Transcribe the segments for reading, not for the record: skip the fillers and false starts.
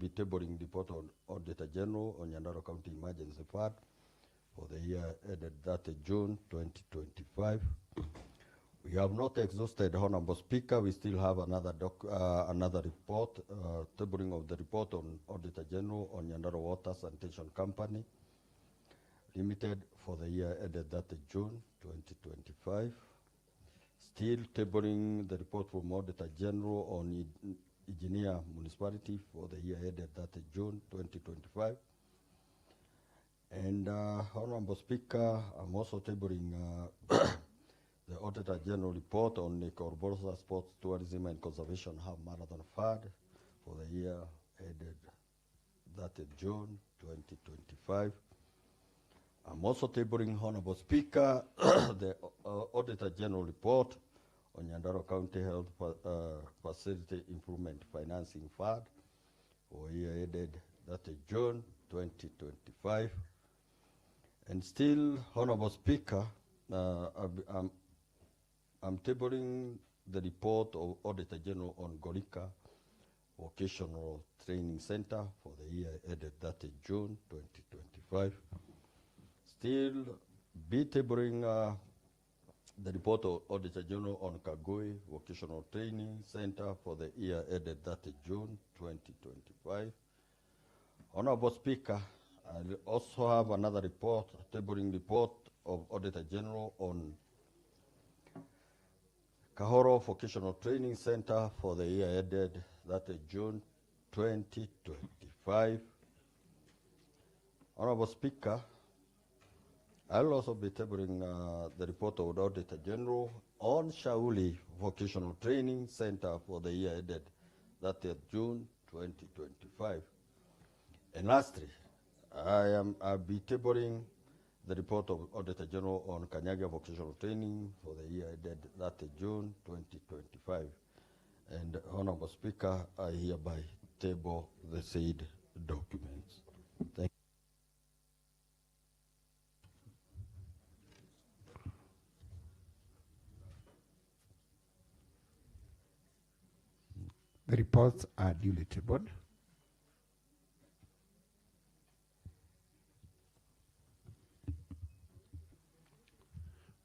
be tabling report on Auditor General on Nyandarua County Emergency Fund for the year ended 30 June 2025. We have not exhausted, Honorable Speaker. We still have another report, tabling of the report on Auditor General on Nyandarua Water Sanitation Company Limited for the year ended 30 June 2025. Still tabling the report from Auditor General on Engineer Municipality for the year ended 30 June 2025. And Honorable Speaker, I'm also tabling the Auditor General report on the Corbosa Sports Tourism and Conservation Hub Marathon Fund for the year ended 30 June 2025. I'm also tabling, Honorable Speaker, the Auditor General report on Nyandarua County Health Facility Improvement Financing Fund for year ended 30 June 2025. And still, Honorable Speaker, I'm tabling the report of Auditor General on Gorika Vocational Training Center for the year ended 30 June 2025. Still be tabling the report of Auditor General on Kagui Vocational Training Center for the year ended 30 June 2025. Honorable Speaker, I also have another report, tabling report of Auditor General on Kahoro Vocational Training Center for the year ended 30 June 2025. Honorable Speaker, I'll also be tabling the report of the Auditor General on Shauli Vocational Training Center for the year ended 30th June 2025. And lastly, I'll be tabling the report of Auditor General on Kanyaga Vocational Training for the year ended 30 June 2025. And Honorable Speaker, I hereby table the said documents. Thank you. The reports are duly tabled.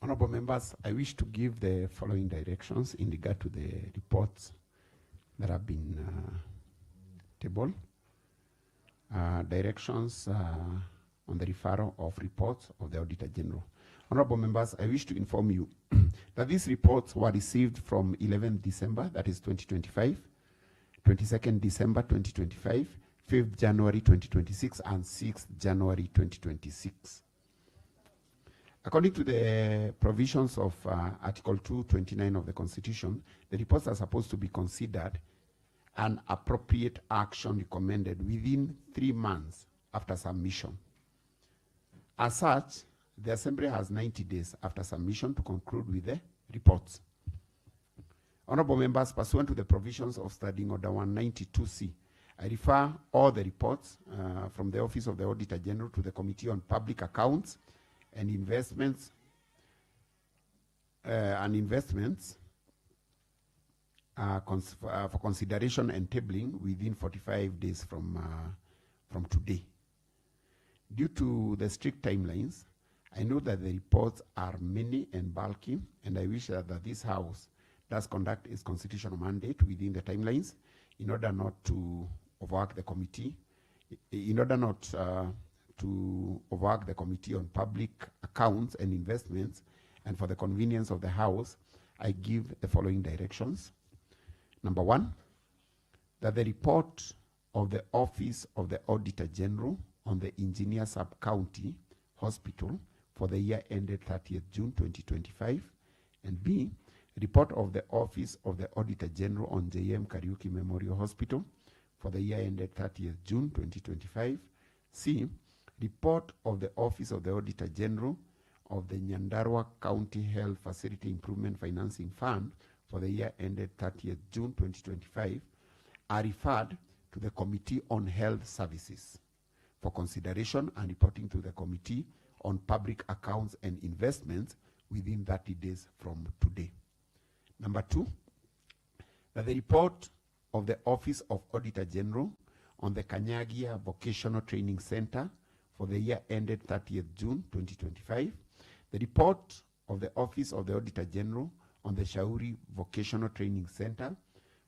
Honorable members, I wish to give the following directions in regard to the reports that have been tabled. Directions on the referral of reports of the Auditor General. Honorable members, I wish to inform you that these reports were received from 11th December, that is 2025, 22nd December 2025, 5th January 2026, and 6th January 2026. According to the provisions of Article 229 of the Constitution, the reports are supposed to be considered an appropriate action recommended within 3 months after submission. As such, the Assembly has 90 days after submission to conclude with the reports. Honorable members, pursuant to the provisions of Standing Order 192C, I refer all the reports from the Office of the Auditor General to the Committee on Public Accounts and Investments for consideration and tabling within 45 days from today. Due to the strict timelines, I know that the reports are many and bulky, and I wish that this House does conduct its constitutional mandate within the timelines in order not to overwork the committee, to overwork the Committee on Public Accounts and Investments, and for the convenience of the House, I give the following directions. Number 1, that the report of the Office of the Auditor General on the Engineer Sub-County Hospital for the year ended 30th June 2025, and B, report of the Office of the Auditor General on J.M. Kariuki Memorial Hospital for the year ended 30th June 2025, C, report of the Office of the Auditor General of the Nyandarua County Health Facility Improvement Financing Fund for the year ended 30th June 2025 are referred to the Committee on Health Services for consideration and reporting to the Committee on Public Accounts and Investments within 30 days from today. Number 2, that the report of the Office of Auditor General on the Kanyagia Vocational Training Center for the year ended 30th June 2025. The report of the Office of the Auditor General on the Shauri Vocational Training Center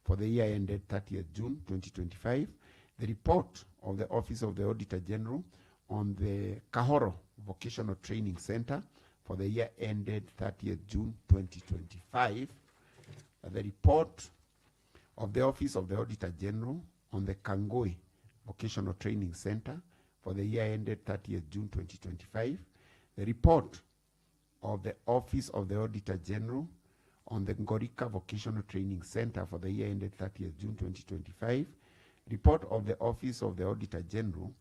for the year ended 30th June 2025. The report of the Office of the Auditor General on the Kahoro Vocational Training Center for the year ended 30th June 2025. The report of the Office of the Auditor General on the Kangoi Vocational Training Center for the year ended 30th June 2025. The report of the Office of the Auditor General on the Ngorika Vocational Training Center for the year ended 30th June 2025. Report of the Office of the Auditor General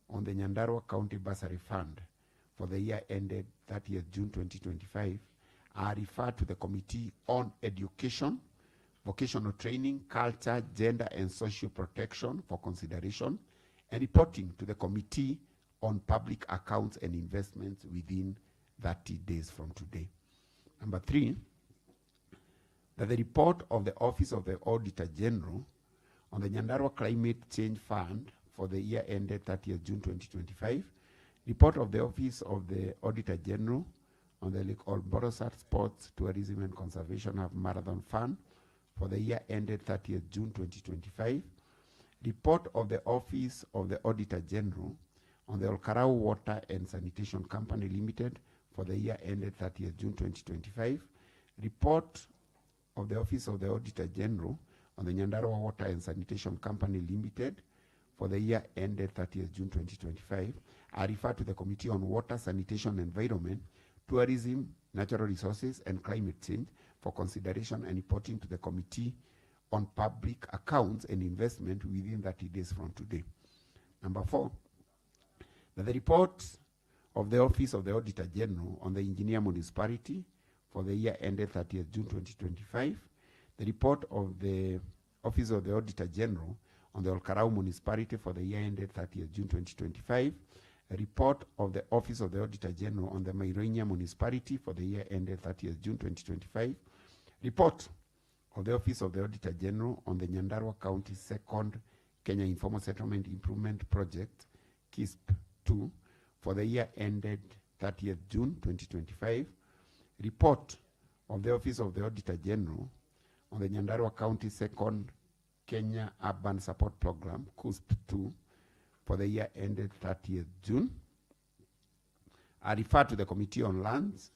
on the Nyandarua County Bursary Fund for the year ended 30th June 2025 are referred to the Committee on Education, Vocational Training, Culture, Gender and Social Protection for consideration, and reporting to the Committee on Public Accounts and Investments within 30 days from today. Number 3, that the report of the Office of the Auditor General on the Nyandarua Climate Change Fund for the year ended 30th June 2025, report of the Office of the Auditor General on the Lake Olborosat Sports, Tourism and Conservation Half Marathon Fund for the year ended 30th June 2025, report of the Office of the Auditor General on the Olkarau Water and Sanitation Company Limited for the year ended 30th June 2025, report of the Office of the Auditor General on the Nyandarua Water and Sanitation Company Limited for the year ended 30th June 2025 are referred to the Committee on Water, Sanitation, Environment, Tourism, Natural Resources, and Climate Change for consideration and reporting to the Committee on Public Accounts and Investment within 30 days from today. Number 4, that the report of the Office of the Auditor General on the Engineer Municipality for the year ended 30th June 2025, the report of the Office of the Auditor General on the Olkarau Municipality for the year ended 30th June 2025, a report of the Office of the Auditor General on the Mairoinia Municipality for the year ended 30th June 2025, report of the Office of the Auditor General on the Nyandarua County Second Kenya Informal Settlement Improvement Project, KISP 2, for the year ended 30th June 2025, report of the Office of the Auditor General on the Nyandarua County Second Kenya Urban Support Program, KUSP 2, for the year ended 30th June, are referred to the Committee on Lands,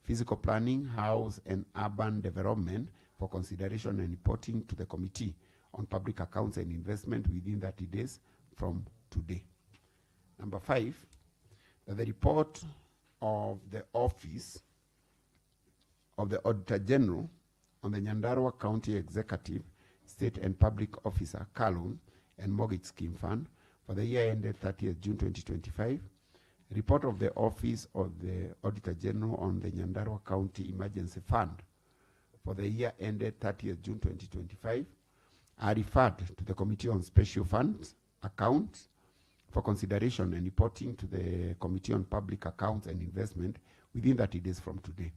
Physical Planning, House and Urban Development for consideration and reporting to the Committee on Public Accounts and Investment within 30 days from today. Number 5, that the report of the Office of the Auditor General on the Nyandarua County Executive, State and Public Officer, Kalon and Mortgage Scheme Fund for the year ended 30th June 2025, report of the Office of the Auditor General on the Nyandarua County Emergency Fund for the year ended 30th June 2025 are referred to the Committee on Special Funds, Accounts for consideration and reporting to the Committee on Public Accounts and Investment within 30 days from today.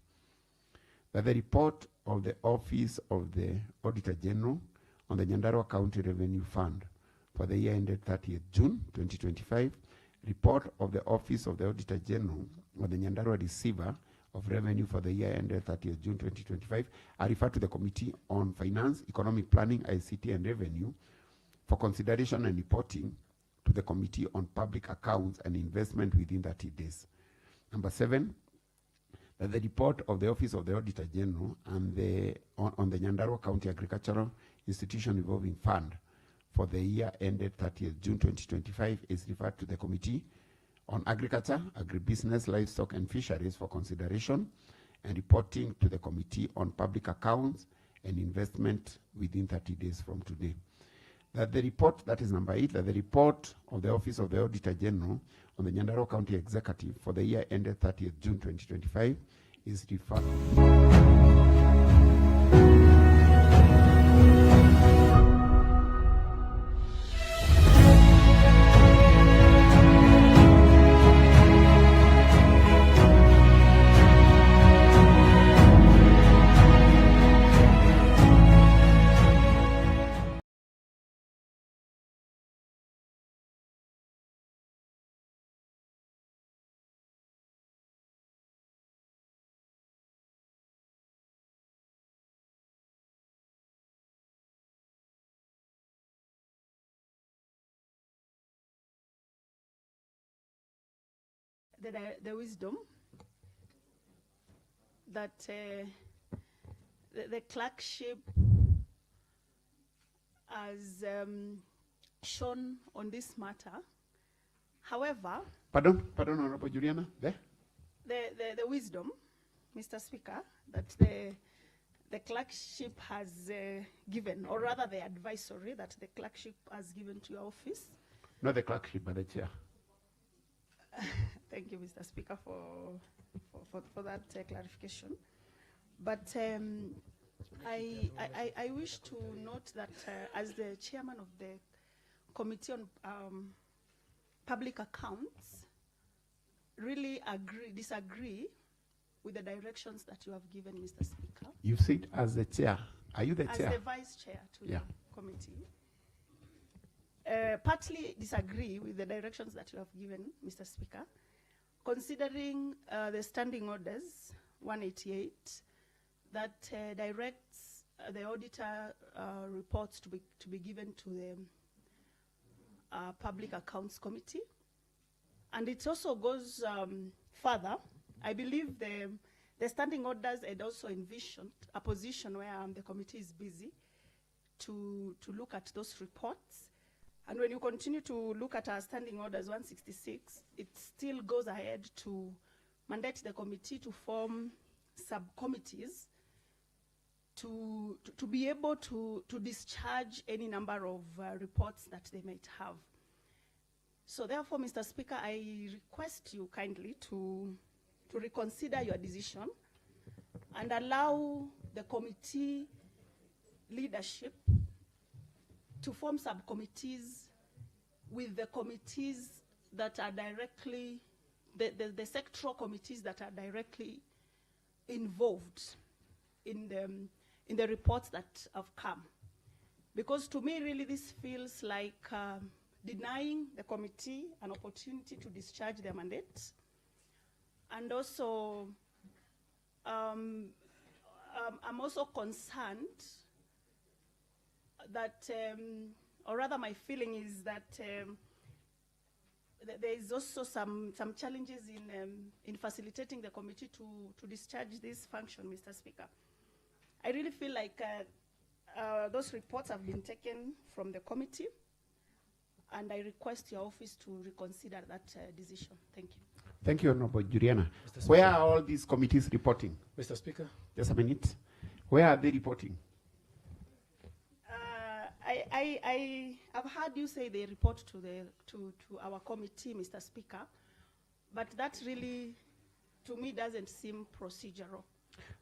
That the report of the Office of the Auditor General on the Nyandarua County Revenue Fund for the year ended 30th June 2025, report of the Office of the Auditor General on the Nyandarua Receiver of Revenue for the year ended 30th June 2025 are referred to the Committee on Finance, Economic Planning, ICT and Revenue for consideration and reporting to the Committee on Public Accounts and Investment within 30 days. Number 7, that the report of the Office of the Auditor General and on the Nyandarua County Agricultural Institution Revolving Fund for the year ended 30th June 2025 is referred to the Committee on Agriculture, Agribusiness, Livestock and Fisheries for consideration and reporting to the Committee on Public Accounts and Investment within 30 days from today. That the report, that is number 8, that the report of the Office of the Auditor General on the Nyandarua County Executive for the year ended 30th June 2025 is referred. the wisdom that the clerkship has shown on this matter. However, Pardon, Honorable Juliana, there? the wisdom, Mr. Speaker, that the clerkship has given, or rather the advisory that the clerkship has given to your office. Not the clerkship, but the chair. Thank you, Mr. Speaker, for that clarification. But I wish to note that as the chairman of the Committee on Public Accounts, really disagree with the directions that you have given, Mr. Speaker. You said as the chair. Are you the As chair? the vice chair to Yeah. the committee. Partly disagree with the directions that you have given, Mr. Speaker, considering the standing orders 188 that directs the auditor reports to be given to the Public Accounts Committee. And it also goes further. I believe the standing orders had also envisioned a position where the committee is busy to look at those reports. And when you continue to look at our standing orders 166, it still goes ahead to mandate the committee to form subcommittees to be able to discharge any number of reports that they might have. So therefore, Mr. Speaker, I request you kindly to reconsider your decision and allow the committee leadership to form subcommittees with the committees that are directly, the sectoral committees that are directly involved in the reports that have come. Because to me, really, this feels like denying the committee an opportunity to discharge their mandate. And also, I'm also concerned that, or rather my feeling is that there is also some challenges in facilitating the committee to discharge this function, Mr. Speaker. I really feel like those reports have been taken from the committee, and I request your office to reconsider that decision. Thank you. Thank you, Honorable Juliana. Where are all these committees reporting? Mr. Speaker. Just a minute. Where are they reporting? I have heard you say they report to our committee, Mr. Speaker, but that really, to me, doesn't seem procedural.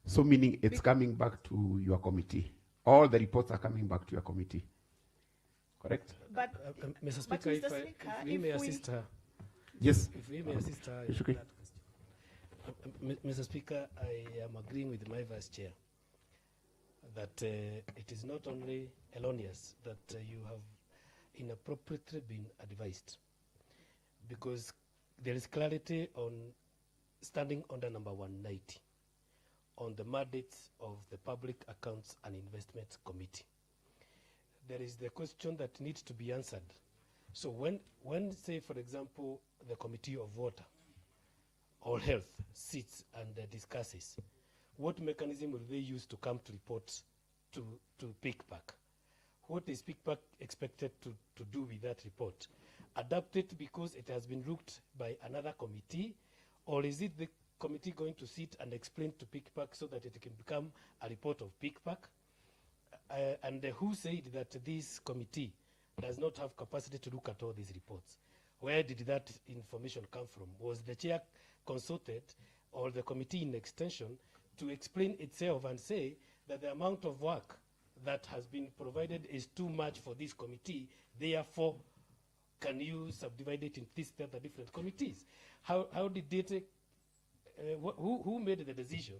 So meaning it's coming back to your committee. All the reports are coming back to your committee. Correct? But Mr. Speaker, Mr. if Speaker, we may assist her. Yes. If we may assist her. It's okay. Mr. Speaker, I am agreeing with my Vice Chair that it is not only erroneous that you have inappropriately been advised, because there is clarity on standing under number 190 on the mandates of the Public Accounts and Investments Committee. There is the question that needs to be answered. So when say, for example, the Committee of Water or Health sits and discusses, what mechanism will they use to come to report to PICPAC? What is PICPAC expected to do with that report? Adapt it because it has been looked by another committee, or is it the committee going to sit and explain to PICPAC so that it can become a report of PICPAC? And who said that this committee does not have capacity to look at all these reports? Where did that information come from? Was the chair consulted, or the committee in extension, to explain itself and say that the amount of work that has been provided is too much for this committee, therefore can you subdivide it in these other different committees? How did it, who made the decision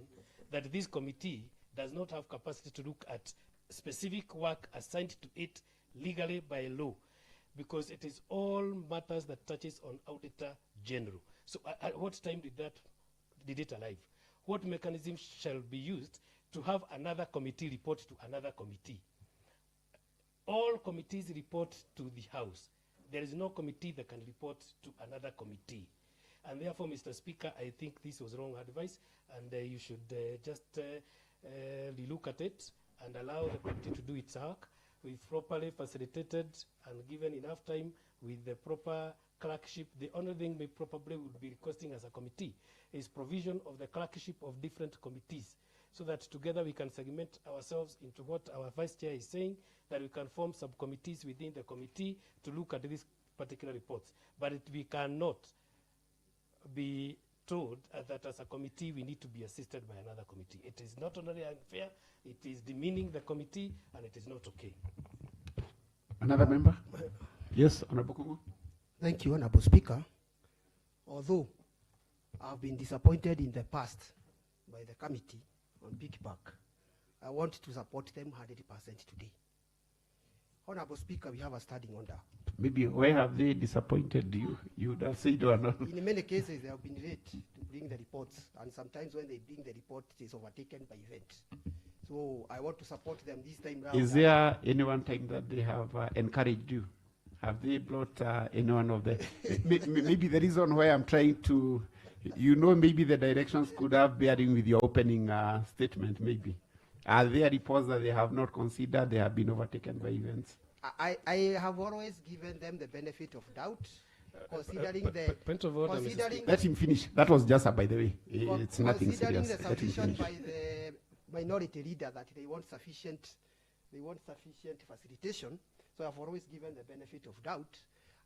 that this committee does not have capacity to look at specific work assigned to it legally by law? Because it is all matters that touches on Auditor General. So at what time did it arrive? What mechanism shall be used to have another committee report to another committee? All committees report to the House. There is no committee that can report to another committee. And therefore, Mr. Speaker, I think this was wrong advice, and you should just relook at it and allow the committee to do its work with properly facilitated and given enough time with the proper clerkship. The only thing we probably would be requesting as a committee is provision of the clerkship of different committees, so that together we can segment ourselves into what our vice chair is saying, that we can form subcommittees within the committee to look at these particular reports. But we cannot be told that as a committee we need to be assisted by another committee. It is not only unfair, it is demeaning the committee, and it is not okay. Another member? Yes, Honorable Kungu. Thank you, Honorable Speaker. Although I've been disappointed in the past by the committee on Pickback, I want to support them 100% today. Honorable Speaker, we have a standing order. Maybe where have they disappointed you? You would have said or not. In many cases, they have been late to bring the reports, and sometimes when they bring the report, it is overtaken by event. So I want to support them this time round. Is there any one time that they have encouraged you? Have they brought any one of the... maybe the reason why I'm trying to... maybe the directions could have bearing with your opening statement, maybe. Are there reports that they have not considered, they have been overtaken by events? I have always given them the benefit of doubt, considering the... Point of order, considering Let him finish. That was just by the way. It's nothing considering serious. the Let him submission finish. by the minority leader that they want sufficient facilitation. So I've always given the benefit of doubt.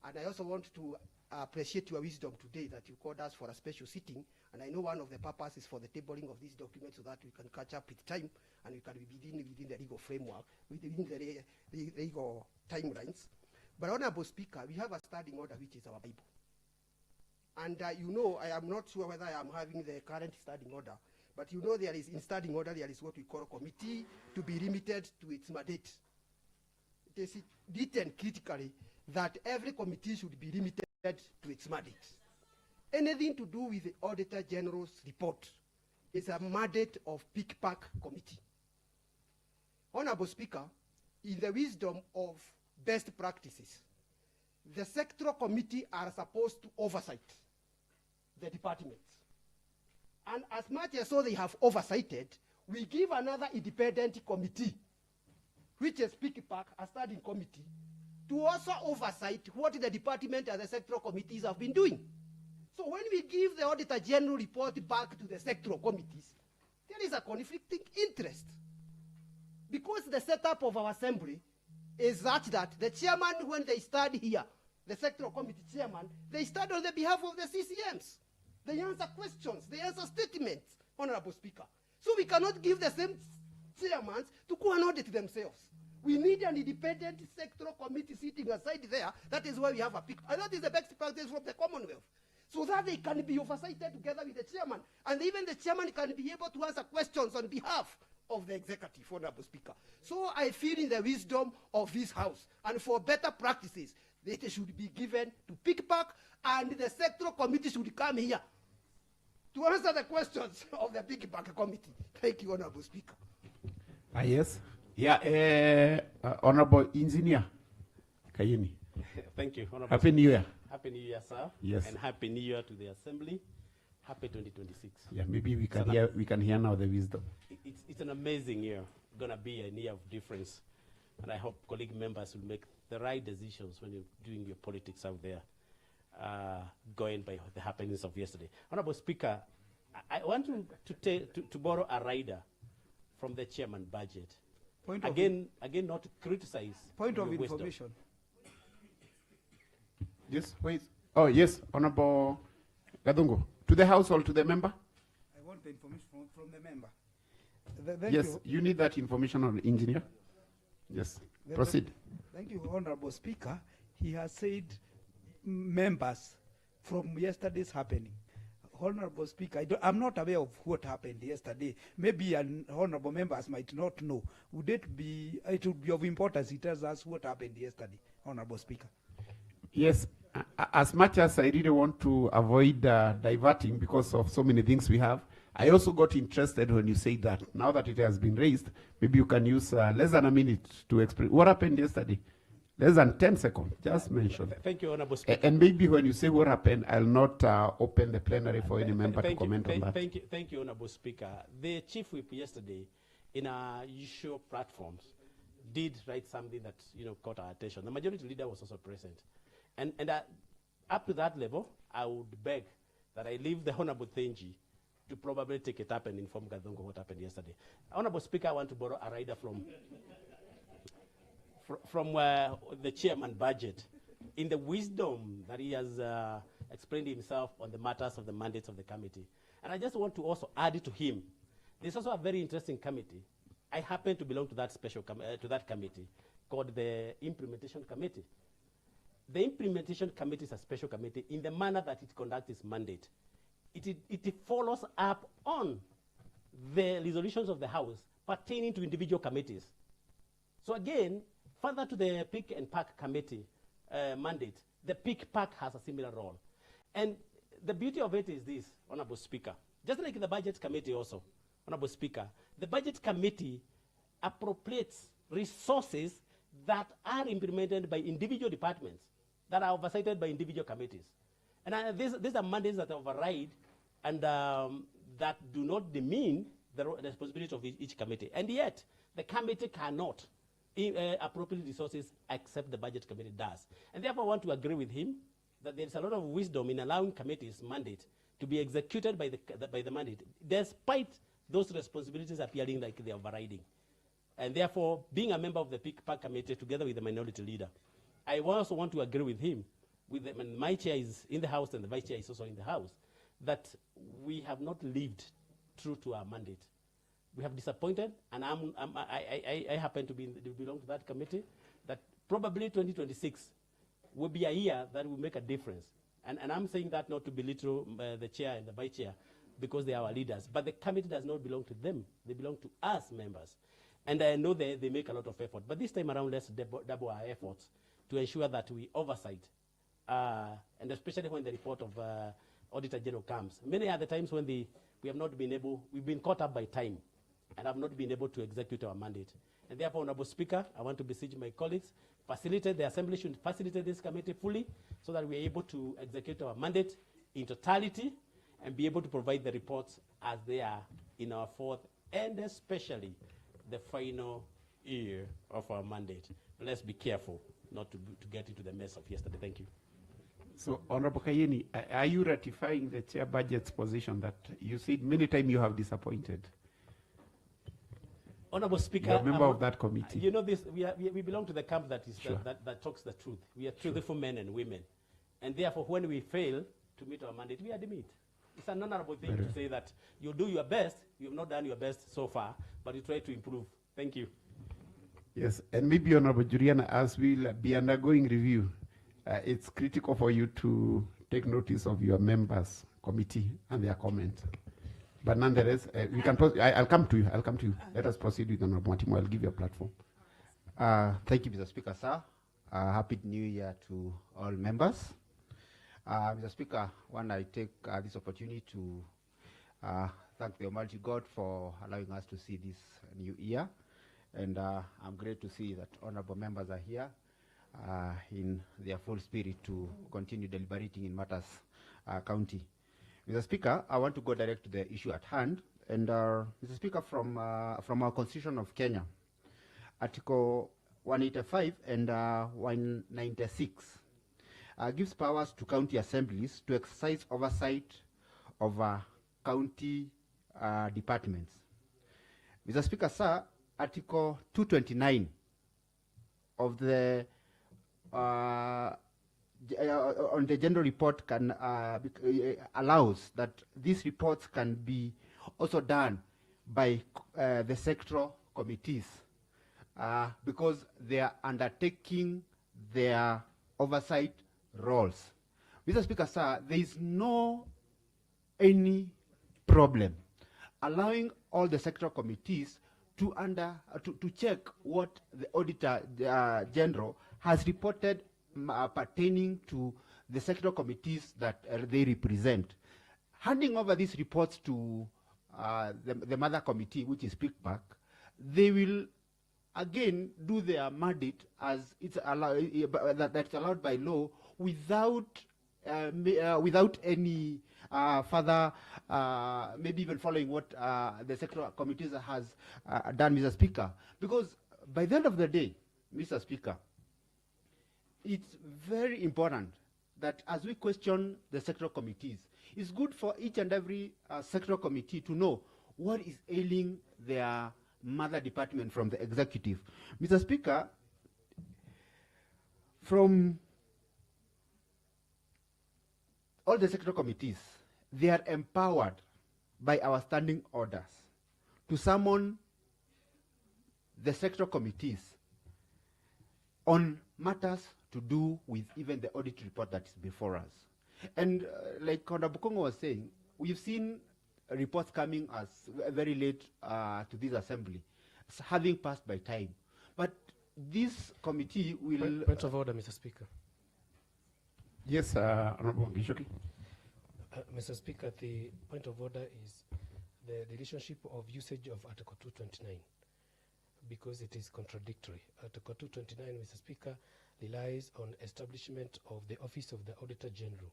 And I also want to appreciate your wisdom today that you called us for a special sitting. And I know one of the purposes for the tabling of these documents so that we can catch up with time and we can be within the legal framework, within the legal timelines. But Honorable Speaker, we have a standing order which is our Bible. And I am not sure whether I am having the current standing order, but there is in standing order, there is what we call a committee to be limited to its mandate. It is written critically that every committee should be limited to its mandate. Anything to do with the Auditor General's report is a mandate of Pickback Committee. Honorable Speaker, in the wisdom of best practices, the sectoral committee are supposed to oversight the departments. And as much as so they have oversighted, we give another independent committee, which is Pickback, a standing committee, to also oversight what the department and the sectoral committees have been doing. So when we give the Auditor General report back to the sectoral committees, there is a conflicting interest. Because the setup of our assembly is such that the chairman, when they stand here, the sectoral committee chairman, they stand on the behalf of the CCMs. They answer questions, they answer statements, Honorable Speaker. So we cannot give the same chairmans to go and audit themselves. We need an independent sectoral committee sitting aside there. That is why we have a pick. And that is the best practice from the Commonwealth. So that they can be oversighted together with the chairman. And even the chairman can be able to answer questions on behalf of the executive, Honorable Speaker. So I feel in the wisdom of this House, and for better practices, that should be given to Pickback, and the sectoral committee should come here to answer the questions of the Pickback committee. Thank you, Honorable Speaker. Yes. Yeah, Honorable Engineer Kayeni. Thank you, Honorable Happy New Year. Happy New Year, sir. Yes. And Happy New Year to the Assembly. Happy 2026. Yeah, maybe we can hear now the wisdom. It's an amazing year. Gonna be a year of difference. And I hope colleague members will make the right decisions when you're doing your politics out there, going by the happenings of yesterday. Honorable Speaker, I want to borrow a rider from the chairman budget. Again, not to criticize. Point of your wisdom. information. Yes, wait. Oh, yes, Honorable Gadungo. To the House or to the member? I want the information from the member. Yes, you need that information on the engineer. Yes, proceed. Thank you, Honorable Speaker. He has said members from yesterday's happening. Honorable Speaker, I'm not aware of what happened yesterday. Maybe honorable members might not know. It would be of importance he tells us what happened yesterday, Honorable Speaker. Yes, as much as I really want to avoid diverting because of so many things we have, I also got interested when you say that. Now that it has been raised, maybe you can use less than a minute to explain what happened yesterday. Less than 10 seconds, just mention. Thank you, Honorable Speaker. And maybe when you say what happened, I'll not open the plenary for any member to comment on that. Thank you, Honorable Speaker. The Chief Whip yesterday, in our usual platforms, did write something that caught our attention. The majority leader was also present. And up to that level, I would beg that I leave the Honorable Thenji to probably take it up and inform Gadongo what happened yesterday. Honorable Speaker, I want to borrow a rider from the chairman budget, in the wisdom that he has explained himself on the matters of the mandates of the committee. And I just want to also add it to him. There's also a very interesting committee. I happen to belong to that committee called the Implementation Committee. The Implementation Committee is a special committee in the manner that it conducts its mandate. It follows up on the resolutions of the House pertaining to individual committees. So again, further to the Pick and Pack Committee mandate, the Pick Pack has a similar role. And the beauty of it is this, Honorable Speaker, just like the Budget Committee also, Honorable Speaker, the Budget Committee appropriates resources that are implemented by individual departments, that are oversighted by individual committees. And these are mandates that override and that do not demean the responsibility of each committee. And yet, the committee cannot appropriate resources except the Budget Committee does. And therefore, I want to agree with him that there's a lot of wisdom in allowing committees' mandate to be executed by the mandate, despite those responsibilities appearing like they're overriding. And therefore, being a member of the Pick Pack Committee together with the minority leader, I also want to agree with him, and my chair is in the House and the Vice Chair is also in the House, that we have not lived true to our mandate. We have disappointed, and I happen to belong to that committee, that probably 2026 will be a year that will make a difference. And I'm saying that not to belittle the chair and the vice chair, because they are our leaders, but the committee does not belong to them. They belong to us members. And I know they make a lot of effort. But this time around, let's double our efforts to ensure that we oversight, and especially when the report of Auditor General comes. Many other times when we have not been able, we've been caught up by time and have not been able to execute our mandate. And therefore, Honorable Speaker, I want to beseech my colleagues, the Assembly should facilitate this committee fully so that we're able to execute our mandate in totality and be able to provide the reports as they are in our fourth and especially the final year of our mandate. But let's be careful not to get into the mess of yesterday. Thank you. So, Honorable Kayeni, are you ratifying the chair budget's position that you said many times you have disappointed? Honorable Speaker, you're a member of that committee. You know this. We belong to the camp that is sure. that talks the truth. We are truthful men and women, and therefore, when we fail to meet our mandate, we admit. It's an honorable thing to say that you do your best. You have not done your best so far, but you try to improve. Thank you. Yes, and maybe Honorable Juliana, as we'll be undergoing review, it's critical for you to take notice of your members' committee and their comments. But nonetheless, we can. I'll come to you. Let us proceed with Honorable Matimo. I'll give you a platform. Thank you, Mr. Speaker, sir. Happy New Year to all members. Mr. Speaker, I take this opportunity to thank the Almighty God for allowing us to see this new year. And I'm great to see that honorable members are here in their full spirit to continue deliberating in matters county. Mr. Speaker, I want to go direct to the issue at hand. And Mr. Speaker, from our Constitution of Kenya, Article 185 and 196 gives powers to county assemblies to exercise oversight over county departments. Mr. Speaker, sir, Article 229 of the on the general report can allows that these reports can be also done by the sectoral committees because they are undertaking their oversight roles. Mr. Speaker, sir, there is no any problem allowing all the sectoral committees to check what the Auditor General has reported pertaining to the sectoral committees that they represent. Handing over these reports to the mother committee, which is PICPAC, they will again do their mandate as it's that's allowed by law without without any further, maybe even following what the sectoral committees has done, Mr. Speaker. Because by the end of the day, Mr. Speaker, it's very important that as we question the sectoral committees, it's good for each and every sectoral committee to know what is ailing their mother department from the executive. Mr. Speaker, from all the sectoral committees, they are empowered by our standing orders to summon the sectoral committees on matters to do with even the audit report that is before us. And like Honorable Bukongo was saying, we've seen reports coming as very late to this assembly, having passed by time. But this committee will... Point of order, Mr. Speaker. Yes, Honorable Gishoki. Mr. Speaker, the point of order is the relationship of usage of Article 229, because it is contradictory. Article 229, Mr. Speaker, relies on establishment of the Office of the Auditor General.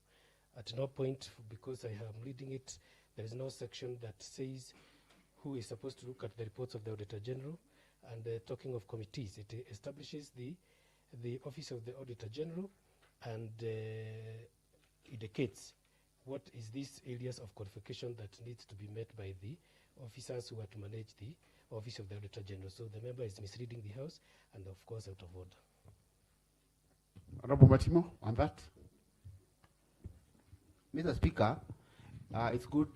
At no point, because I am reading it, there is no section that says who is supposed to look at the reports of the Auditor General. And talking of committees, it establishes the Office of the Auditor General and indicates what is these areas of qualification that needs to be met by the officers who are to manage the Office of the Auditor General. So the member is misleading the House and of course out of order. Honorable Matimo, on that. Mr. Speaker, it's good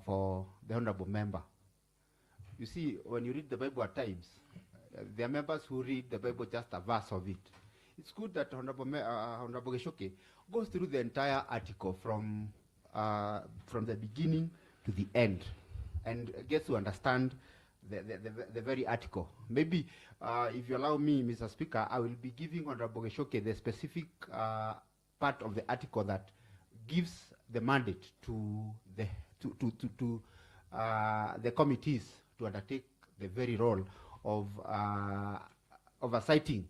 for the honorable member. You see, when you read the Bible at times, there are members who read the Bible just a verse of it. It's good that Honorable Geshoke goes through the entire article from the beginning to the end and gets to understand the very article. Maybe, if you allow me, Mr. Speaker, I will be giving Honorable Geshoke the specific part of the article that gives the mandate to the committees to undertake the very role of oversighting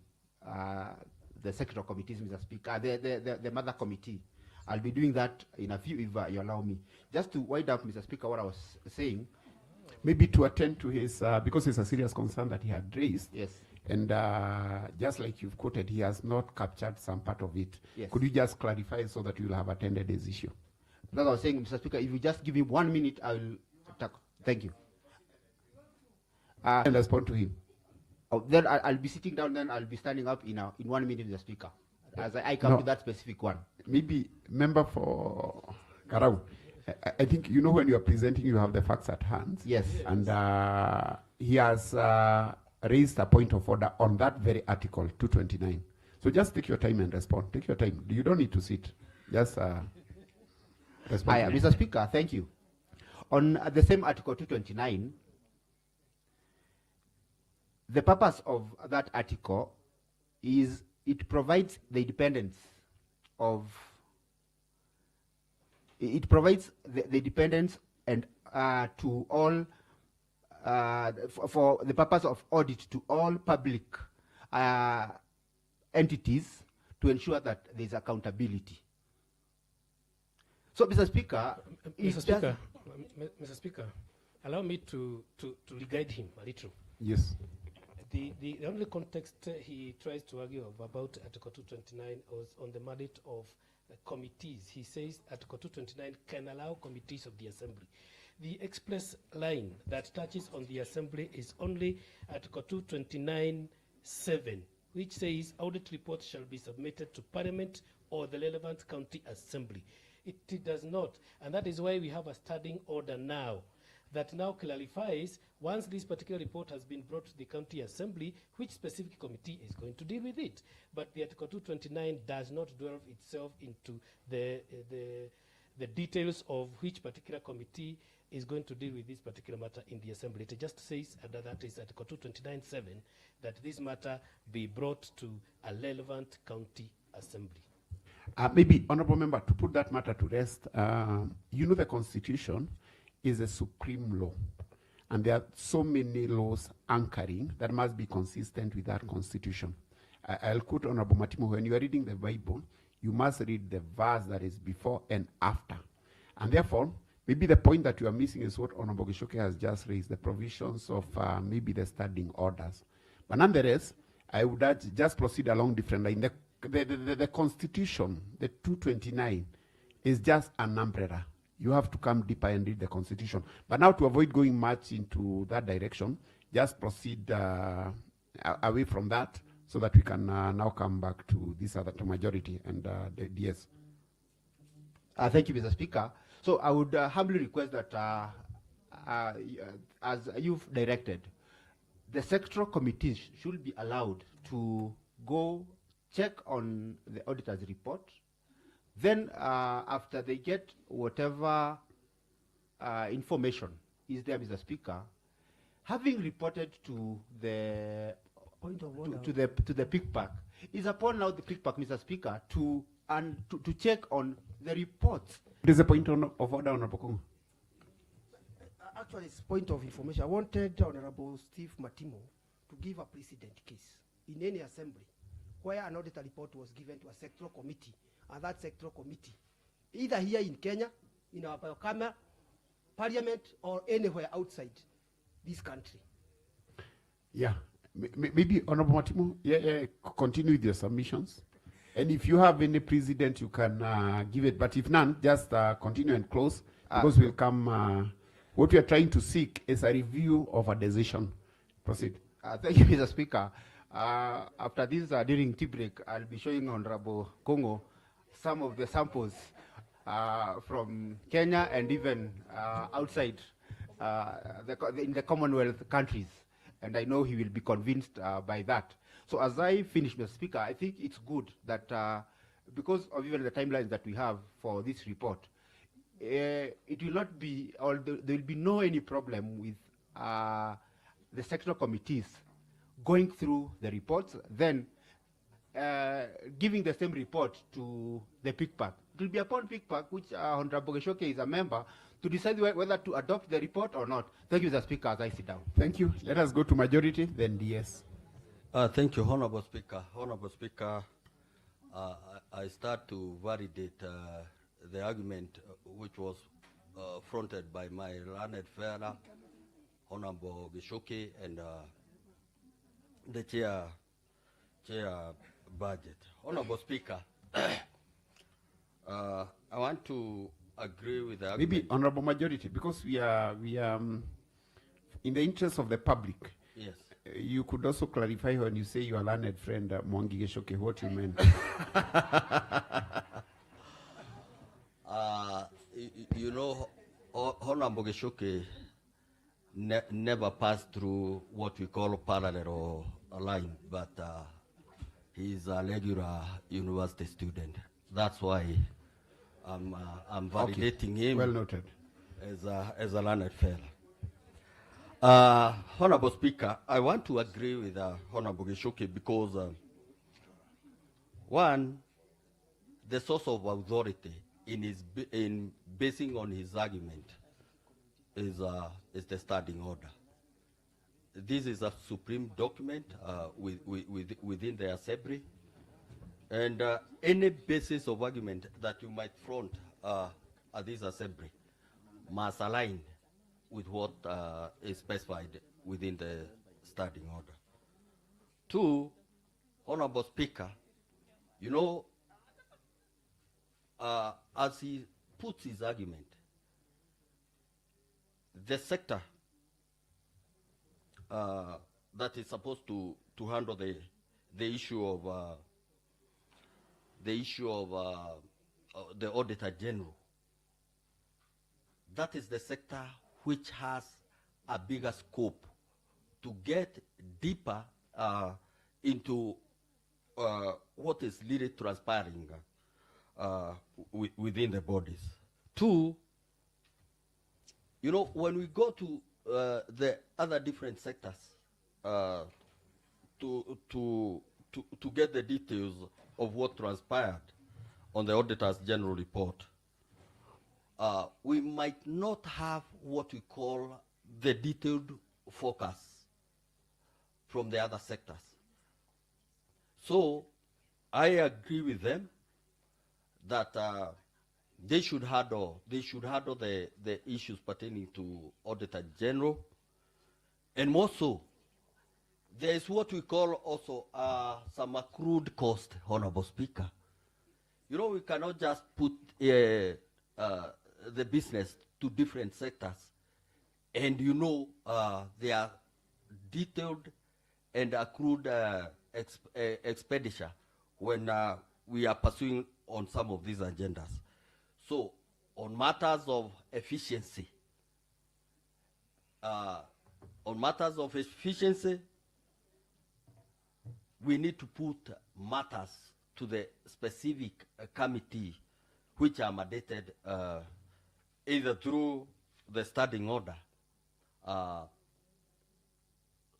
the sectoral committees, Mr. Speaker, the mother committee. I'll be doing that in a few, if you allow me. Just to wind up, Mr. Speaker, what I was saying. Maybe to attend to his, because it's a serious concern that he had raised. Yes. And just like you've quoted, he has not captured some part of it. Yes. Could you just clarify so that you'll have attended his issue? That's what I was saying, Mr. Speaker. If you just give me 1 minute, I will talk. Thank you. And respond to him. Then I'll be sitting down, then I'll be standing up in 1 minute, Mr. Speaker, as I come to that specific one. Maybe member for Karau, I think you know when you are presenting, you have the facts at hand. Yes. And he has raised a point of order on that very article, 229. So just take your time and respond. Take your time. You don't need to sit. Just respond. Mr. Speaker, thank you. On the same article 229, the purpose of that article is it provides the independence of, it provides the dependence and to all, for the purpose of audit to all public entities to ensure that there is accountability. So, Mr. Speaker, Mr. Speaker, allow me to guide him a little. Yes. The only context he tries to argue about Article 229 was on the mandate of committees. He says Article 229 can allow committees of the Assembly. The express line that touches on the Assembly is only Article 229(7), which says audit reports shall be submitted to Parliament or the relevant county assembly. It does not, and that is why we have a standing order now that now clarifies once this particular report has been brought to the county assembly, which specific committee is going to deal with it. But the Article 229 does not delve itself into the details of which particular committee is going to deal with this particular matter in the assembly. It just says, and that is Article 229(7), that this matter be brought to a relevant county assembly. Maybe, honorable member, to put that matter to rest, you know the Constitution is a supreme law. And there are so many laws anchoring that must be consistent with that constitution. I'll quote Honorable Matimo, when you are reading the Bible, you must read the verse that is before and after. And therefore, maybe the point that you are missing is what Honorable Gishoke has just raised, the provisions of maybe the standing orders. But nonetheless, I would urge just proceed along different lines. The Constitution, the 229, is just an umbrella. You have to come deeper and read the Constitution. But now, to avoid going much into that direction, just proceed away from that so that we can now come back to this other, to majority and the DS. Thank you, Mr. Speaker. So I would humbly request that, as you've directed, the sectoral committees should be allowed to go check on the auditor's report. Then, after they get whatever information is there, Mr. Speaker, having reported to the Point of order. to the PICPAC, is upon now the PICPAC, Mr. Speaker, to check on the reports. There's a point of order, Honorable Kongo. Actually, it's point of information. I wanted Honorable Steve Matimo to give a precedent case in any assembly where an auditor report was given to a sectoral committee, and that sectoral committee, either here in Kenya, in our bicameral parliament, or anywhere outside this country. Yeah, maybe Honorable Matimo, continue with your submissions. And if you have any precedent, you can give it. But if none, just continue and close, because we'll come. What we are trying to seek is a review of a decision. Proceed. Thank you, Mr. Speaker. After this, during tea break, I'll be showing Honorable Kongo some of the samples from Kenya and even outside in the Commonwealth countries. And I know he will be convinced by that. So as I finish, Mr. Speaker, I think it's good that because of even the timelines that we have for this report, it will not be, or there will be no any problem with the sectoral committees going through the reports, then giving the same report to the PICPAC. It will be upon PICPAC, which Honorable Gishoke is a member, to decide whether to adopt the report or not. Thank you, Mr. Speaker, as I sit down. Thank you. Let us go to majority, then DS. Thank you, Honorable Speaker. Honorable Speaker, I start to validate the argument which was fronted by my learned fellow, Honorable Gishoke, and the chair budget. Honorable Speaker, I want to agree with the argument. Maybe Honorable Majority, because we are in the interest of the public. Yes. You could also clarify when you say your learned friend Mwangi Gishoke, what you meant. You know, Honorable Gishoke never passed through what we call parallel or a line, but he's a regular university student. That's why I'm validating him. Well noted. As a learned fellow. Honorable Speaker, I want to agree with Honorable Gishoke because one, the source of authority in basing on his argument is the standing order. This is a supreme document within the assembly, and any basis of argument that you might front at this assembly must align with what is specified within the standing order. Two, Honorable Speaker, you know, as he puts his argument, the sector that is supposed to handle the issue of the Auditor General, that is the sector which has a bigger scope to get deeper into what is really transpiring within the bodies. Two, you know, when we go to the other different sectors to get the details of what transpired on the Auditor's General report, we might not have what we call the detailed forecast from the other sectors. So I agree with them that they should handle the issues pertaining to Auditor General, and more so, there is what we call also some accrued cost, Honorable Speaker. You know, we cannot just put the business to different sectors, and you know they are detailed and accrued expenditure when we are pursuing on some of these agendas. So on matters of efficiency, we need to put matters to the specific committee which are mandated either through the standing order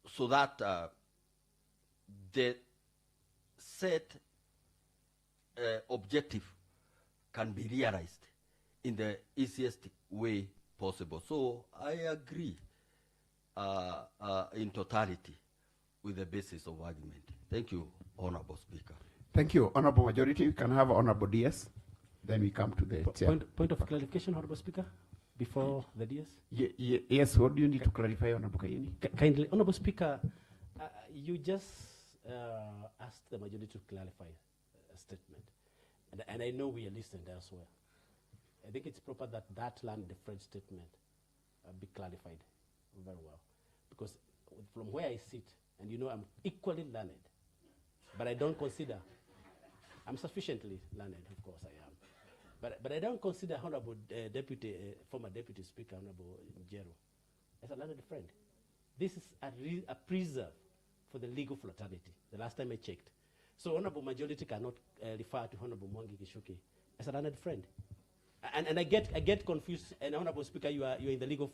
so that the set objective can be realized in the easiest way possible. So I agree in totality with the basis of argument. Thank you, Honorable Speaker. Thank you, Honorable Majority. We can have Honorable DS. Then we come to the chair. Point of clarification, Honorable Speaker, before the DS? Yes, what do you need to clarify, Honorable Kayeni? Kindly, Honorable Speaker, you just asked the majority to clarify a statement. And I know we are listened elsewhere. I think it's proper that that land different statement be clarified very well. Because from where I sit, and you know I'm equally learned, but I don't consider, I'm sufficiently learned, of course I am, but I don't consider Honorable former Deputy Speaker, Honorable Jero, as a learned friend. This is a preserve for the legal fraternity, the last time I checked. So Honorable Majority cannot refer to Honorable Mwangi Gishuki as a learned friend. And I get confused, and Honorable Speaker, you're in the legal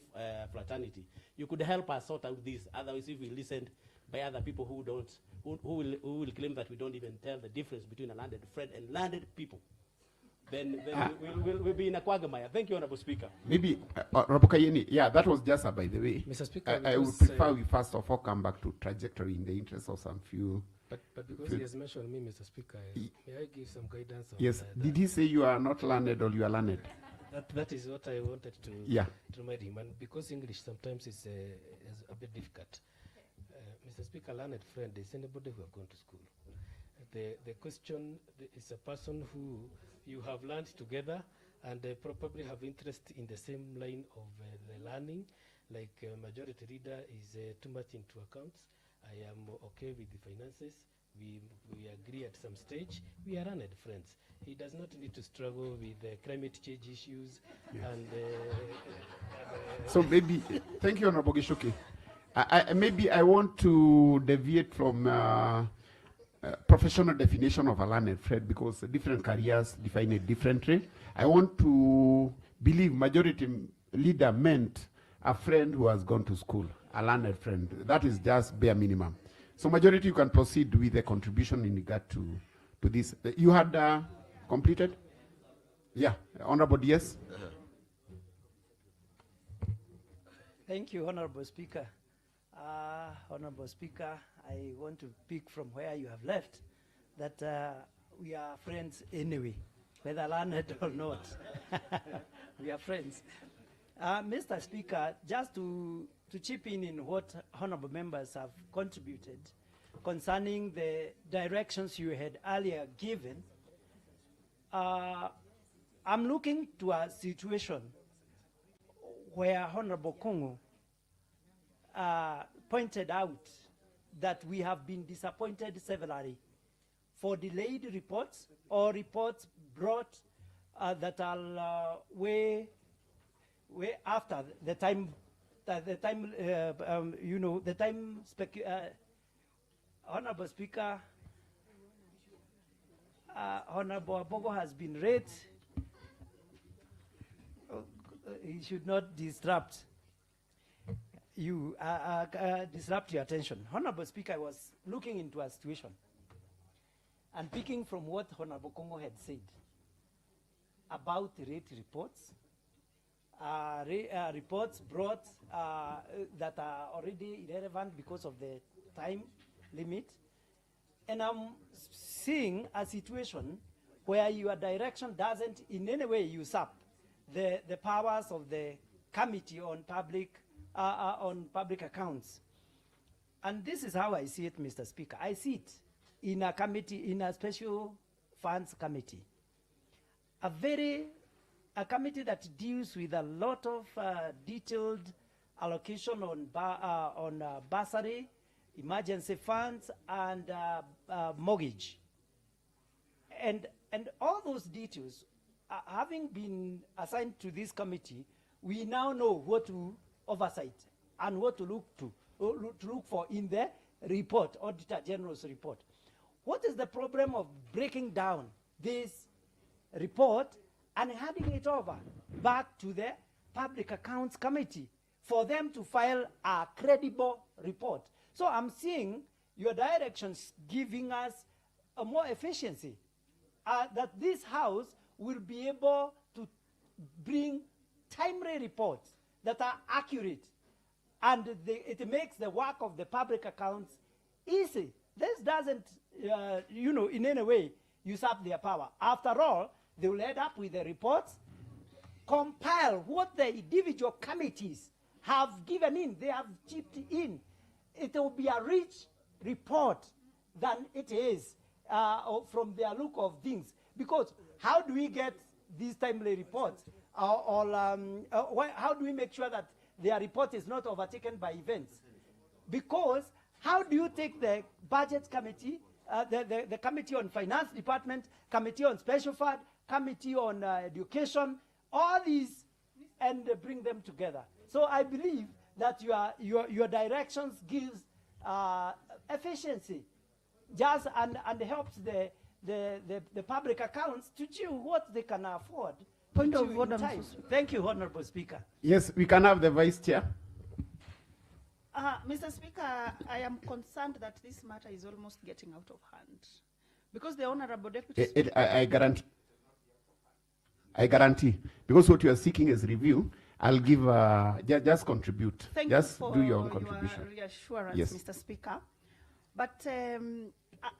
fraternity. You could help us sort out this. Otherwise, if we listened by other people who will claim that we don't even tell the difference between a landed friend and landed people, then we'll be in a quagmire. Thank you, Honorable Speaker. Maybe, Honorable Kayeni, yeah, that was just by the way. Mr. Speaker, I would prefer we first of all come back to trajectory in the interest of some few. But because he has mentioned me, Mr. Speaker, may I give some guidance on yes, did he say you are not learned or you are learned? That is what I wanted to remind him. And because English sometimes is a bit difficult. Mr. Speaker, learned friend is anybody who have gone to school. The question is a person who you have learned together and probably have interest in the same line of the learning, like majority reader is too much into accounts. I am okay with the finances. We agree at some stage. We are learned friends. He does not need to struggle with climate change issues. Yes. And so maybe, thank you, Honorable Gishuki. Maybe I want to deviate from professional definition of a learned friend because different careers define it differently. I want to believe majority leader meant a friend who has gone to school, a learned friend. That is just bare minimum. So majority, you can proceed with the contribution in regard to this. You had completed? Yeah, Honorable DS. Thank you, Honorable Speaker. Honorable Speaker, I want to pick from where you have left that we are friends anyway, whether learned or not. We are friends. Mr. Speaker, just to chip in what honorable members have contributed concerning the directions you had earlier given, I'm looking to a situation where Honorable Kongo pointed out that we have been disappointed severally for delayed reports or reports brought that are way after the time, you know, the time. Honorable Speaker, Honorable Abogo has been read. He should not disrupt you, disrupt your attention. Honorable Speaker, I was looking into a situation and picking from what Honorable Kongo had said about the rate reports reports brought that are already irrelevant because of the time limit. And I'm seeing a situation where your direction doesn't in any way usurp the powers of the Committee on Public Accounts. And this is how I see it, Mr. Speaker. I see it in a committee, in a special funds committee. A committee that deals with a lot of detailed allocation on bursary, emergency funds, and mortgage. And all those details, having been assigned to this committee, we now know what to oversight and what to look for in the report, Auditor General's report. What is the problem of breaking down this report and handing it over back to the Public Accounts Committee for them to file a credible report? So I'm seeing your directions giving us a more efficiency, that this House will be able to bring timely reports that are accurate, and it makes the work of the Public Accounts easy. This doesn't, in any way usurp their power. After all, they will end up with the reports, compile what the individual committees have given in, they have chipped in. It will be a rich report than it is from their look of things. Because how do we get these timely reports? How do we make sure that their report is not overtaken by events? Because how do you take the Budget Committee, the Committee on Finance Department, Committee on Special Fund, Committee on Education, all these, and bring them together? So I believe that your directions gives efficiency, just and helps the public accounts to choose what they can afford. Point of order, Thank you, Honorable Speaker. Yes, we can have the Vice Chair. Mr. Speaker, I am concerned that this matter is almost getting out of hand, because the Honorable Deputy I guarantee, because what you are seeking is review. I'll give, just contribute. Thank just you for do your own contribution. Your reassurance, Yes. Mr. Speaker. But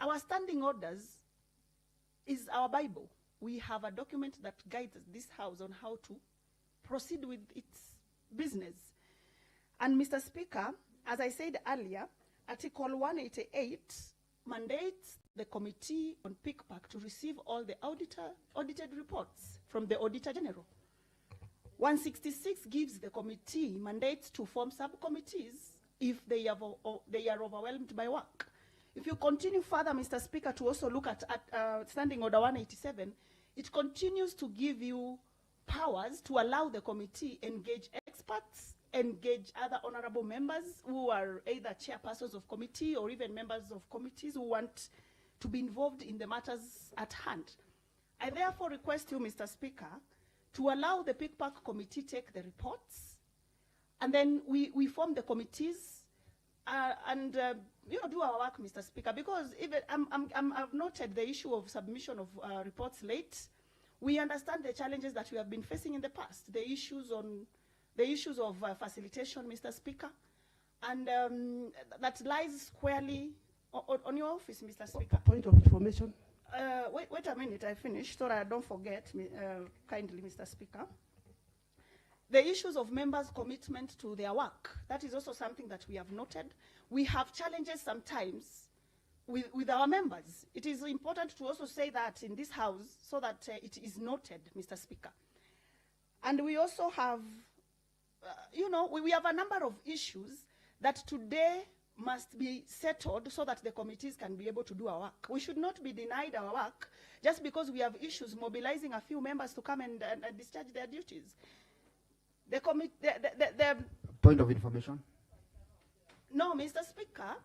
our standing orders is our Bible. We have a document that guides this House on how to proceed with its business. And Mr. Speaker, as I said earlier, Article 188 mandates the Committee on PICPAC to receive all the audited reports from the Auditor General. 166 gives the committee mandates to form subcommittees if they are overwhelmed by work. If you continue further, Mr. Speaker, to also look at Standing Order 187, it continues to give you powers to allow the committee engage experts, engage other honorable members who are either chairpersons of committee or even members of committees who want to be involved in the matters at hand. I therefore request you, Mr. Speaker, to allow the PICPAC committee take the reports, and then we form the committees and do our work, Mr. Speaker. Because even I've noted the issue of submission of reports late. We understand the challenges that we have been facing in the past, the issues of facilitation, Mr. Speaker, and that lies squarely on your office, Mr. Speaker. Point of information. Wait a minute, I finished, so I don't forget, kindly, Mr. Speaker. The issues of members' commitment to their work, that is also something that we have noted. We have challenges sometimes with our members. It is important to also say that in this House so that it is noted, Mr. Speaker. And we also have, we have a number of issues that today must be settled so that the committees can be able to do our work. We should not be denied our work just because we have issues mobilizing a few members to come and discharge their duties. The Point of information. No, Mr. Speaker,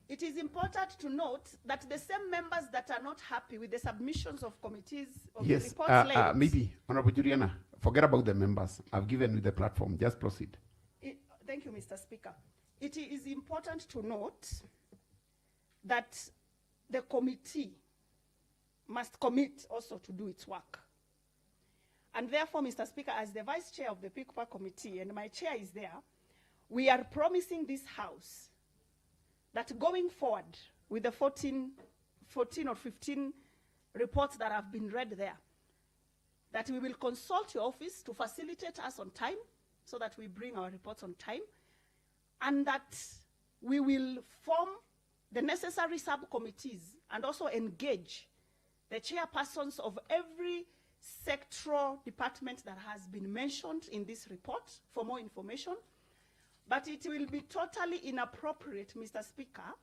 it is important to note that the same members that are not happy with the submissions of committees of the Yes, reports late, maybe, Honorable Juliana, forget about the members. I've given you the platform. Just proceed. Thank you, Mr. Speaker. It is important to note that the committee must commit also to do its work. And therefore, Mr. Speaker, as the Vice Chair of the PICPAC Committee, and my chair is there, we are promising this House that going forward with the 14 or 15 reports that have been read there, that we will consult your office to facilitate us on time so that we bring our reports on time, and that we will form the necessary subcommittees and also engage the chairpersons of every sectoral department that has been mentioned in this report for more information. But it will be totally inappropriate, Mr. Speaker,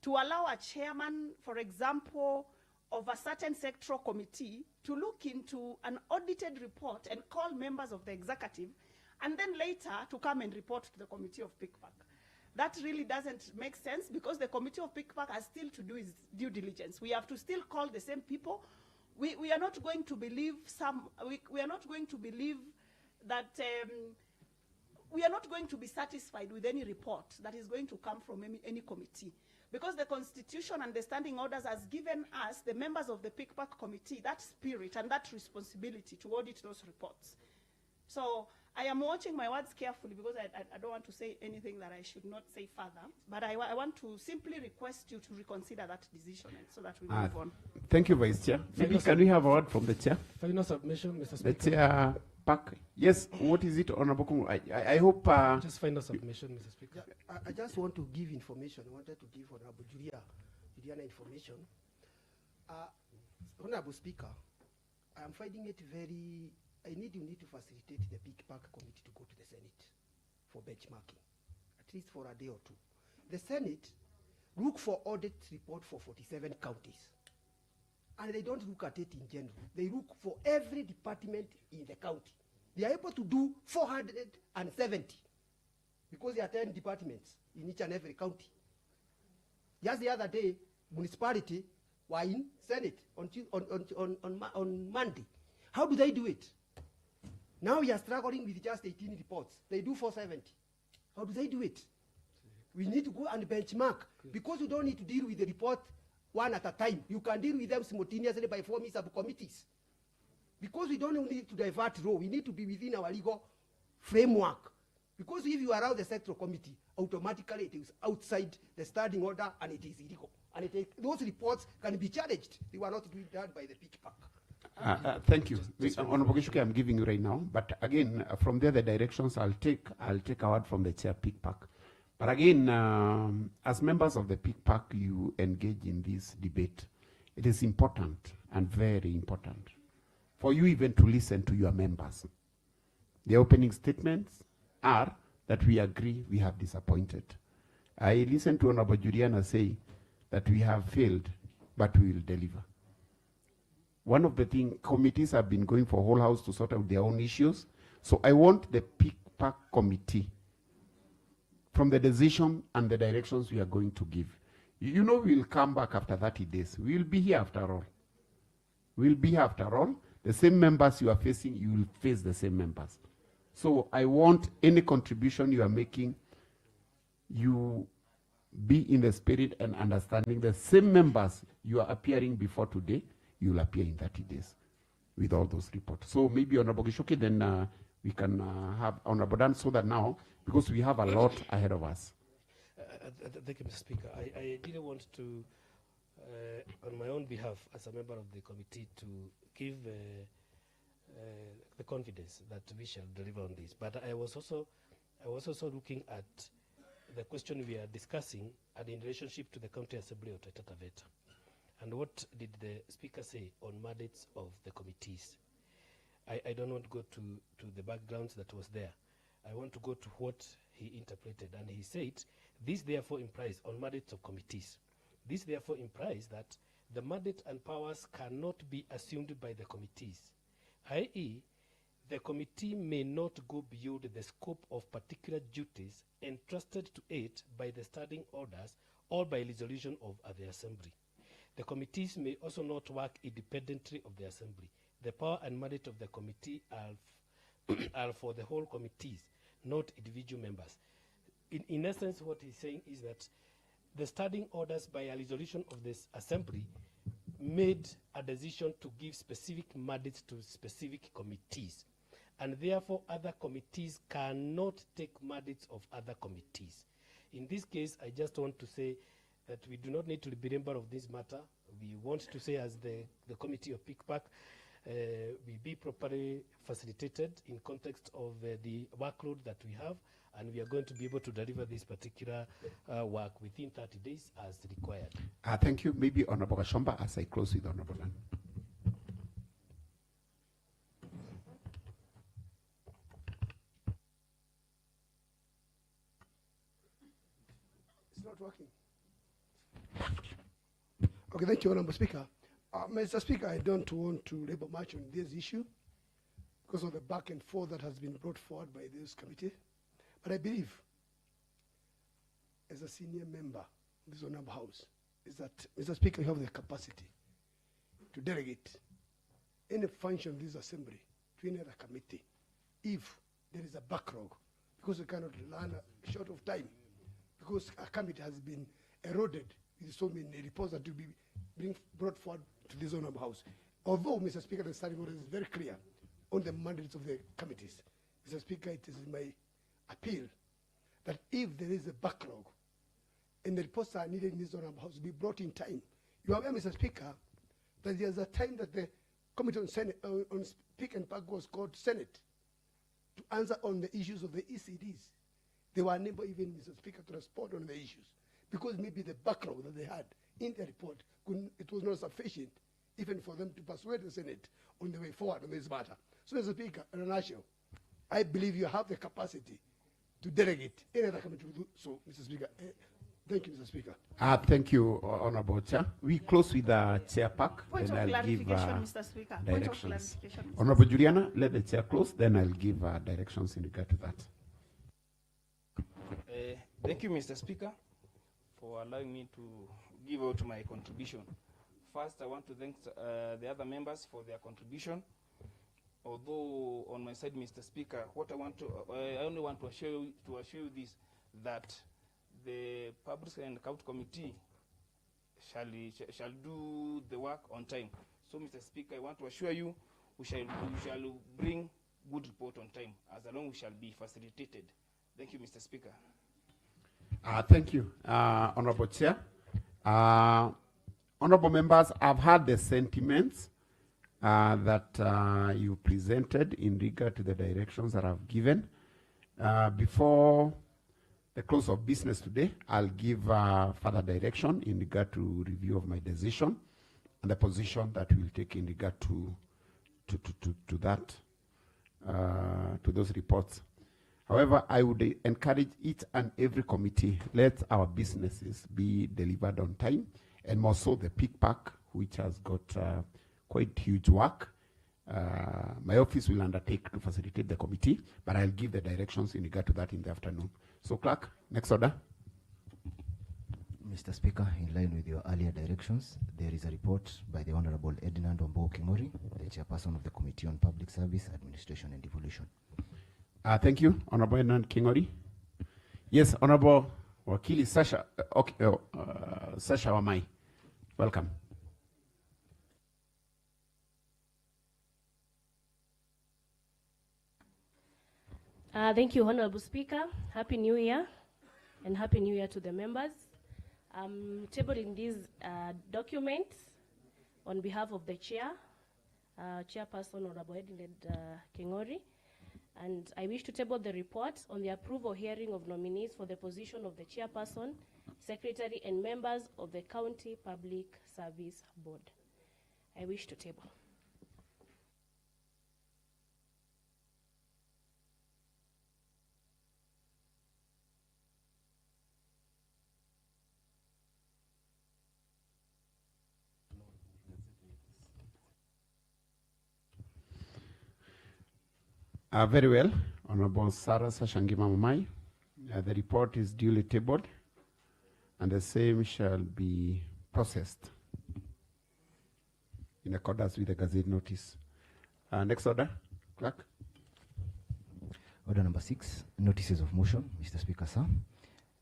to allow a chairman, for example, of a certain sectoral committee to look into an audited report and call members of the executive, and then later to come and report to the committee of PICPAC. That really doesn't make sense, because the committee of PICPAC has still to do its due diligence. We have to still call the same people. We are not going to believe we are not going to believe that we are not going to be satisfied with any report that is going to come from any committee, because the Constitution and the standing orders has given us, the members of the PICPAC committee, that spirit and that responsibility to audit those reports. So I am watching my words carefully, because I don't want to say anything that I should not say further. But I want to simply request you to reconsider that decision, and so that we move on. Thank you, Vice Chair. Maybe can we have a word from the Chair? Final submission, Mr. The Speaker. Chair back. Yes, what is it, Honorable Kungu? I hope... Just final submission, Mr. Speaker. Yeah, I just want to give information. I wanted to give Honorable Juliana information. Honorable Speaker, I am finding it very... you need to facilitate the PICPAC committee to go to the Senate for benchmarking, at least for a day or two. The Senate look for audit report for 47 counties. And they don't look at it in general. They look for every department in the county. They are able to do 470 because there are 10 departments in each and every county. Just the other day, municipality were in Senate on Monday. How do they do it? Now we are struggling with just 18 reports. They do 470. How do they do it? We need to go and benchmark, because you don't need to deal with the report one at a time. You can deal with them simultaneously by forming subcommittees. Because we don't need to divert role, we need to be within our legal framework. Because if you allow the sectoral committee, automatically it is outside the standing order and it is illegal. And those reports can be challenged. They were not done by the PICPAC. Thank you. Honorable Gishuke, I'm giving you right now. But again, from there, the directions I'll take a word from the Chair PICPAC. But again, as members of the PICPAC, you engage in this debate. It is important and very important for you even to listen to your members. The opening statements are that we agree we have disappointed. I listened to Honorable Juliana say that we have failed, but we will deliver. One of the things, committees have been going for whole house to sort out their own issues. So I want the PICPAC committee, from the decision and the directions we are going to give. You know we'll come back after 30 days. We'll be here after all. We'll be here after all. The same members you are facing, you will face the same members. So I want any contribution you are making, you be in the spirit and understanding the same members you are appearing before today, you will appear in 30 days with all those reports. So maybe Honorable Gishuke, then we can have Honorable Dan, so that now, because we have a lot ahead of us. Thank you, Mr. Speaker. I didn't want to, on my own behalf, as a member of the committee, to give the confidence that we shall deliver on this. But I was also looking at the question we are discussing and in relationship to the County Assembly of Taita Taveta. And what did the Speaker say on mandates of the committees? I don't want to go to the backgrounds that was there. I want to go to what he interpreted. And he said, this therefore implies on mandates of committees. This therefore implies that the mandate and powers cannot be assumed by the committees, i.e., the committee may not go beyond the scope of particular duties entrusted to it by the standing orders or by resolution of the Assembly. The committees may also not work independently of the Assembly. The power and mandate of the committee are for the whole committees, not individual members. In essence, what he's saying is that the standing orders by a resolution of this Assembly made a decision to give specific mandates to specific committees, and therefore other committees cannot take mandates of other committees. In this case, I just want to say that we do not need to be member of this matter. We want to say, as the committee of PICPAC, we be properly facilitated in context of the workload that we have, and we are going to be able to deliver this particular work within 30 days as required. Thank you. Maybe Honorable Gashomba, as I close with Honorable Dan. It's not working. Okay, thank you, Honorable Speaker. Mr. Speaker, I don't want to labor much on this issue because of the back and forth that has been brought forward by this committee. But I believe, as a senior member of this Honorable House, is that, Mr. Speaker, you have the capacity to delegate any function of this assembly to any other committee if there is a backlog, because we cannot run short of time, because a committee has been eroded with so many reports that will be being brought forward to this Honorable House. Although, Mr. Speaker, the standing order is very clear on the mandates of the committees, Mr. Speaker, it is my appeal that if there is a backlog and the reports are needed in this Honorable House, be brought in time. You are aware, Mr. Speaker, that there's a time that the Committee on Senate, on Speak and Pack was called Senate to answer on the issues of the ECDs. They were unable even, Mr. Speaker, to respond on the issues because maybe the backlog that they had in the report, it was not sufficient even for them to persuade the Senate on the way forward on this matter. So, Mr. Speaker, in a nutshell, I believe you have the capacity to delegate any other committee to do so, Mr. Speaker. Thank you, Mr. Speaker. Thank you, Honorable Chair. We close with the Chair Pack, Point then of I'll give clarification, Mr. Speaker. Point of directions. clarification, Mr. Honorable Juliana, let the Chair close, then I'll give directions in regard to that. Thank you, Mr. Speaker, for allowing me to give out my contribution. First, I want to thank the other members for their contribution. Although on my side, Mr. Speaker, what I want to, I only want to assure you this, that the Public and Account Committee shall do the work on time. So, Mr. Speaker, I want to assure you, we shall bring good report on time, as long we shall be facilitated. Thank you, Mr. Speaker. Thank you, Honorable Chair. Honorable members, I've heard the sentiments that you presented in regard to the directions that I've given. Before the close of business today, I'll give further direction in regard to review of my decision and the position that we'll take in regard to that, to those reports. However, I would encourage each and every committee, let our businesses be delivered on time, and more so the PICPAC, which has got quite huge work. My office will undertake to facilitate the committee, but I'll give the directions in regard to that in the afternoon. So, Clerk, next order. Mr. Speaker, in line with your earlier directions, there is a report by the Honorable Edinand Ombo Kingori, the Chairperson of the Committee on Public Service, Administration and Devolution. Thank you, Honorable Edinand Kingori. Yes, Honorable Wakili Sasha, Sasha Wamai, welcome. Thank you, Honorable Speaker. Happy New Year, and Happy New Year to the members. I'm tabling these documents on behalf of the Chair, Chairperson Honorable Edinand Kingori, and I wish to table the report on the approval hearing of nominees for the position of the Chairperson, Secretary, and members of the County Public Service Board. I wish to table. Very well, Honorable Sarah Sashangima Mamai. The report is duly tabled, and the same shall be processed in accordance with the Gazette notice. Next order, Clerk. Order number 6, notices of motion. Mr. Speaker, sir,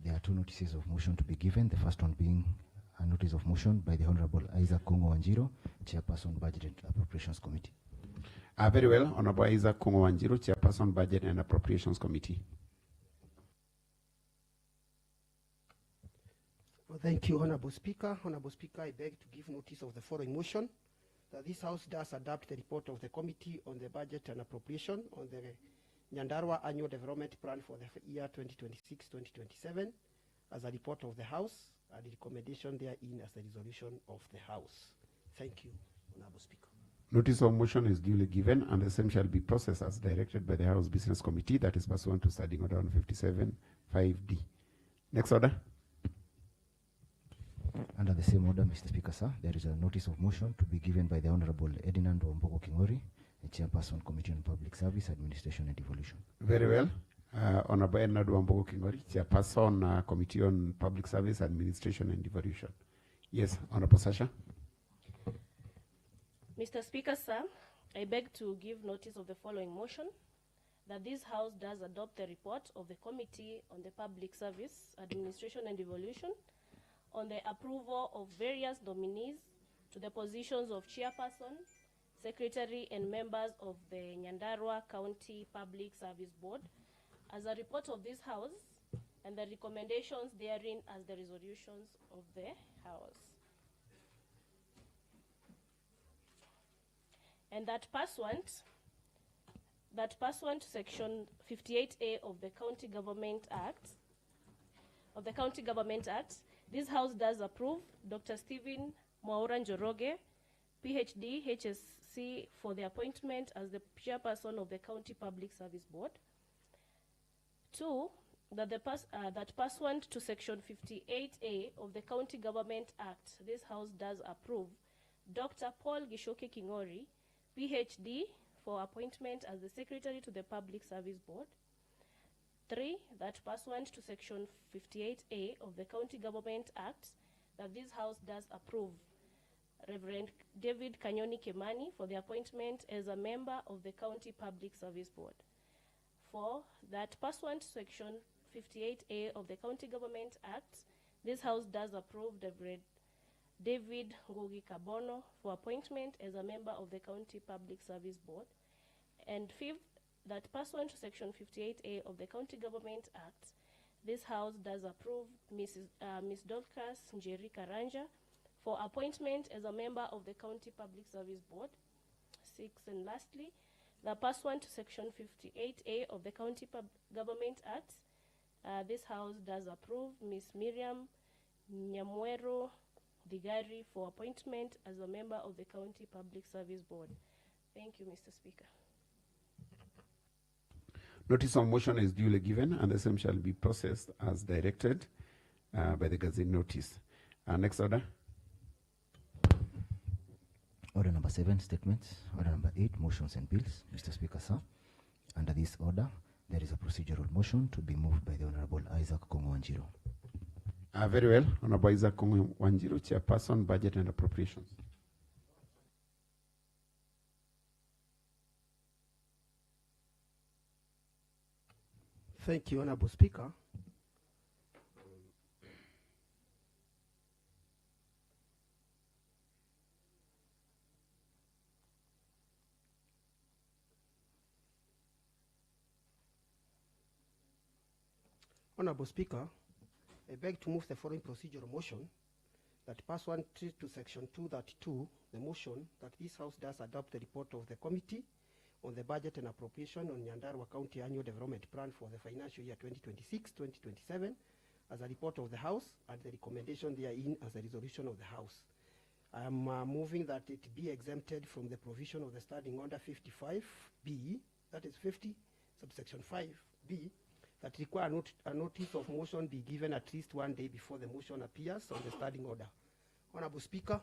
there are 2 notices of motion to be given. The first one being a notice of motion by the Honorable Isaac Kongo Wanjiro, Chairperson, Budget and Appropriations Committee. Very well, Honorable Isaac Kongo Wanjiro, Chairperson, Budget and Appropriations Committee. Well, thank you, Honorable Speaker. Honorable Speaker, I beg to give notice of the following motion, that this House does adopt the report of the Committee on the Budget and Appropriation on the Nyandarua Annual Development Plan for the year 2026-2027 as a report of the House, and the recommendation therein as a resolution of the House. Thank you, Honorable Speaker. Notice of motion is duly given, and the same shall be processed as directed by the House Business Committee, that is pursuant to Standing Order 157 5D. Next order. Under the same order, Mr. Speaker, sir, there is a notice of motion to be given by the Honorable Edinando Ombogo Kingori, the Chairperson, Committee on Public Service, Administration and Devolution. Very well. Honorable Edinando Ombogo Kingori, Chairperson, Committee on Public Service, Administration and Devolution. Yes, Honorable Sasha. Mr. Speaker, sir, I beg to give notice of the following motion, that this House does adopt the report of the Committee on the Public Service, Administration and Devolution on the approval of various nominees to the positions of Chairperson, Secretary and members of the Nyandarua County Public Service Board as a report of this House, and the recommendations therein as the resolutions of the House. And that pursuant to Section 58A of the County Government Act, this House does approve Dr. Stephen Mwaura Njoroge, PhD, HSC, for the appointment as the Chairperson of the County Public Service Board. 2, that pursuant to Section 58A of the County Government Act, this House does approve Dr. Paul Gishoke Kingori, PhD, for appointment as the Secretary to the Public Service Board. 3, that pursuant to Section 58A of the County Government Act, that this House does approve Reverend David Kanyoni Kemani for the appointment as a member of the County Public Service Board. 4, that pursuant to Section 58A of the County Government Act, this House does approve Reverend David Ngugi Kabono for appointment as a member of the County Public Service Board. And 5th, that pursuant to Section 58A of the County Government Act, this House does approve Ms. Dorcas Njeri Karanja for appointment as a member of the County Public Service Board. 6th and lastly, that pursuant to Section 58A of the County Government Act, this House does approve Ms. Miriam Nyamwero Digari for appointment as a member of the County Public Service Board. Thank you, Mr. Speaker. Notice of motion is duly given, and the same shall be processed as directed by the Gazette notice. Next order. Order number 7, statements. Order number 8, motions and bills. Mr. Speaker, sir, under this order, there is a procedural motion to be moved by the Honorable Isaac Kongo Wanjiro. Very well. Honorable Isaac Kongo Wanjiro, Chairperson, Budget and Appropriations. Thank you, Honorable Speaker. Honorable Speaker, I beg to move the following procedural motion, that pursuant to Section 232, the motion that this House does adopt the report of the Committee on the Budget and Appropriation on Nyandarua County Annual Development Plan for the financial year 2026-2027 as a report of the House, and the recommendation therein as a resolution of the House. I am moving that it be exempted from the provision of the Standing Order 55B, that is 50, subsection 5B, that require a notice of motion be given at least 1 day before the motion appears on the standing order. Honorable Speaker,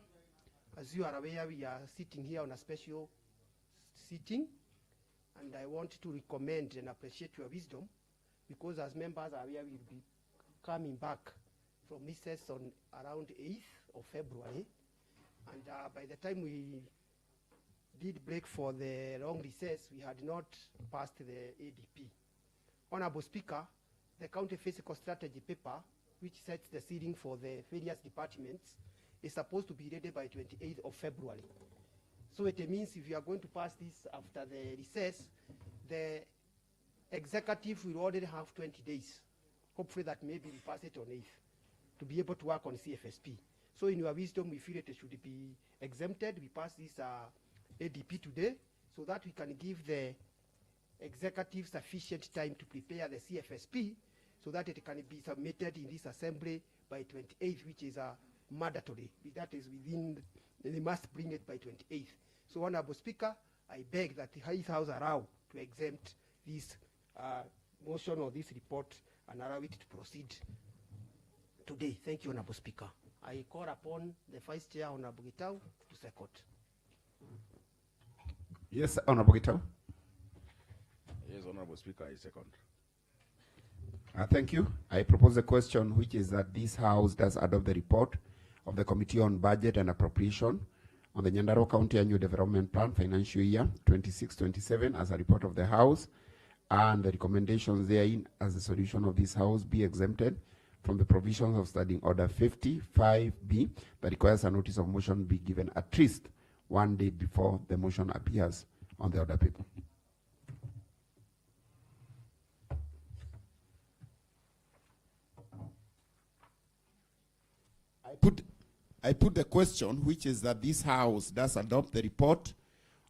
as you are aware, we are sitting here on a special sitting, and I want to recommend and appreciate your wisdom, because as members are aware, we'll be coming back from recess on around 8th of February, and by the time we did break for the long recess, we had not passed the ADP. Honorable Speaker, the county fiscal strategy paper which sets the ceiling for the various departments, is supposed to be ready by 28th of February. So it means if you are going to pass this after the recess, the executive will already have 20 days. Hopefully that maybe we pass it on 8th to be able to work on CFSP. So in your wisdom, we feel it should be exempted. We pass this ADP today so that we can give the executive sufficient time to prepare the CFSP so that it can be submitted in this assembly by 28th, which is mandatory. That is within, they must bring it by 28th. So Honorable Speaker, I beg that the House allow to exempt this motion or this report and allow it to proceed today. Thank you, Honorable Speaker. I call upon the Vice Chair, Honorable Gitau, to second. Yes, Honorable Gitau. Yes, Honorable Speaker, I second. Thank you. I propose a question, which is that this House does adopt the report of the Committee on Budget and Appropriation on the Nyandarua County Annual Development Plan financial year 26-27 as a report of the House, and the recommendations therein as the solution of this House be exempted from the provisions of Standing Order 55B that requires a notice of motion be given at least 1 day before the motion appears on the order paper. I put the question, which is that this House does adopt the report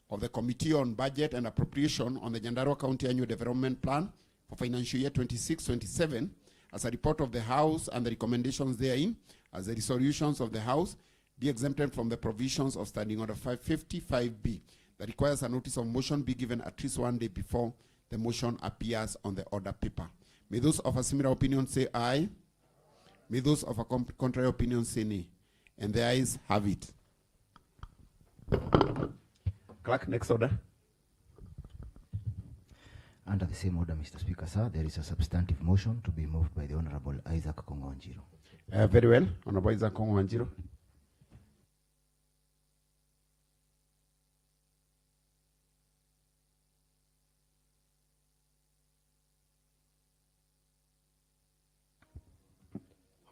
of the Committee on Budget and Appropriation on the Nyandarua County Annual Development Plan for financial year 26-27 as a report of the House, and the recommendations therein as the resolutions of the House be exempted from the provisions of Standing Order 555B that requires a notice of motion be given at least 1 day before the motion appears on the order paper. May those of a similar opinion say aye. May those of a contrary opinion say nay. And the ayes have it. Clerk, next order. Under the same order, Mr. Speaker, sir, there is a substantive motion to be moved by the Honorable Isaac Kongo-Wanjiru. Very well. Honorable Isaac Kongo-Wanjiru.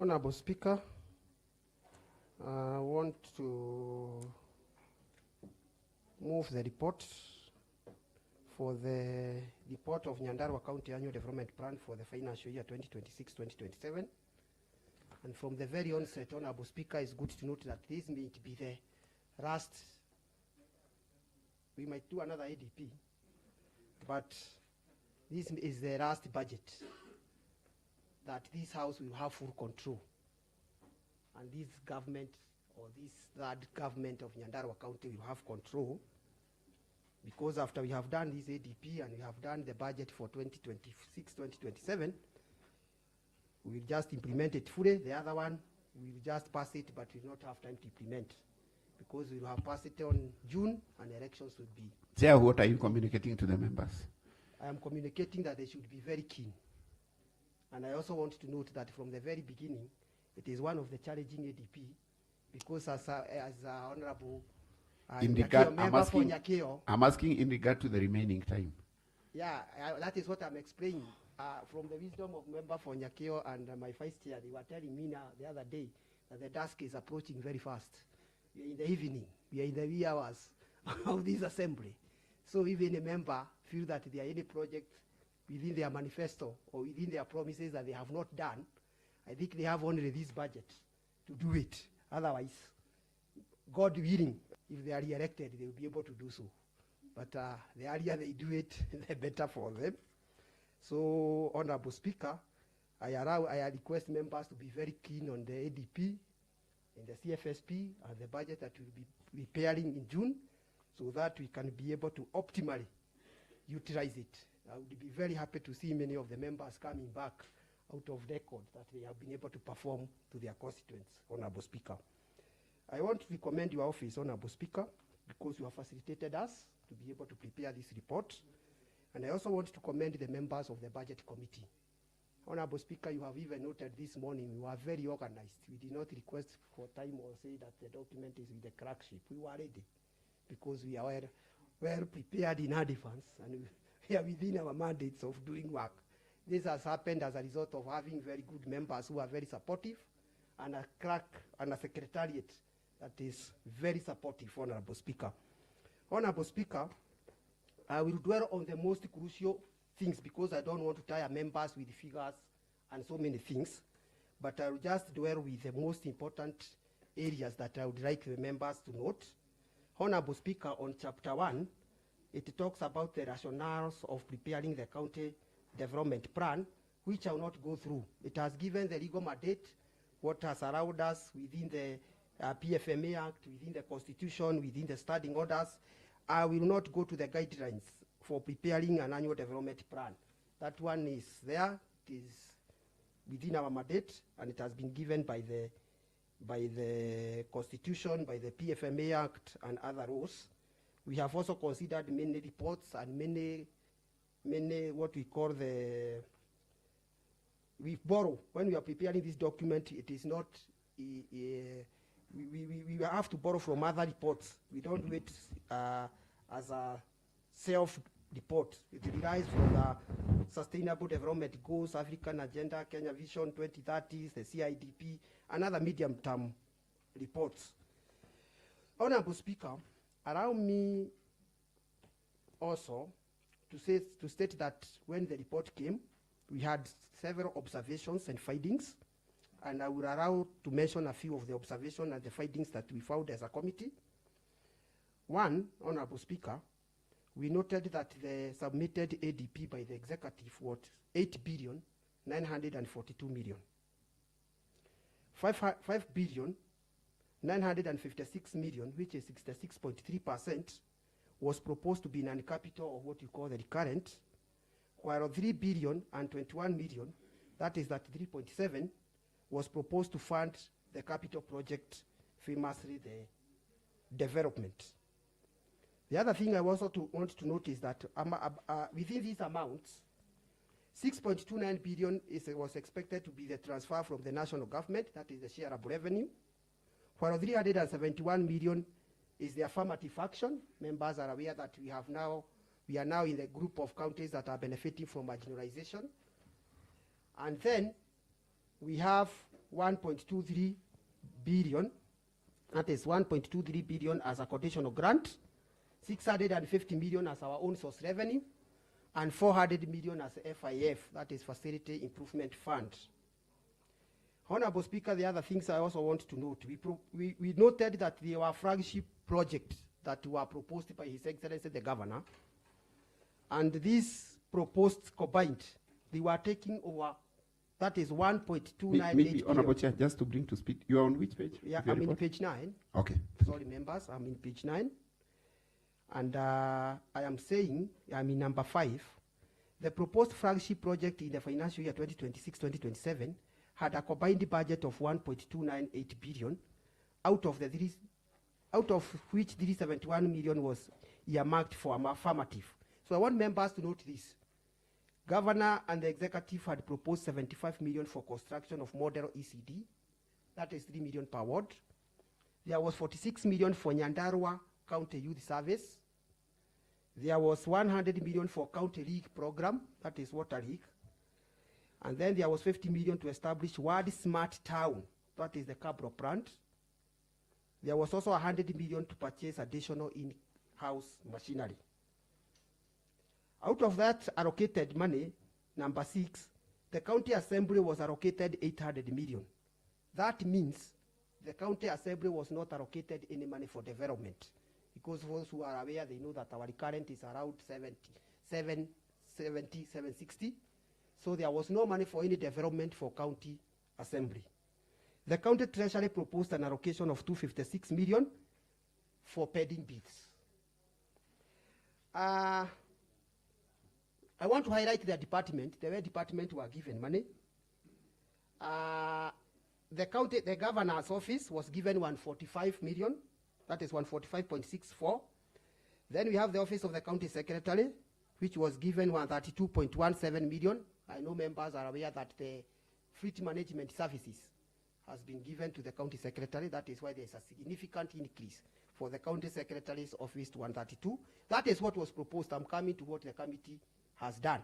Honorable Speaker, I want to move the report for the report of Nyandarua County Annual Development Plan for the financial year 2026-2027. And from the very onset, Honorable Speaker, it's good to note that this may be the last. We might do another ADP, but this is the last budget that this House will have full control. And this government, or this third government of Nyandarua County, will have control, because after we have done this ADP and we have done the budget for 2026-2027, we will just implement it fully. The other one, we will just pass it, but we will not have time to implement, because we will have passed it on June and elections will be. Chair, what are you communicating to the members? I am communicating that they should be very keen. And I also want to note that from the very beginning, it is one of the challenging ADP, because as Honorable I'm asking in regard to the remaining time. Yeah, that is what I'm explaining. From the wisdom of member for Nyakeo and my vice chair, they were telling me now the other day that the dusk is approaching very fast. We are in the evening. We are in the wee hours of this assembly. So even a member feel that there are any project within their manifesto or within their promises that they have not done, I think they have only this budget to do it. Otherwise, God willing, if they are re-elected, they will be able to do so. But the earlier they do it, the better for them. So, Honorable Speaker, I request members to be very keen on the ADP and the CFSP and the budget that will be preparing in June, so that we can be able to optimally utilize it. I would be very happy to see many of the members coming back out of record that they have been able to perform to their constituents, Honorable Speaker. I want to recommend your office, Honorable Speaker, because you have facilitated us to be able to prepare this report. And I also want to commend the members of the Budget Committee. Honorable Speaker, you have even noted this morning we were very organized. We did not request for time or say that the document is with the crack sheet. We were ready because we are well prepared in advance, and we are within our mandates of doing work. This has happened as a result of having very good members who are very supportive, and a clerk and a secretariat that is very supportive, Honorable Speaker. Honorable Speaker, I will dwell on the most crucial things because I don't want to tire members with figures and so many things, but I will just dwell with the most important areas that I would like the members to note. Honorable Speaker, on Chapter 1, it talks about the rationales of preparing the county development plan, which I will not go through. It has given the legal mandate, what has allowed us within the PFMA Act, within the Constitution, within the standing orders. I will not go to the guidelines for preparing an annual development plan. That one is there, it is within our mandate, and it has been given by the Constitution, by the PFMA Act, and other laws. We have also considered many reports and many what we call we borrow. When we are preparing this document, it is not, we have to borrow from other reports. We don't do it as a self-report. It relies from the Sustainable Development Goals, African Agenda, Kenya Vision 2030, the CIDP, and other medium-term reports. Honorable Speaker, allow me also to state that when the report came, we had several observations and findings, and I will allow to mention a few of the observations and the findings that we found as a committee. One, Honorable Speaker, we noted that the submitted ADP by the executive was 8,942,000,000. 5,956,000,000, which is 66.3%, was proposed to be non-capital, or what you call the recurrent, while 3,021,000,000, that is that 3.7, was proposed to fund the capital project, famously the development. The other thing I also want to note is that within these amounts, 6.29 billion was expected to be the transfer from the national government, that is the shareable revenue, while 371 million is the affirmative action. Members are aware that we are now in the group of counties that are benefiting from marginalization. And then we have 1.23 billion, that is 1.23 billion as a conditional grant, 650 million as our own source revenue, and 400 million as FIF, that is Facility Improvement Fund. Honorable Speaker, the other things I also want to note, we noted that there were flagship projects that were proposed by His Excellency the Governor, and these proposed combined, they were taking over, that is 1.298 Maybe, Honorable Chair, just to bring to speed, you are on which page? Yeah, I'm in page 9. Okay. Sorry, members, I'm in page 9. And I am saying, I'm in number 5. The proposed flagship project in the financial year 2026-2027 had a combined budget of 1.298 billion, out of which 371 million was earmarked for affirmative. So I want members to note this. Governor and the executive had proposed 75 million for construction of model ECD, that is 3 million per ward. There was 46 million for Nyandarua County Youth Service. There was 100 million for County League program, that is Water League. And then there was 50 million to establish World Smart Town, that is the Cabro plant. There was also 100 million to purchase additional in-house machinery. Out of that allocated money, number 6, the county assembly was allocated 800 million. That means the county assembly was not allocated any money for development, because those who are aware, they know that our recurrent is around 760. So there was no money for any development for county assembly. The county treasury proposed an allocation of 256 million for pending bills. I want to highlight the department, the way department were given money. The governor's office was given 145 million, that is 145.64. Then we have the office of the county secretary, which was given 132.17 million. I know members are aware that the fleet management services has been given to the county secretary. That is why there is a significant increase for the county secretary's office to 132. That is what was proposed. I'm coming to what the committee has done.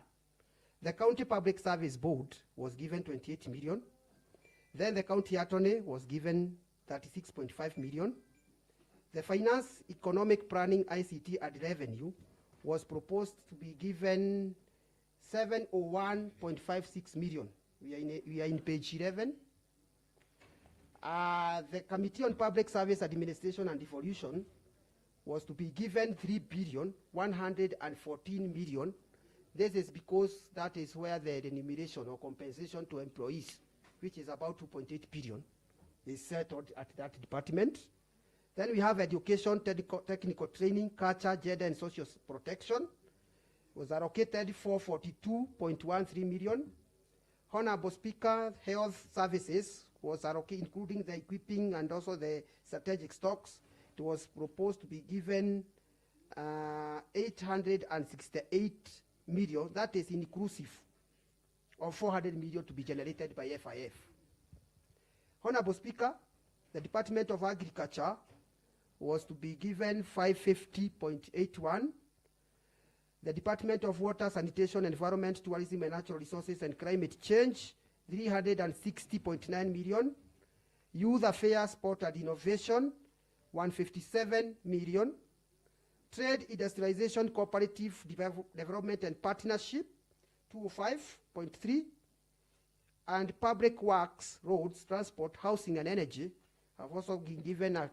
The County Public Service Board was given 28 million. Then the county attorney was given 36.5 million. The Finance, Economic Planning, ICT and Revenue was proposed to be given 701.56 million. We are in page 11. The Committee on Public Service Administration and Devolution was to be given 3,114 million. This is because that is where the remuneration or compensation to employees, which is about 2.8 billion, is settled at that department. Then we have education, technical training, culture, gender and social protection, was allocated 442.13 million. Honorable Speaker, health services was allocated, including the equipping and also the strategic stocks. It was proposed to be given 868 million. That is inclusive of 400 million to be generated by FIF. Honorable Speaker, the Department of Agriculture was to be given 550.81. The Department of Water, Sanitation, Environment, Tourism and Natural Resources and Climate Change, 360.9 million. Youth Affairs, Sport and Innovation, 157 million. Trade, Industrialization, Cooperative Development and Partnership, 205.3. And Public Works, Roads, Transport, Housing and Energy have also been given a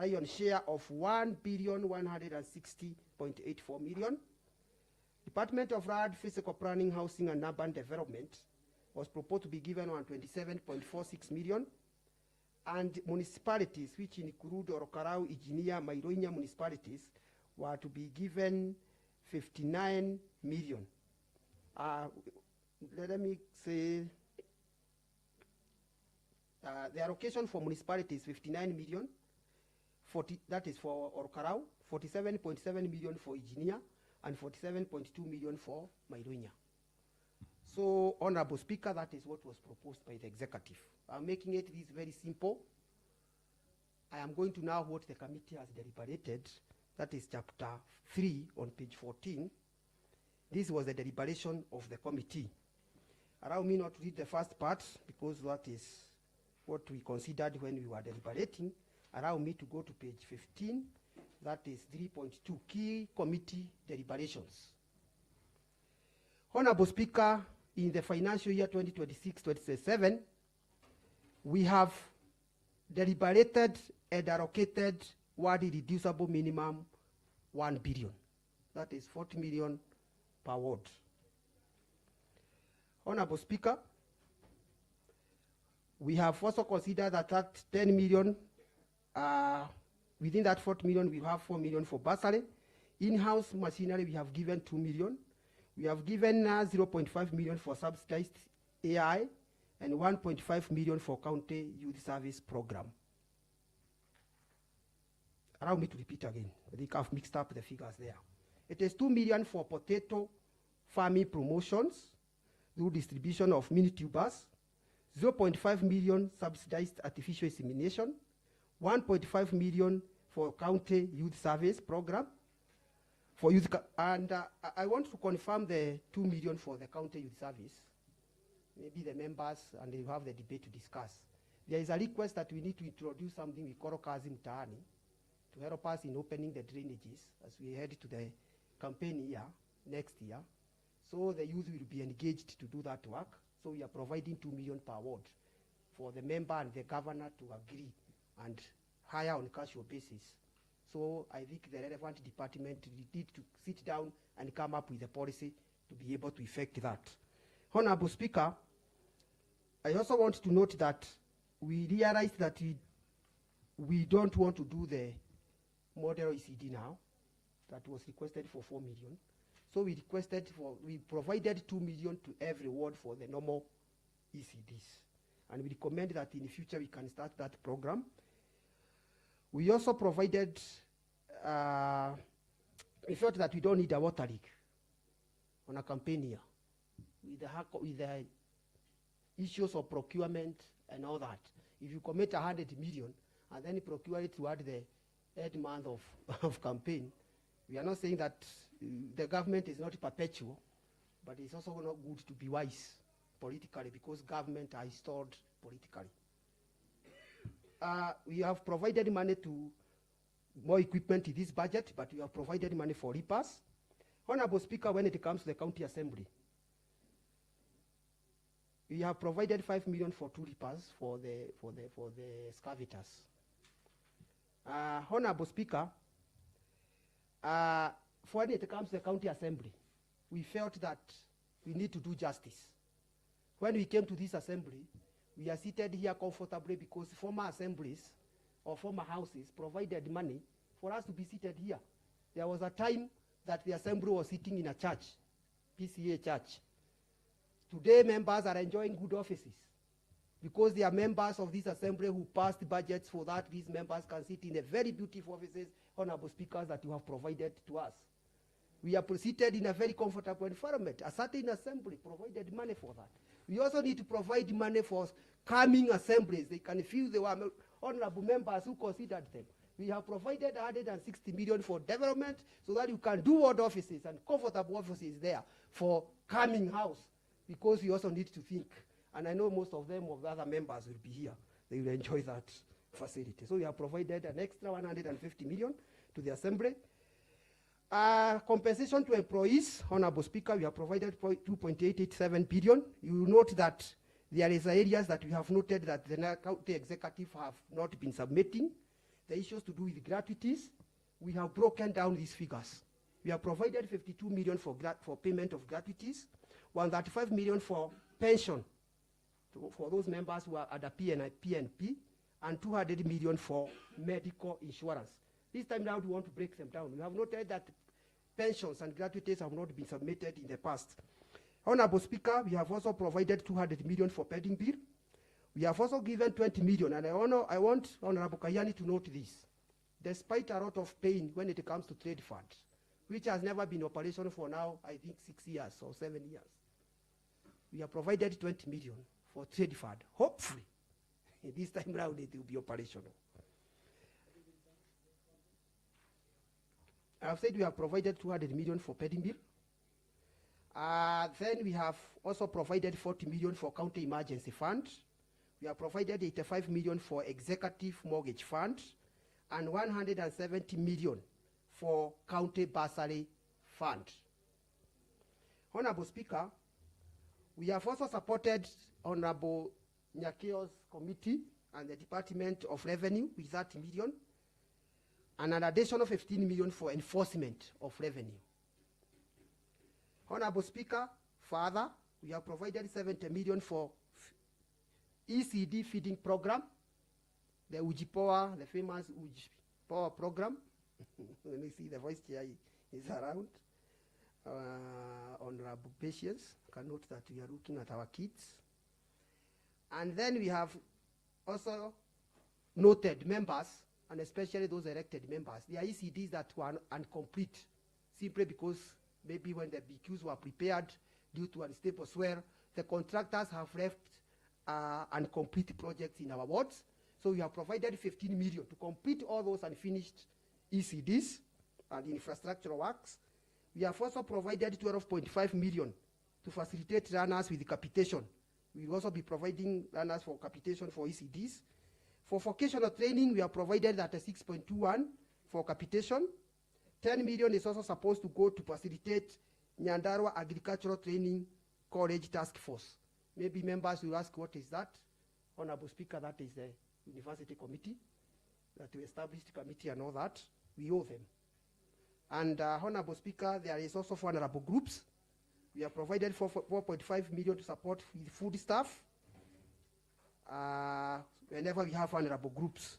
lion share of 1,160.84 million. Department of Land, Physical Planning, Housing and Urban Development was proposed to be given 127.46 million. And municipalities, which include Orokarau, Ijinia, Mairoinya municipalities, were to be given 59 million. Let me say, the allocation for municipalities, 59 million, that is for Orokarau, 47.7 million for Ijinia, and 47.2 million for Mairoinya. So, Honorable Speaker, that is what was proposed by the executive. I'm making it this very simple. I am going to now what the committee has deliberated. That is chapter 3 on page 14. This was the deliberation of the committee. Allow me not to read the first part because that is what we considered when we were deliberating. Allow me to go to page 15. That is 3.2, key committee deliberations. Honorable Speaker, in the financial year 2026-2027, we have deliberated and allocated word reducible minimum 1 billion. That is 40 million per ward. Honorable Speaker, we have also considered that 10 million, within that 40 million, we have 4 million for bursary. In-house machinery, we have given 2 million. We have given 0.5 million for subsidized AI and 1.5 million for county youth service program. Allow me to repeat again. I think I've mixed up the figures there. It is 2 million for potato farming promotions through distribution of mini tubers, 0.5 million subsidized artificial insemination, 1.5 million for county youth service program, for youth, and I want to confirm the 2 million for the county youth service. Maybe the members, and they have the debate to discuss. There is a request that we need to introduce something we call Kazi Mtaani to help us in opening the drainages as we head to the campaign year, next year. So the youth will be engaged to do that work. So we are providing 2 million per ward for the member and the governor to agree and hire on casual basis. So I think the relevant department need to sit down and come up with a policy to be able to effect that. Honorable Speaker, I also want to note that we realized that we don't want to do the model ECD now. That was requested for 4 million. So we provided 2 million to every ward for the normal ECDs. And we recommend that in the future we can start that program. We also provided, we felt that we don't need a water leak on a campaign year with the issues of procurement and all that. If you commit 100 million and then you procure it toward the 8th month of campaign, we are not saying that the government is not perpetual, but it's also not good to be wise politically because government are installed politically. We have provided money to more equipment in this budget, but we have provided money for repairs. Honorable Speaker, when it comes to the county assembly, we have provided 5 million for 2 repairs for the excavators. Honorable Speaker, for when it comes to the county assembly, we felt that we need to do justice. When we came to this assembly, we are seated here comfortably because former assemblies or former houses provided money for us to be seated here. There was a time that the assembly was sitting in a church, PCA church. Today, members are enjoying good offices because they are members of this assembly who passed budgets for that. These members can sit in a very beautiful offices, honorable speakers, that you have provided to us. We are seated in a very comfortable environment. A certain assembly provided money for that. We also need to provide money for coming assemblies. They can feel they were honorable members who considered them. We have provided 160 million for development so that you can do ward offices and comfortable offices there for coming house, because we also need to think. And I know most of them, of the other members, will be here. They will enjoy that facility. So we have provided an extra 150 million to the assembly. Compensation to employees, honorable speaker, we have provided 2.887 billion. You will note that there is areas that we have noted that the county executive have not been submitting. The issues to do with gratuities, we have broken down these figures. We have provided 52 million for payment of gratuities, 135 million for pension for those members who are under PNP, and 200 million for medical insurance. This time now we want to break them down. We have noted that pensions and gratuities have not been submitted in the past. Honorable Speaker, we have also provided 200 million for pending bill. We have also given 20 million, and I want Honorable Kayani to note this. Despite a lot of pain when it comes to trade fund, which has never been operational for now, I think 6 years or 7 years, we have provided 20 million for trade fund. Hopefully, this time round it will be operational. I have said we have provided 200 million for pending bill. Then we have also provided 40 million for county emergency fund. We have provided 85 million for executive mortgage fund and 170 million for county bursary fund. Honorable Speaker, we have also supported Honorable Nyakeo's committee and the Department of Revenue with 30 million and an additional 15 million for enforcement of revenue. Honorable Speaker, further, we have provided 70 million for ECD feeding program, the Ujipoa, the famous Ujipoa program. Let me see, the vice chair is around. Honorable Patience, can note that we are looking at our kids. And then we have also noted members, and especially those elected members, there are ECDs that were incomplete, simply because maybe when the BQs were prepared due to unstable soil, the contractors have left incomplete projects in our wards. So we have provided 15 million to complete all those unfinished ECDs and infrastructural works. We have also provided 12.5 million to facilitate runners with capitation. We will also be providing runners for capitation for ECDs. For vocational training, we have provided that 6.21 for capitation. 10 million is also supposed to go to facilitate Nyandarua Agricultural Training College Task Force. Maybe members will ask, what is that? Honorable Speaker, that is the university committee that we established committee and all that. We owe them. And Honorable Speaker, there is also for honorable groups. We have provided 4.5 million to support with food staff whenever we have honorable groups.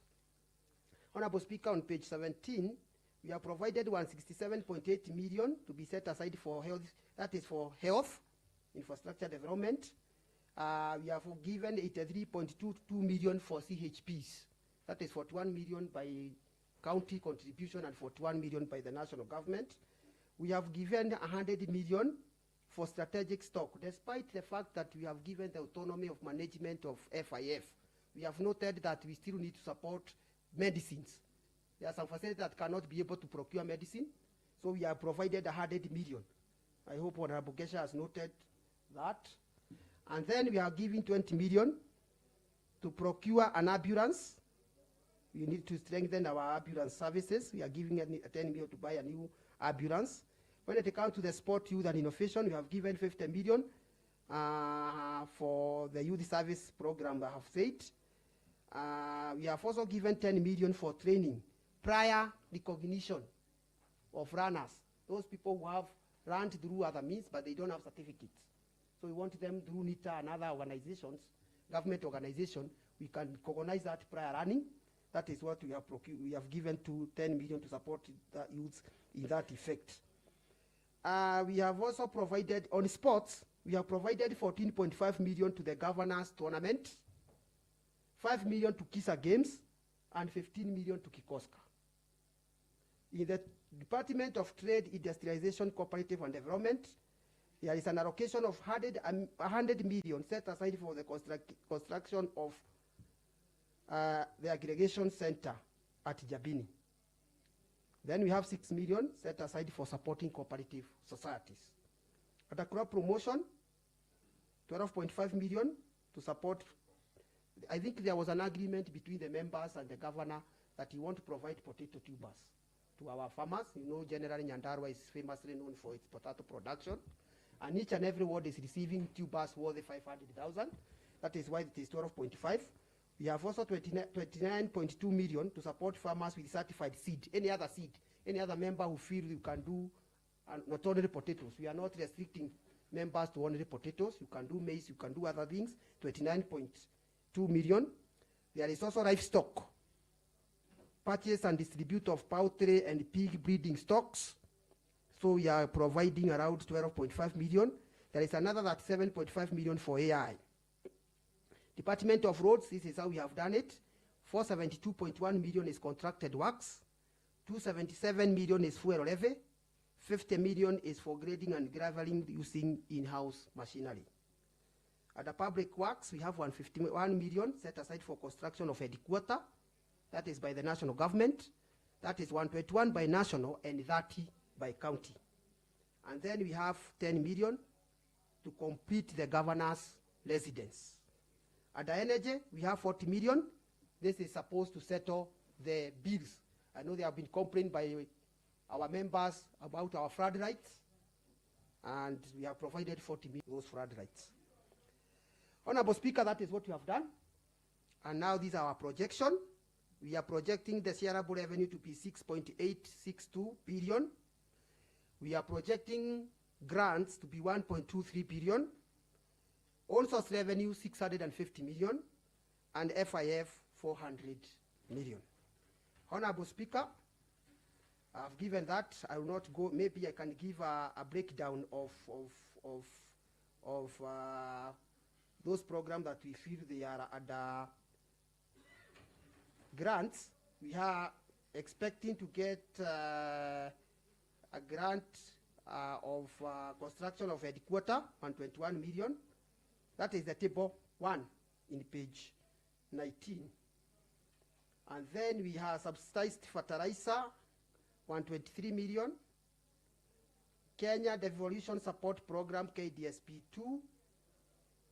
Honorable Speaker, on page 17, we have provided 167.8 million to be set aside for health, that is for health, infrastructure development. We have given 83.22 million for CHPs. That is 41 million by county contribution and 41 million by the national government. We have given 100 million for strategic stock, despite the fact that we have given the autonomy of management of FIF. We have noted that we still need to support medicines. There are some facilities that cannot be able to procure medicine, so we have provided 100 million I hope Honorable Gesha has noted that. And then we are giving 20 million to procure an ambulance. We need to strengthen our ambulance services. We are giving 10 million to buy a new ambulance. When it comes to the sport, youth, and innovation, we have given 50 million for the youth service program I have said. We have also given 10 million for training, prior recognition of runners, those people who have run through other means, but they don't have certificates. So we want them through NITA and other organizations, government organization, we can recognize that prior running. That is what we have we have given to 10 million to support the youth in that effect. We have also provided, on sports, we have provided 14.5 million to the governors tournament, 5 million to KISA Games, and 15 million to Kikoska. In the Department of Trade, Industrialization, Cooperative and Development, there is an allocation of 100 million set aside for the construction of the aggregation center at Jabini. Then we have 6 million set aside for supporting cooperative societies. At the crop promotion, 12.5 million to support. I think there was an agreement between the members and the governor that he want to provide potato tubers to our farmers. You know, generally Nyandarua is famously known for its potato production. And each and every ward is receiving tubers worth 500,000. That is why it is 12.5. We have also 29.2 million to support farmers with certified seed, any other member who feel you can do, not only potatoes. We are not restricting members to only potatoes. You can do maize, you can do other things, 29.2 million. There is also livestock, purchase and distribute of poultry and pig breeding stocks. So we are providing around 12.5 million. There is another 37.5 million for AI. Department of Roads, this is how we have done it. 472.1 million is contracted works. 277 million is fuel levy. 50 million is for grading and graveling using in-house machinery. At the public works, we have 151 million set aside for construction of headquarters. That is by the national government. That is 121 by national and 30 by county. And then we have 10 million to complete the governor's residence. At the energy, we have 40 million. This is supposed to settle the bills. I know they have been complained by our members about our flood rights, and we have provided 40 million those flood rights. Honorable Speaker, that is what we have done. And now these are our projection. We are projecting the shareable revenue to be 6.862 billion. We are projecting grants to be 1.23 billion. All source revenue 650 million, and FIF 400 million. Honorable Speaker, I've given that. I will not go. Maybe I can give a breakdown of those programs that we feel they are at the grants. We are expecting to get a grant of construction of headquarters, 121 million. That is the table 1 in page 19. And then we have subsidized fertilizer, 123 million. Kenya Devolution Support Program, KDSP2,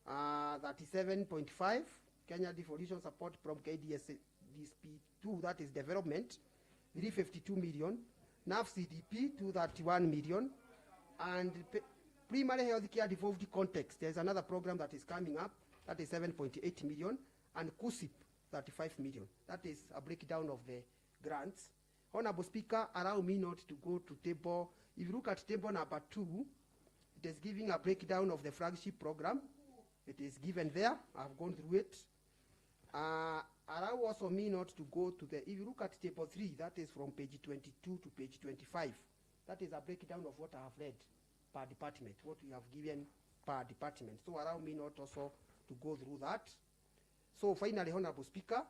37.5. Kenya Devolution Support Program, KDSP2, that is development, 352 million. NAF CDP, 231 million. And primary health care devolved context, there is another program that is coming up, that is 7.8 million. And KUSIP, 35 million. That is a breakdown of the grants. Honorable Speaker, allow me not to go to table. If you look at table number 2, it is giving a breakdown of the flagship program. It is given there. I've gone through it. Allow also me not to go to the, if you look at table 3, that is from page 22 to page 25. That is a breakdown of what I have read per department, what we have given per department. So allow me not also to go through that. So finally, Honorable Speaker,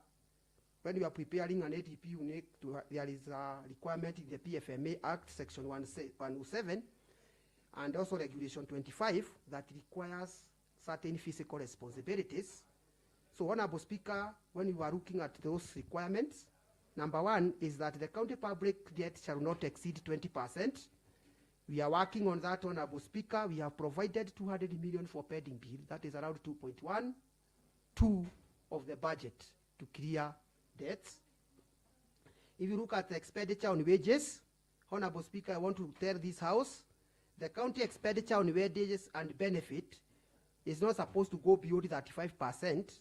when we are preparing an ADP, there is a requirement in the PFMA Act, Section 107, and also Regulation 25, that requires certain physical responsibilities. So, Honorable Speaker, when you are looking at those requirements, number 1 is that the county public debt shall not exceed 20%. We are working on that, Honorable Speaker. We have provided 200 million for pending bill. That is around 2.12 of the budget to clear debts. If you look at the expenditure on wages, Honorable Speaker, I want to tell this House, the county expenditure on wages and benefit is not supposed to go beyond 35%.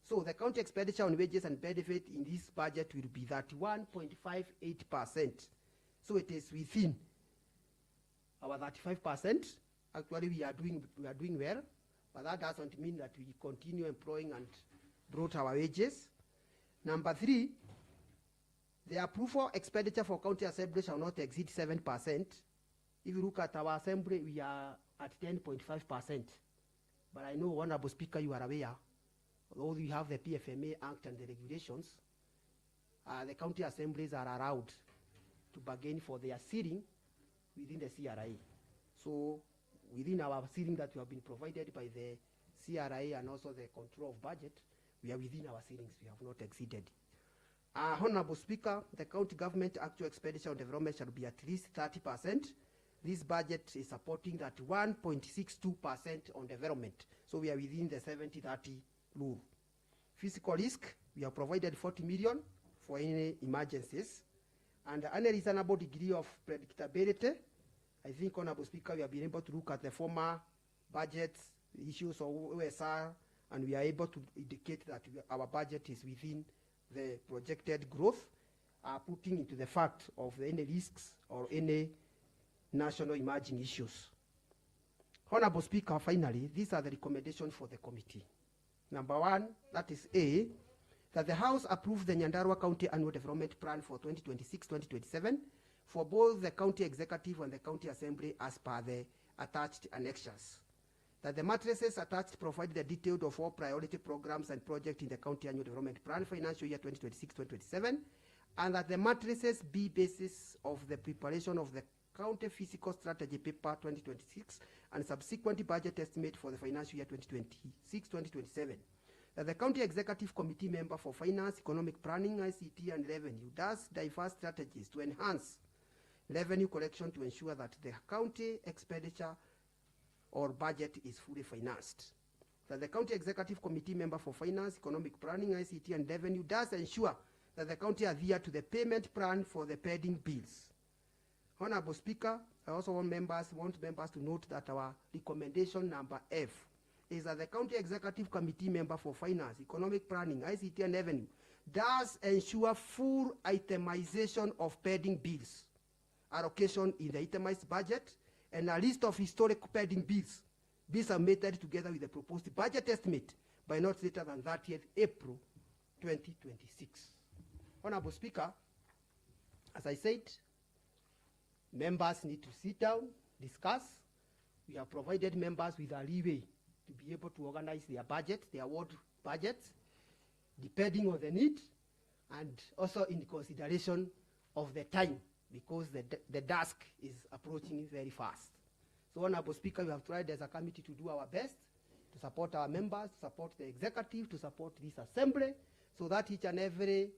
So the county expenditure on wages and benefit in this budget will be 31.58%. So it is within our 35%. Actually, we are doing well, but that doesn't mean that we continue employing and brought our wages. Number 3, the approval expenditure for county assembly shall not exceed 7%. If you look at our assembly, we are at 10.5%. But I know, Honorable Speaker, you are aware, although we have the PFMA Act and the regulations, the county assemblies are allowed to bargain for their seating within the CRA. So within our seating that we have been provided by the CRA and also the control of budget, we are within our ceilings. We have not exceeded. Honorable Speaker, the county government actual expenditure on development shall be at least 30%. This budget is supporting that 1.62% on development. So we are within the 70-30 rule. Physical risk, we have provided 40 million for any emergencies. And any reasonable degree of predictability, I think, Honorable Speaker, we have been able to look at the former budget issues of OSR, and we are able to indicate that our budget is within the projected growth, putting into the fact of any risks or any national emerging issues. Honorable Speaker, finally, these are the recommendations for the committee. Number 1, that is A, that the House approve the Nyandarua County Annual Development Plan for 2026-2027 for both the County Executive and the County Assembly as per the attached annexures. That the matrices attached provide the detail of all priority programs and projects in the County Annual Development Plan financial year 2026-2027, and that the matrices be basis of the preparation of the County Physical Strategy Paper 2026 and subsequent budget estimate for the financial year 2026-2027. That the County Executive Committee member for Finance, Economic Planning, ICT, and Revenue does diverse strategies to enhance revenue collection to ensure that the county expenditure or budget is fully financed. That the County Executive Committee member for Finance, Economic Planning, ICT, and Revenue does ensure that the county adhere to the payment plan for the pending bills. Honorable Speaker, I also want members to note that our recommendation number F is that the County Executive Committee member for Finance, Economic Planning, ICT, and Revenue does ensure full itemization of pending bills, allocation in the itemized budget, and a list of historic pending bills. Bills are submitted together with the proposed budget estimate by not later than 30th April 2026. Honorable Speaker, as I said, members need to sit down, discuss. We have provided members with a leeway to be able to organize their budget, their ward budgets, depending on the need, and also in consideration of the time, because the dusk is approaching very fast. So, Honorable Speaker, we have tried as a committee to do our best to support our members, to support the executive, to support this assembly, so that each and every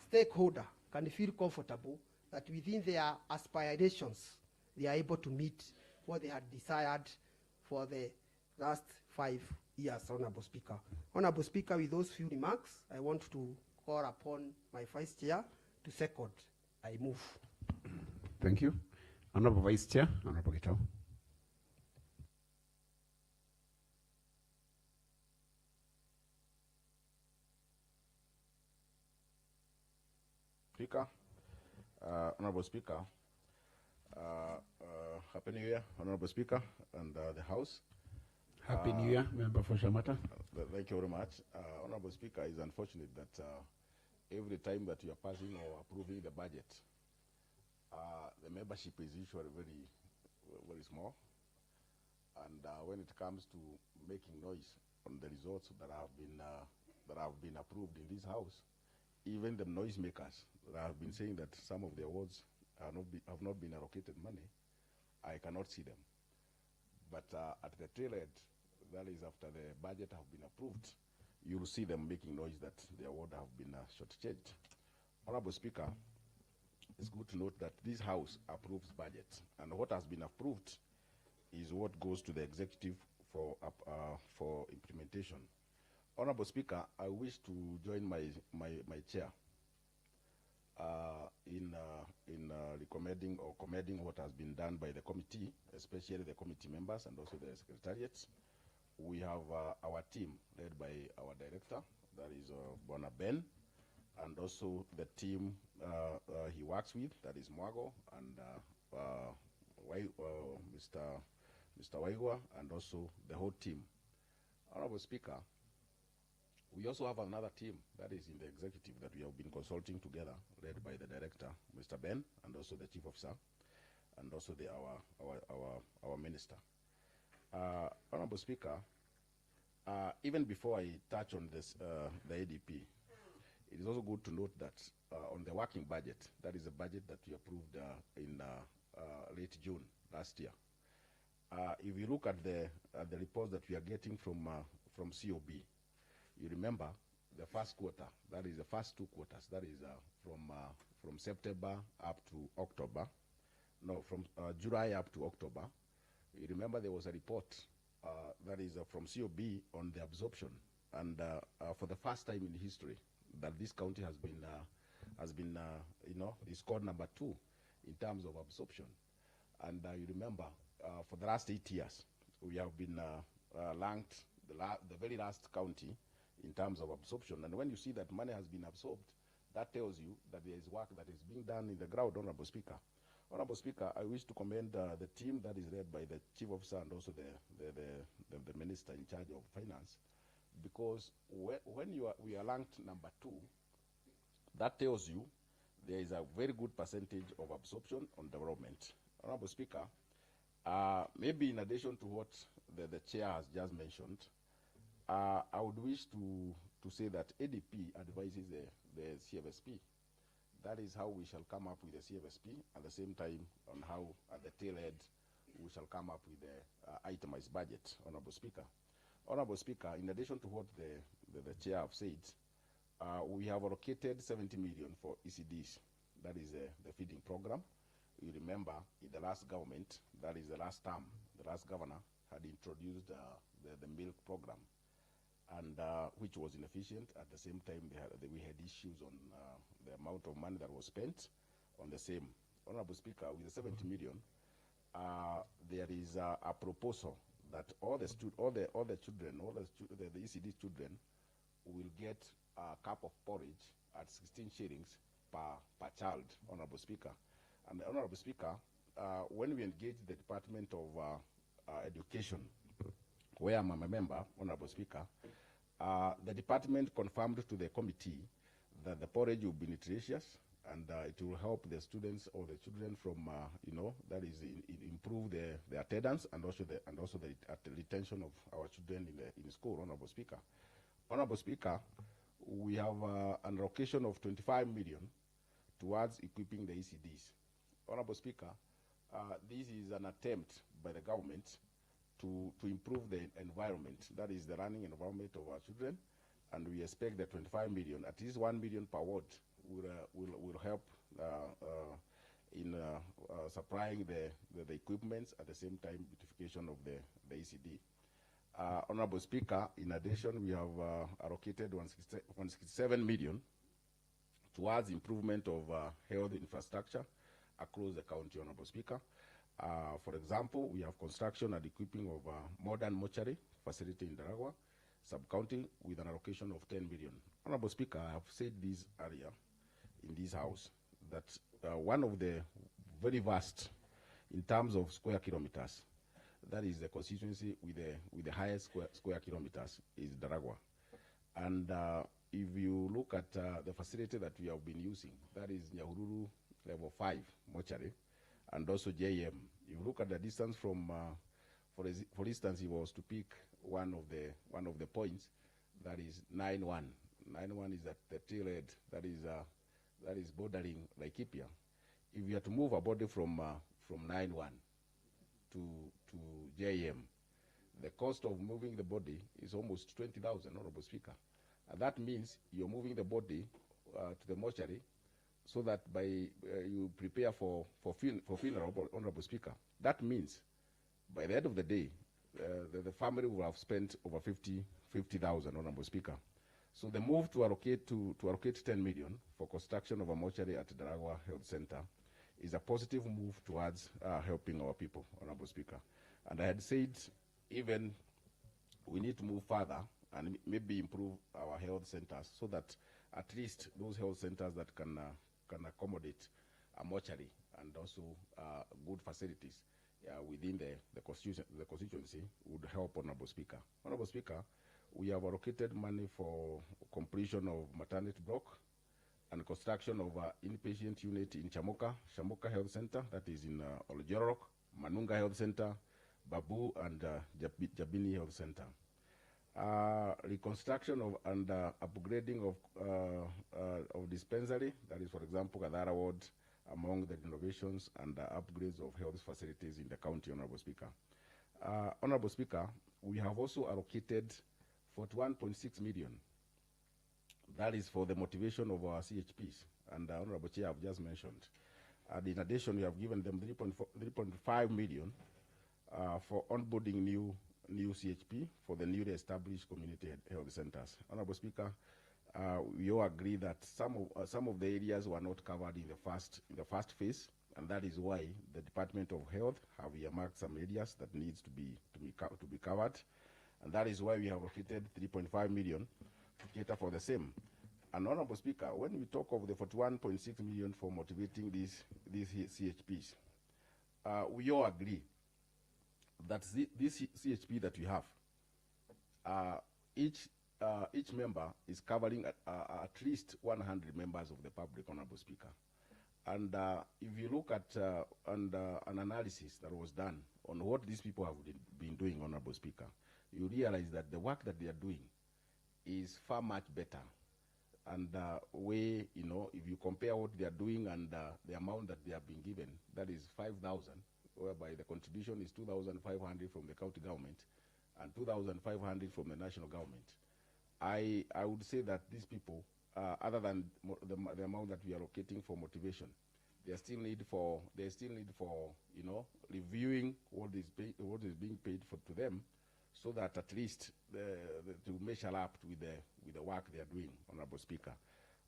stakeholder can feel comfortable that within their aspirations, they are able to meet what they had desired for the last 5 years, Honorable Speaker. Honorable Speaker, with those few remarks, I want to call upon my Vice Chair to second. I move. Thank you. Honorable Vice Chair, Honorable Gitau. Speaker, Honorable Speaker, Happy New Year, Honorable Speaker, and the House. Happy New Year, Member for Shamata. Thank you very much. Honorable Speaker, it's unfortunate that every time that you are passing or approving the budget, the membership is usually very small. And when it comes to making noise on the results that have been approved in this House, even the noisemakers that have been saying that some of the awards have not been allocated money, I cannot see them. But at the tail end, that is after the budget have been approved, you will see them making noise that the award have been shortchanged. Honorable Speaker, it's good to note that this House approves budget, and what has been approved is what goes to the executive for implementation. Honorable Speaker, I wish to join my chair in recommending or commending what has been done by the committee, especially the committee members and also the secretariats. We have our team led by our director, that is Bona Ben, and also the team he works with, that is Mwago and Mr. Waigwa, and also the whole team. Honorable Speaker, we also have another team that is in the executive that we have been consulting together, led by the director, Mr. Ben, and also the chief officer, and also our minister. Honorable Speaker, even before I touch on this, the ADP, it is also good to note that on the working budget, that is a budget that we approved in late June last year. If you look at the reports that we are getting from COB, you remember the first quarter, that is the first 2 quarters, that is from September up to October, no, from July up to October. You remember there was a report that is from COB on the absorption, and for the first time in history that this county has been scored number 2 in terms of absorption. And you remember for the last 8 years we have been ranked the very last county in terms of absorption. And when you see that money has been absorbed, that tells you that there is work that is being done in the ground. Honorable Speaker. Honorable Speaker, I wish to commend the team that is led by the chief officer and also the minister in charge of finance, because when we are ranked number 2, that tells you there is a very good percentage of absorption on development. Honorable Speaker, maybe in addition to what the chair has just mentioned, I would wish to say that ADP advises the CFSP. That is how we shall come up with the CFSP, at the same time on how at the tail end we shall come up with the itemized budget. Honorable Speaker. Honorable Speaker, in addition to what the chair have said, we have allocated 70 million for ECDs. That is the feeding program. You remember in the last government, that is the last term, the last governor had introduced the milk program, and which was inefficient. At the same time, we had issues on the amount of money that was spent on the same. Honorable Speaker, with the 70 million, there is a proposal that all the children, the ECD children, will get a cup of porridge at 16 shillings per child. Honorable Speaker, and Honorable Speaker, when we engage the Department of Education, where I'm a member, Honorable Speaker, the department confirmed to the committee that the porridge will be nutritious, and it will help the students or the children from, that is improve the attendance and also the retention of our children in school. Honorable Speaker. Honorable Speaker, we have an allocation of 25 million towards equipping the ECDs. Honorable Speaker, this is an attempt by the government to improve the environment, that is the running environment of our children, and we expect that 25 million, at least 1 million per ward, will help in supplying the equipments, at the same time beautification of the ECD. Honorable Speaker, in addition, we have allocated 167 million towards improvement of health infrastructure across the county. Honorable Speaker, for example, we have construction and equipping of a modern mortuary facility in Nyandarua sub-county with an allocation of 10 million. Honorable Speaker, I have said this earlier in this house that one of the very vast in terms of square kilometers, that is the constituency with the highest square kilometers, is Nyandarua. And if you look at the facility that we have been using, that is Nyahururu level 5 mortuary, and also JM. You look at the distance from, for instance, if I was to pick one of the points, that is 9-1. 9-1 is at the tail end, that is bordering Laikipia. If you are to move a body from 9-1 to JM, the cost of moving the body is almost 20,000, Honorable Speaker. And that means you're moving the body to the mortuary so that by you prepare for funeral, Honorable Speaker. That means by the end of the day, the family will have spent over 50,000, Honorable Speaker. So the move to allocate 10 million for construction of a mortuary at Nyandarua Health Center is a positive move towards helping our people, Honorable Speaker. And I had said even we need to move further and maybe improve our health centers so that at least those health centers that can accommodate a mortuary and also good facilities within the constituency would help, Honorable Speaker. Honorable Speaker, we have allocated money for completion of maternity block and construction of inpatient unit in Shamoka Health Center, that is in Olojorok, Manunga Health Center, Babu, and Jabini Health Center. Reconstruction of and upgrading of dispensary, that is, for example, Gadara Ward, among the renovations and upgrades of health facilities in the county, Honorable Speaker. Honorable Speaker, we have also allocated 41.6 million. That is for the motivation of our CHPs, and Honorable Chair have just mentioned. And in addition, we have given them 3.5 million for onboarding new CHP for the newly established community health centers. Honorable Speaker, we all agree that some of the areas were not covered in the first phase, and that is why the Department of Health have earmarked some areas that needs to be covered, and that is why we have allocated 3.5 million to cater for the same. And Honorable Speaker, when we talk of the 41.6 million for motivating these CHPs, we all agree that this CHP that we have, each member is covering at least 100 members of the public, Honorable Speaker. And if you look at an analysis that was done on what these people have been doing, Honorable Speaker, you realize that the work that they are doing is far much better. And if you compare what they are doing and the amount that they have been given, that is 5,000, whereby the contribution is 2,500 from the county government and 2,500 from the national government. I would say that these people, other than the amount that we are allocating for motivation, they still need for reviewing what is being paid to them, so that at least to measure up with the work they are doing, Honorable Speaker.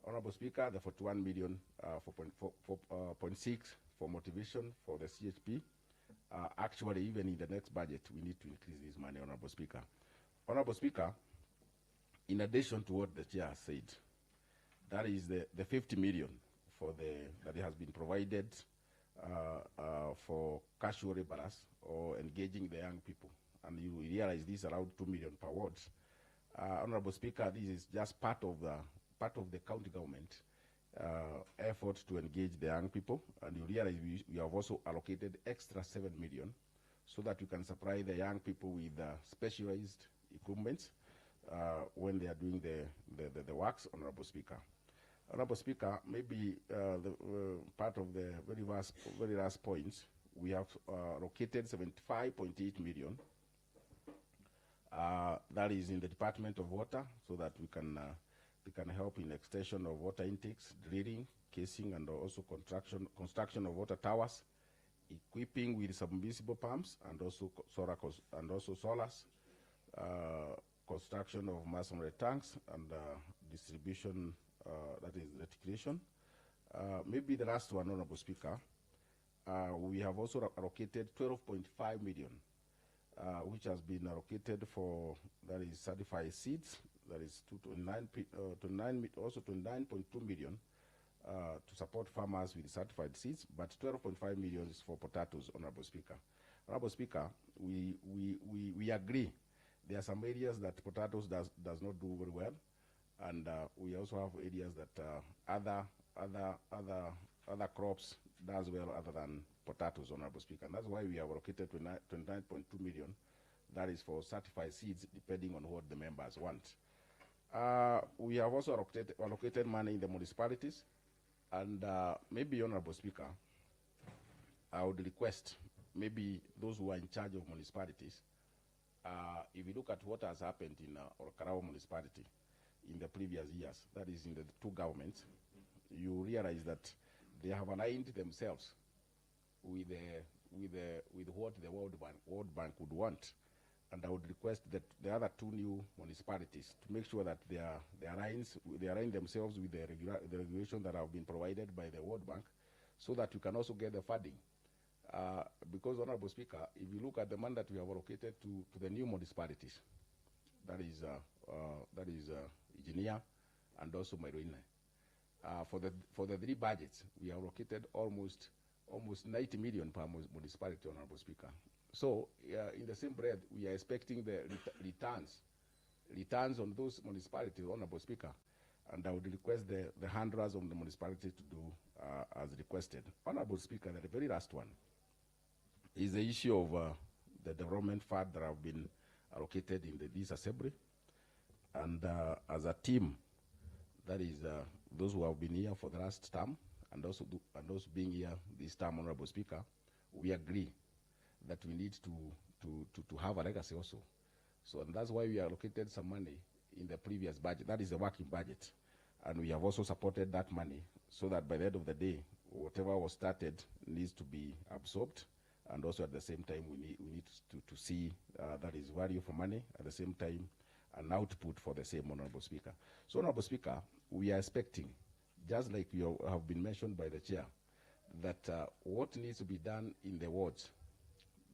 Honorable Speaker, the 41 million, 4.6 for motivation for the CHP. Actually, even in the next budget, we need to increase this money, Honorable Speaker. Honorable Speaker, in addition to what the chair said, that is the 50 million that has been provided for casual laborers or engaging the young people. And you realize this around 2 million per ward. Honorable Speaker, this is just part of the county government effort to engage the young people. And you realize we have also allocated extra 7 million so that we can supply the young people with specialized equipment when they are doing the works, Honorable Speaker. Honorable Speaker, maybe part of the very last points, we have allocated 75.8 million. That is in the Department of Water, so that we can help in extension of water intakes, drilling, casing, and also construction of water towers, equipping with submersible pumps, and also solars, construction of masonry tanks, and distribution, that is reticulation. Maybe the last one, Honorable Speaker, we have also allocated 12.5 million. Which has been allocated for, that is certified seeds, that is also to 9.2 million to support farmers with certified seeds, but 12.5 million is for potatoes, Honorable Speaker. Honorable Speaker, we agree there are some areas that potatoes does not do very well, and we also have areas that other crops does well other than potatoes, Honorable Speaker. And that's why we have allocated 29.2 million. That is for certified seeds, depending on what the members want. We have also allocated money in the municipalities. And maybe, Honorable Speaker, I would request maybe those who are in charge of municipalities, if you look at what has happened in Olkarao municipality in the previous years, that is in the two governments, you realize that they have aligned themselves with what the World Bank would want. And I would request that the other two new municipalities to make sure that they align themselves with the regulation that have been provided by the World Bank, so that you can also get the funding. Because, Honorable Speaker, if you look at the money that we have allocated to the new municipalities, that is Engineer and also Maroina. For the three budgets, we have allocated almost 90 million per municipality, Honorable Speaker. So, in the same breath, we are expecting the returns on those municipalities, Honorable Speaker. And I would request the handlers of the municipality to do as requested. Honorable Speaker, the very last one is the issue of the development fund that have been allocated in this assembly. And as a team, that is those who have been here for the last term and also being here this term, Honorable Speaker, we agree that we need to have a legacy also. So, and that's why we allocated some money in the previous budget. That is the working budget. And we have also supported that money so that by the end of the day, whatever was started needs to be absorbed. And also at the same time, we need to see that is value for money, at the same time, an output for the same, Honorable Speaker. So, Honorable Speaker, we are expecting, just like you have been mentioned by the chair, that what needs to be done in the wards,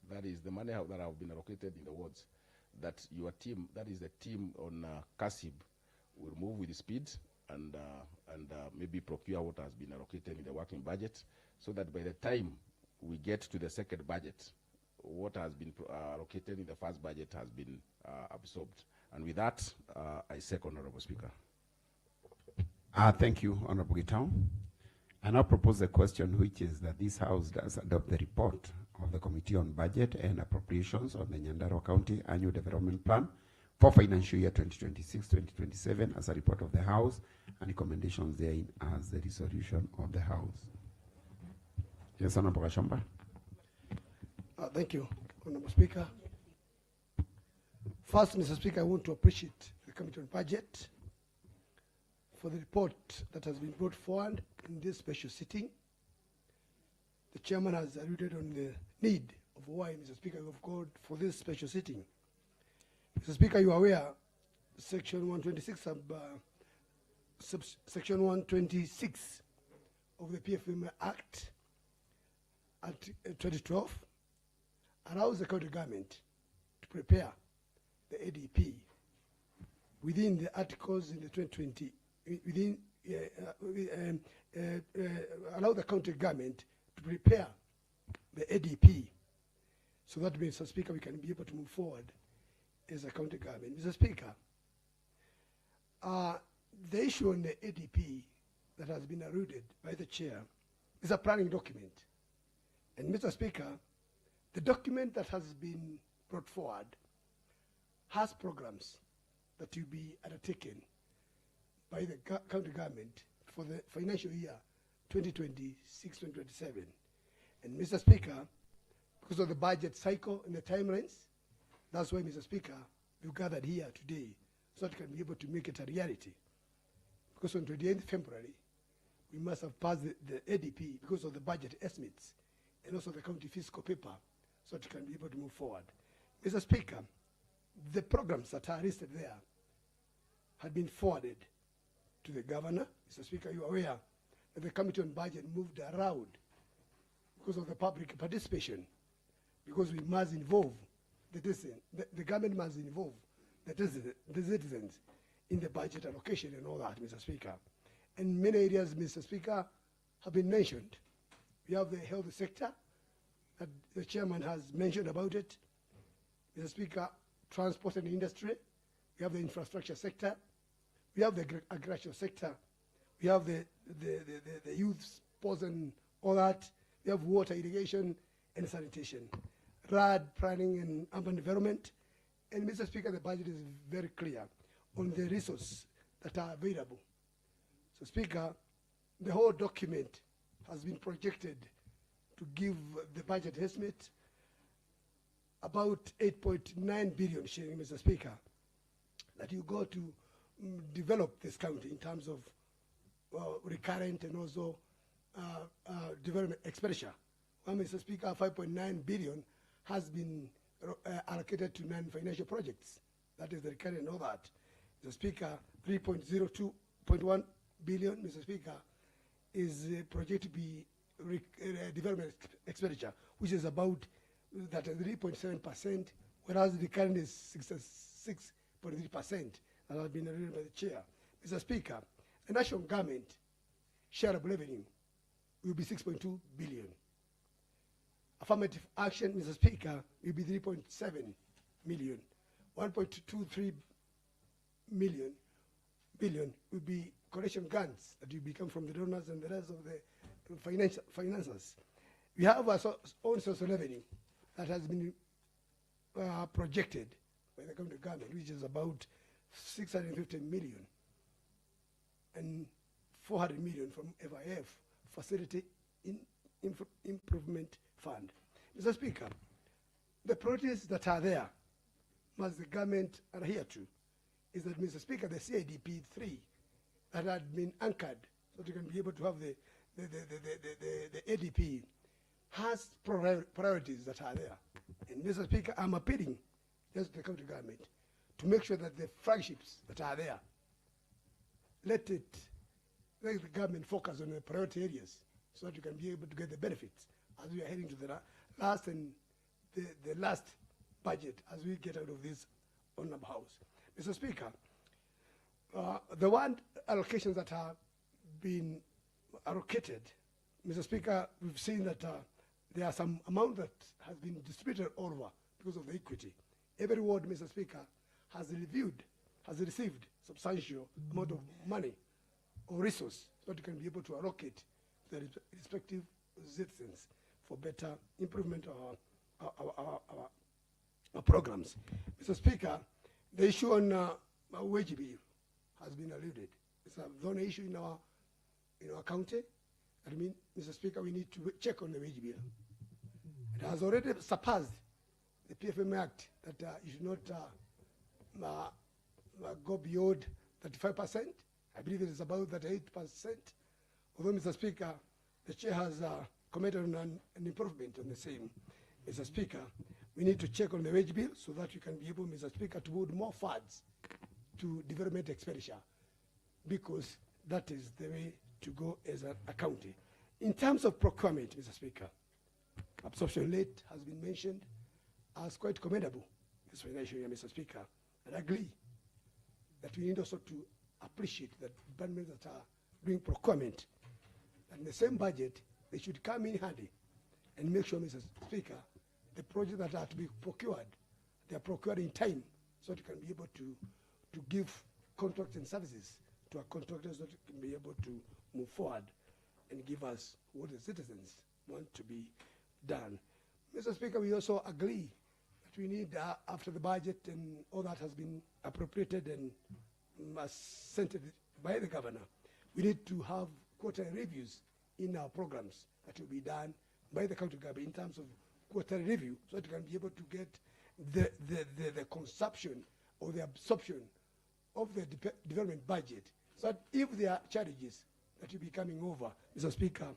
that is the money that have been allocated in the wards, that your team, that is the team on CASIB, will move with speed and maybe procure what has been allocated in the working budget, so that by the time we get to the second budget, what has been allocated in the first budget has been absorbed. And with that, I second, Honorable Speaker. Thank you, Honorable Gitau. I now propose a question, which is that this House does adopt the report of the Committee on Budget and Appropriations on the Nyandarua County Annual Development Plan for financial year 2026-2027 as a report of the House, and recommendations therein as the resolution of the House. Yes, Honorable Gashamba. Thank you, Honorable Speaker. First, Mr. Speaker, I want to appreciate the Committee on Budget for the report that has been brought forward in this special sitting. The chairman has alluded on the need of why, Mr. Speaker, you have called for this special sitting. Mr. Speaker, you are aware, Section 126 Section 126 of the PFM Act at 2012 allows the county government to prepare the ADP within the articles in the 2020, allow the county government to prepare the ADP, so that, Mr. Speaker, we can be able to move forward as a county government. Mr. Speaker, the issue on the ADP that has been alluded by the chair is a planning document. And Mr. Speaker, the document that has been brought forward has programs that will be undertaken by the county government for the financial year 2026-2027. And Mr. Speaker, because of the budget cycle and the timelines, that's why, Mr. Speaker, we've gathered here today so that we can be able to make it a reality. Because on 28th February, we must have passed the ADP because of the budget estimates and also the county fiscal paper, so that we can be able to move forward. Mr. Speaker, the programs that are listed there had been forwarded to the governor. Mr. Speaker, you are aware that the Committee on Budget moved around because of the public participation, because we must involve the government must involve the citizens in the budget allocation and all that, Mr. Speaker. And many areas, Mr. Speaker, have been mentioned. We have the health sector that the chairman has mentioned about it. Mr. Speaker, transport and industry. We have the infrastructure sector. We have the agricultural sector. We have the youth sports and all that. We have water, irrigation, and sanitation. RAD, planning and urban development. And Mr. Speaker, the budget is very clear on the resources that are available. So, Speaker, the whole document has been projected to give the budget estimate about 8.9 billion shilling, Mr. Speaker, that you go to develop this county in terms of recurrent and also development expenditure. Well, Mr. Speaker, 5.9 billion has been allocated to non-financial projects. That is the recurrent and all that. Mr. Speaker, 3.02.1 billion, Mr. Speaker, is projected to be development expenditure, which is about that 3.7%, whereas the current is 66.3%, that has been reviewed by the chair. Mr. Speaker, the national government share of revenue will be 6.2 billion. Affirmative action, Mr. Speaker, will be 3.7 million. 1.23 billion will be collection grants that will become from the donors and the rest of the finances. We have our own source of revenue that has been projected by the county government, which is about 650 million and 400 million from FIF, Facility Improvement Fund. Mr. Speaker, the priorities that are there, must the government adhere to, is that, Mr. Speaker, the CIDP 3 that had been anchored so that you can be able to have the ADP has priorities that are there. And Mr. Speaker, I'm appealing just to the county government to make sure that the flagships that are there, let the government focus on the priority areas so that you can be able to get the benefits as we are heading to the last and the last budget as we get out of this honorable house. Mr. Speaker, the one allocations that have been allocated, Mr. Speaker, we've seen that there are some amount that has been distributed all over because of the equity. Every ward, Mr. Speaker, has received substantial amount of money or resource so that you can be able to allocate the respective citizens for better improvement of our programs. Mr. Speaker, the issue on wage bill has been alluded. It's a zone issue in our county. I mean, Mr. Speaker, we need to check on the wage bill. It has already surpassed the PFM Act that you should not go beyond 35%. I believe it is about that 8%. Although, Mr. Speaker, the chair has commented on an improvement on the same. Mr. Speaker, we need to check on the wage bill so that you can be able, Mr. Speaker, to put more funds to development expenditure, because that is the way to go as a county. In terms of procurement, Mr. Speaker, absorption rate has been mentioned as quite commendable this financial year, Mr. Speaker, and I agree that we need also to appreciate that departments that are doing procurement, and in the same budget, they should come in handy and make sure, Mr. Speaker, the projects that are to be procured, they are procured in time so that you can be able to give contracts and services to our contractors so that you can be able to move forward and give us what the citizens want to be done. Mr. Speaker, we also agree that we need, after the budget and all that has been appropriated and sent by the governor, we need to have quarterly reviews in our programs that will be done by the county government in terms of quarterly review so that you can be able to get the consumption or the absorption of the development budget, so that if there are challenges that will be coming over, Mr. Speaker,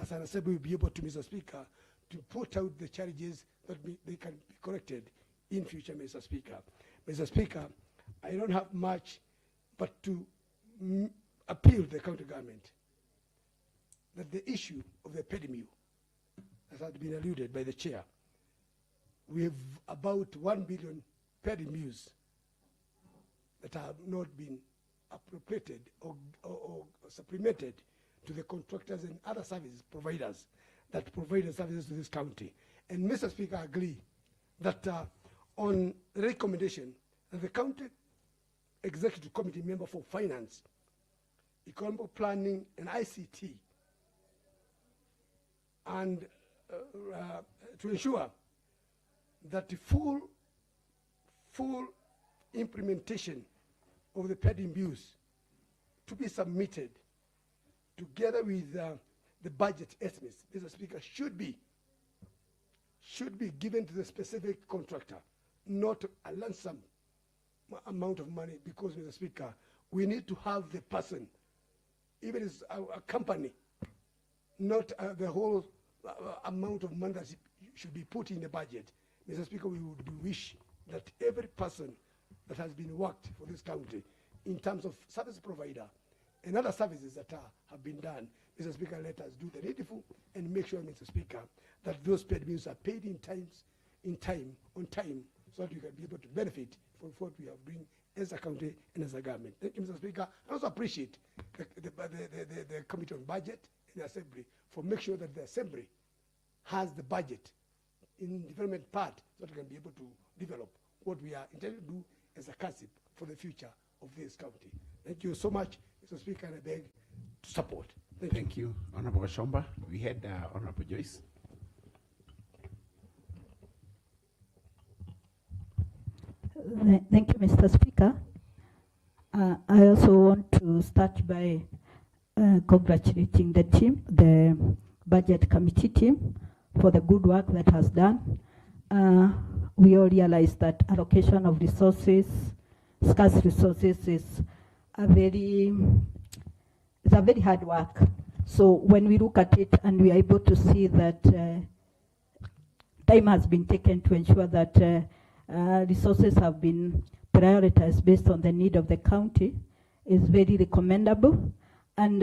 as an assembly will be able to, Mr. Speaker, to put out the challenges that they can be corrected in future, Mr. Speaker. Mr. Speaker, I don't have much but to appeal to the county government that the issue of the pedimule, as has been alluded by the chair, we have about 1 billion pedimules that have not been appropriated or supplemented to the contractors and other service providers that provide the services to this county. And Mr. Speaker, I agree that on recommendation that the county executive committee member for finance, economic planning and ICT, and to ensure that the full implementation of the pending bills to be submitted together with the budget estimates, Mr. Speaker, should be given to the specific contractor, not a lump sum amount of money, because, Mr. Speaker, we need to have the person even as a company, not the whole amount of money that should be put in the budget. Mr. Speaker, we would wish that every person that has been worked for this county in terms of service provider and other services that have been done, Mr. Speaker, let us do the needful and make sure, Mr. Speaker, that those paid bills are paid on time, so that we can be able to benefit from what we have bring as a county and as a government. Thank you, Mr. Speaker. I also appreciate the Committee on Budget in the Assembly for making sure that the Assembly has the budget in development part so that we can be able to develop what we are intending to do as a CASIP for the future of this county. Thank you so much, Mr. Speaker, and I beg to support. Thank you, Honorable Shomba. We had Honorable Joyce. Thank you, Mr. Speaker. I also want to start by congratulating the team, the Budget Committee team, for the good work that has done. We all realize that allocation of resources, scarce resources, is a very hard work. So when we look at it and we are able to see that time has been taken to ensure that resources have been prioritized based on the need of the county, is very recommendable. And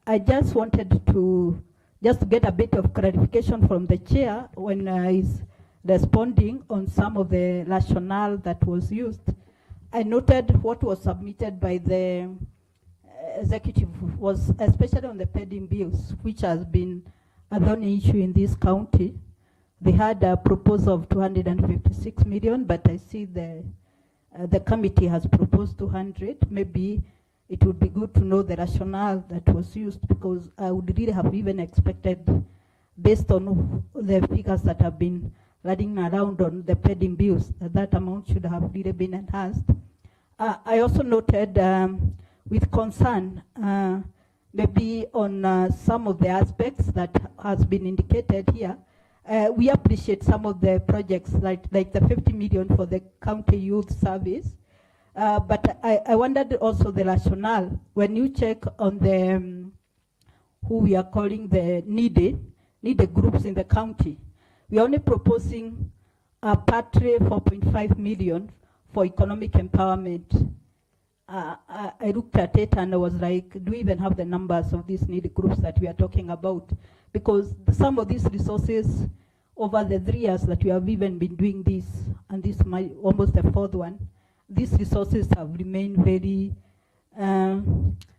I just wanted to get a bit of clarification from the chair when he's responding on some of the rationale that was used. I noted what was submitted by the executive was especially on the pending bills, which has been a thorny issue in this county. They had a proposal of 256 million, but I see the committee has proposed 200. Maybe it would be good to know the rationale that was used, because I would really have even expected, based on the figures that have been running around on the pending bills, that amount should have really been enhanced. I also noted with concern maybe on some of the aspects that has been indicated here. We appreciate some of the projects like the 50 million for the county youth service. But I wondered also the rationale. When you check on the who we are calling the needy groups in the county, we are only proposing a partly 4.5 million for economic empowerment. I looked at it and I was like, do we even have the numbers of these needy groups that we are talking about? Because some of these resources, over the 3 years that we have even been doing this, and this is almost the 4th one, these resources have remained very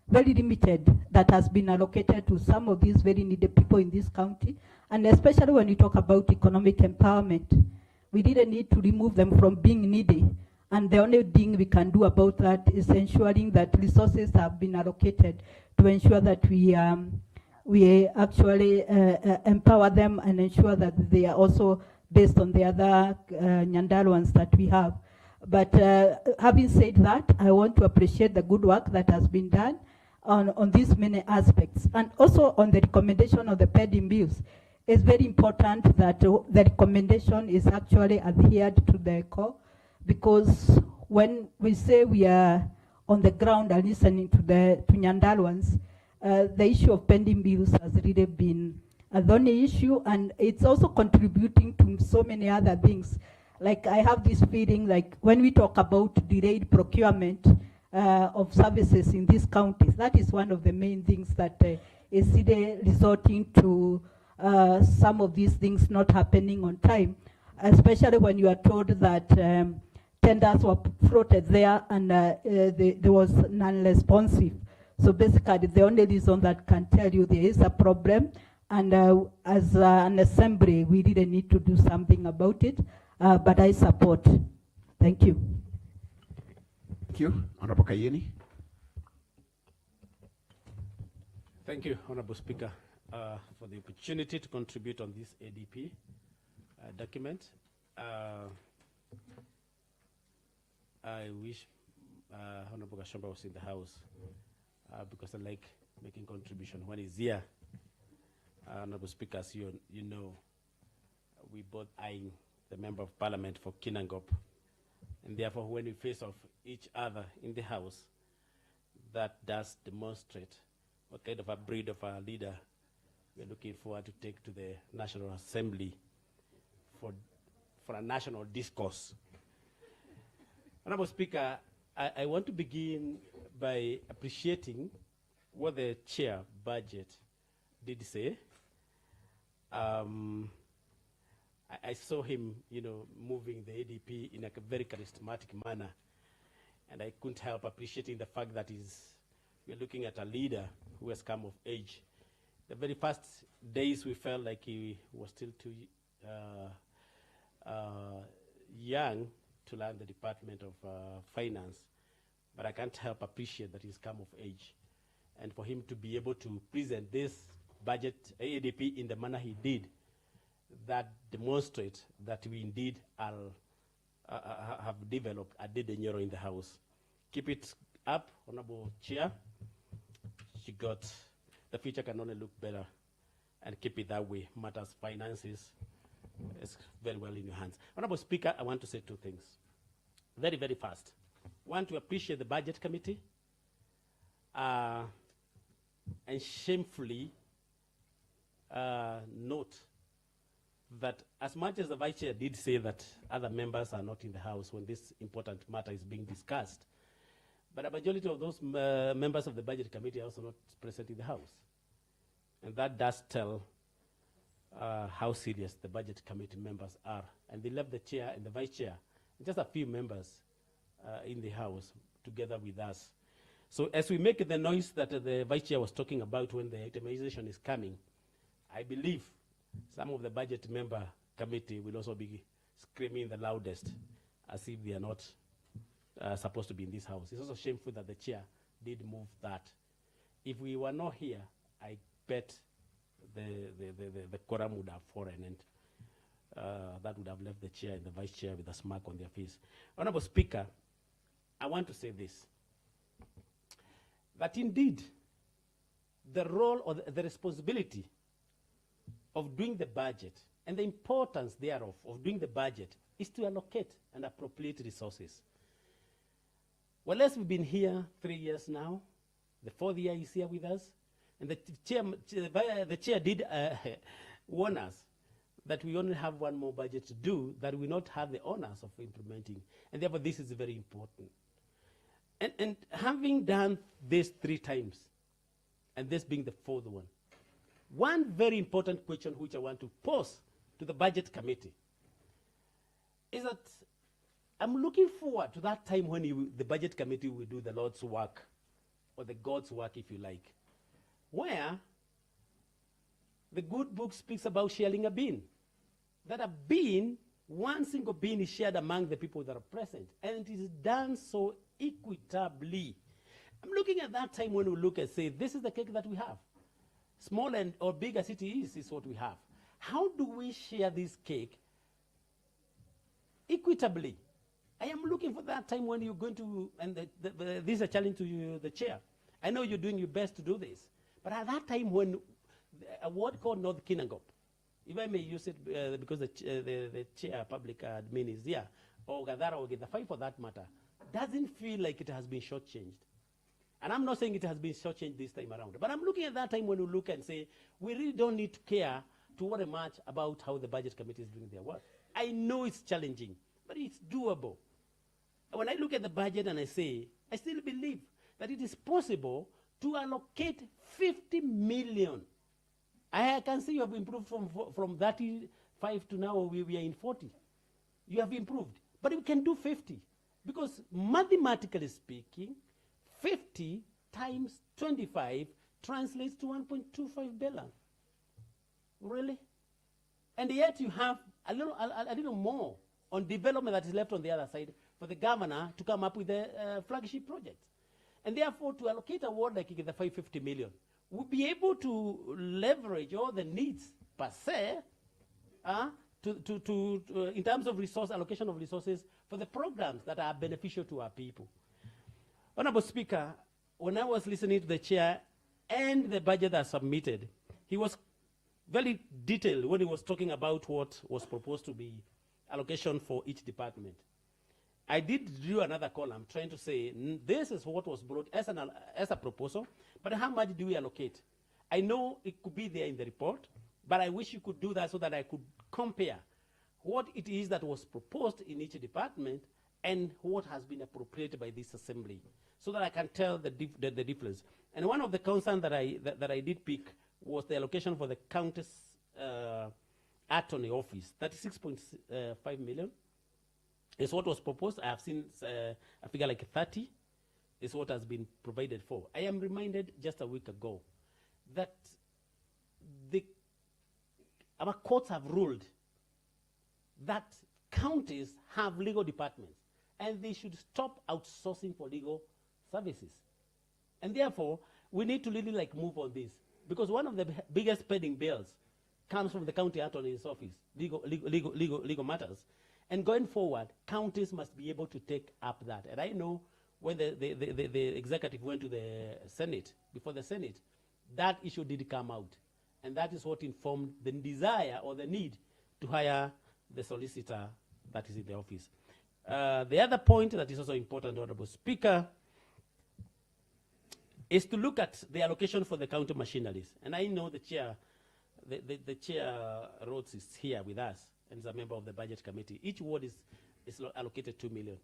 limited, that has been allocated to some of these very needed people in this county. And especially when you talk about economic empowerment, we didn't need to remove them from being needy. And the only thing we can do about that is ensuring that resources have been allocated to ensure that we actually empower them and ensure that they are also based on the other Nyandaruans that we have. But having said that, I want to appreciate the good work that has been done on these many aspects. And also on the recommendation of the pending bills. It's very important that the recommendation is actually adhered to the core, because when we say we are on the ground and listening to Nyandaruans, the issue of pending bills has really been a thorny issue, and it's also contributing to so many other things. Like, I have this feeling like when we talk about delayed procurement of services in these counties, that is one of the main things that is really resorting to some of these things not happening on time, especially when you are told that tenders were floated there and there was non-responsive. So basically, the only reason that can tell you there is a problem, and as an assembly, we really need to do something about it, but I support. Thank you. Thank you. Honorable Kayeni. Thank you, Honorable Speaker, for the opportunity to contribute on this ADP document. I wish Honorable Gashomba was in the House, because I like making contribution when he's here. Honorable Speaker, as you know, we both eyeing the Member of Parliament for Kinangop, and therefore when we face off each other in the House, that does demonstrate what kind of a breed of a leader we're looking forward to take to the National Assembly for a national discourse. Honorable Speaker, I want to begin by appreciating what the chair budget did say. I saw him, moving the ADP in a very charismatic manner, and I couldn't help appreciating the fact that we're looking at a leader who has come of age. The very first days we felt like he was still too young to learn the Department of Finance, but I can't help appreciate that he's come of age. And for him to be able to present this budget ADP in the manner he did, that demonstrates that we indeed have developed a Dedenyero in the House. Keep it up, Honorable Chair. The future can only look better, and keep it that way. Matters finances is very well in your hands. Honorable Speaker, I want to say two things. Very, very fast. One, to appreciate the Budget Committee, and shamefully note that as much as the Vice Chair did say that other members are not in the House when this important matter is being discussed, but a majority of those members of the Budget Committee are also not present in the House. And that does tell how serious the Budget Committee members are. And they left the Chair and the Vice Chair, and just a few members in the House together with us. So as we make the noise that the Vice Chair was talking about when the itemization is coming, I believe some of the Budget member committee will also be screaming the loudest as if they are not supposed to be in this House. It's also shameful that the Chair did move that. If we were not here, I bet the quorum would have fallen, and that would have left the Chair and the Vice Chair with a smirk on their face. Honorable Speaker, I want to say this, that indeed the role or the responsibility of doing the budget and the importance thereof of doing the budget is to allocate and appropriate resources. Well, as we've been here 3 years now, the fourth year is here with us, and the chair did warn us that we only have one more budget to do, that we not have the honors of implementing, and therefore this is very important. And having done this 3 times, and this being the 4th one very important question which I want to pose to the Budget Committee is that I'm looking forward to that time when the Budget Committee will do the Lord's work, or the God's work, if you like, where the good book speaks about sharing a bean. That a bean, one single bean, is shared among the people that are present, and it is done so equitably. I'm looking at that time when we look and say, this is the cake that we have. Small and or big as it is what we have. How do we share this cake equitably? I am looking for that time when you're going to, and this is a challenge to you, the Chair. I know you're doing your best to do this, but at that time when a word called North Kinangop, if I may use it because the Chair Public Admin is here, or Gadara or Gethafai for that matter, doesn't feel like it has been shortchanged. And I'm not saying it has been shortchanged this time around, but I'm looking at that time when we look and say, we really don't need to care to worry much about how the Budget Committee is doing their work. I know it's challenging, but it's doable. When I look at the budget and I say, I still believe that it is possible to allocate 50 million. I can see you have improved from 35 to now we are in 40. You have improved, but we can do 50. Because mathematically speaking, 50 times 25 translates to 1.25 billion. Really? And yet you have a little more on development that is left on the other side for the governor to come up with the flagship projects. And therefore, to allocate a word like the 550 million, we'll be able to leverage all the needs per se in terms of resource allocation of resources for the programs that are beneficial to our people. Honorable Speaker, when I was listening to the Chair and the budget that submitted, he was very detailed when he was talking about what was proposed to be allocation for each department. I did do another column trying to say this is what was brought as a proposal, but how much do we allocate? I know it could be there in the report, but I wish you could do that so that I could compare what it is that was proposed in each department and what has been appropriated by this assembly, so that I can tell the difference. And one of the concerns that I did pick was the allocation for the county's attorney office. 36.5 million is what was proposed. I have seen a figure like 30 is what has been provided for. I am reminded just a week ago that our courts have ruled that counties have legal departments and they should stop outsourcing for legal services. And therefore, we need to really move on this, because one of the biggest pending bills comes from the county attorney's office, legal matters. And going forward, counties must be able to take up that. And I know when the executive went to the Senate, before the Senate, that issue did come out. And that is what informed the desire or the need to hire the solicitor that is in the office. The other point that is also important, Honorable Speaker, is to look at the allocation for the county machineries. And I know the chair, the chair Rhodes is here with us and is a member of the budget committee. Each ward is allocated 2 million.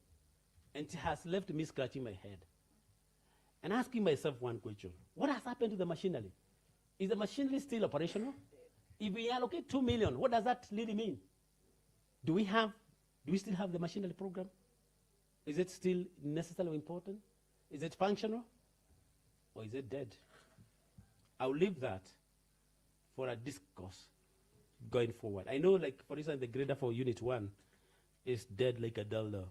And it has left me scratching my head and asking myself one question. What has happened to the machinery? Is the machinery still operational? If we allocate 2 million, what does that really mean? Do we still have the machinery program? Is it still necessarily important? Is it functional? Or is it dead? I'll leave that for a discourse going forward. I know, for instance, the grader for Unit 1 is dead like a dildo.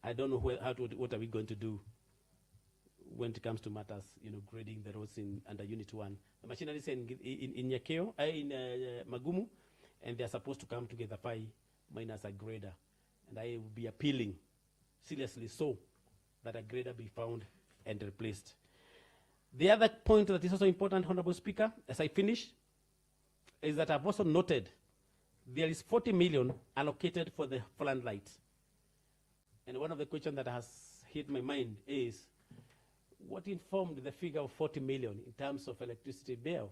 I don't know what are we going to do when it comes to matters, grading the roads under Unit 1. The machinery is in Nyakeo, in Magumu, and they're supposed to come together 5 minus a grader. And I will be appealing, seriously so, that a grader be found and replaced. The other point that is also important, Honorable Speaker, as I finish, is that I've also noted there is 40 million allocated for the floodlights. And one of the questions that has hit my mind is, what informed the figure of 40 million in terms of electricity bill?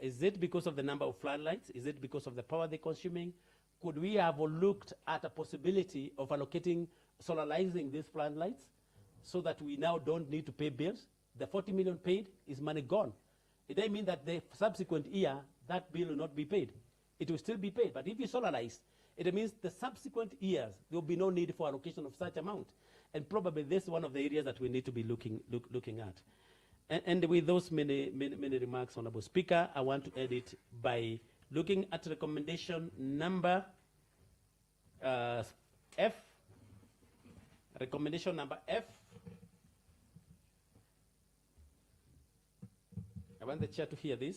Is it because of the number of floodlights? Is it because of the power they're consuming? Could we have looked at a possibility of allocating, solarizing these floodlights so that we now don't need to pay bills? The 40 million paid is money gone. It doesn't mean that the subsequent year, that bill will not be paid. It will still be paid. But if you solarize, it means the subsequent years, there will be no need for allocation of such amount. And probably this is one of the areas that we need to be looking at. And with those many remarks, Honorable Speaker, I want to end it by looking at recommendation number F. Recommendation number F. I want the chair to hear this.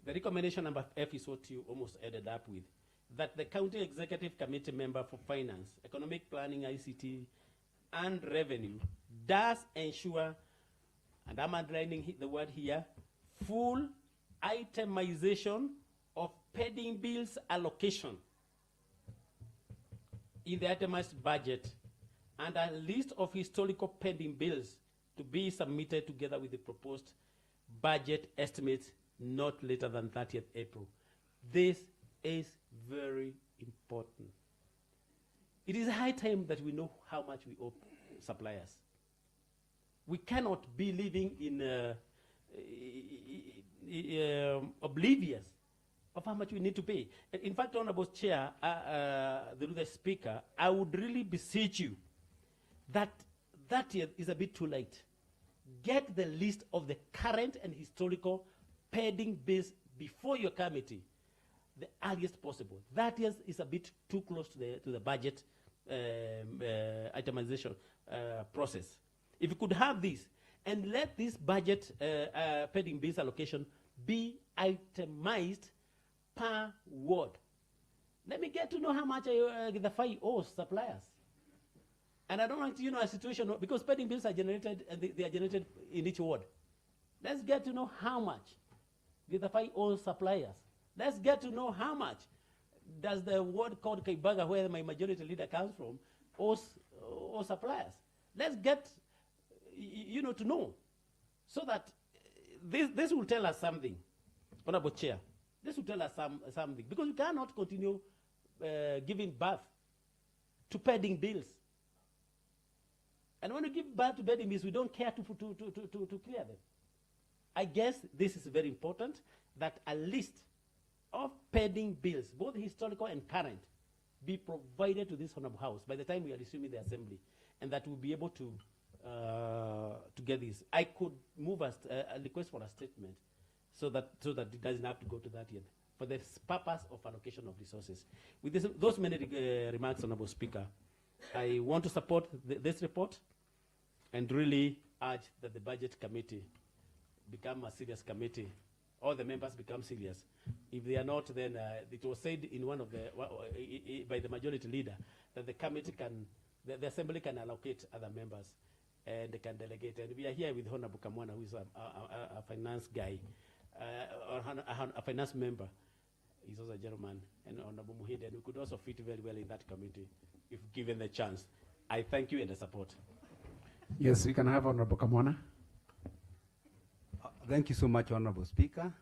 The recommendation number F is what you almost ended up with, that the County Executive Committee member for Finance, Economic Planning, ICT, and Revenue does ensure, and I'm underlining the word here, full itemization of pending bills allocation in the itemized budget, and a list of historical pending bills to be submitted together with the proposed budget estimates not later than 30th April. This is very important. It is high time that we know how much we owe suppliers. We cannot be living in oblivious of how much we need to pay. In fact, Honorable Chair, the Speaker, I would really beseech you that 30th is a bit too late. Get the list of the current and historical pending bills before your committee, the earliest possible. 30th is a bit too close to the budget itemization process. If you could have this, and let this budget pending bills allocation be itemized per ward. Let me get to know how much the FI owes suppliers. And I don't want a situation, because pending bills are generated, and they are generated in each ward. Let's get to know how much. identify all suppliers. Let's get to know how much does the ward called Kaibaga, where my majority leader comes from, all suppliers. Let's get, to know, so that this will tell us something, Honorable Chair. This will tell us something, because we cannot continue giving birth to pending bills. And when we give birth to pending bills, we don't care to clear them. I guess this is very important, that a list of pending bills, both historical and current, be provided to this Honorable House by the time we are resuming the assembly, and that we'll be able to get this. I could move a request for a statement so that it doesn't have to go to that yet, for the purpose of allocation of resources. With those many remarks, Honorable Speaker, I want to support this report and really urge that the Budget Committee become a serious committee. All the members become serious. If they are not, then it was said in one of the by the majority leader that the committee the assembly can allocate other members and they can delegate. And we are here with Honorable Kamwana, who is a finance guy, or a finance member. He's also a gentleman, and Honorable Muhide, and we could also fit very well in that committee if given the chance. I thank you and I support. Yes, we can have Honorable Kamwana. Thank you so much, Honorable Speaker.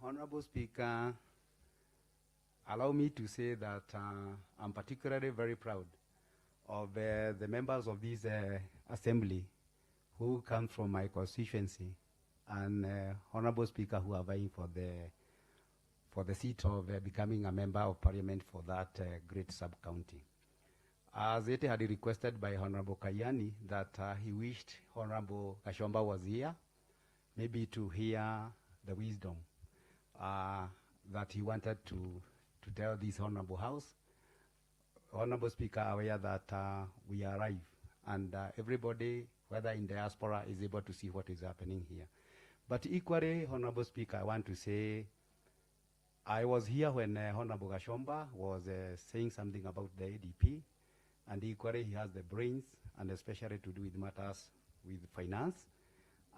Honorable Speaker, allow me to say that I'm particularly very proud of the members of this assembly who come from my constituency, and Honorable Speaker, who are vying for the seat of becoming a member of Parliament for that great sub-county. As it had requested by Honorable Kayani that he wished Honorable Kashomba was here, maybe to hear the wisdom that he wanted to tell this Honorable House. Honorable Speaker, aware that we arrive, and everybody, whether in diaspora, is able to see what is happening here. But equally, Honorable Speaker, I want to say, I was here when Honorable Kashomba was saying something about the ADP, and equally he has the brains, and especially to do with matters with finance.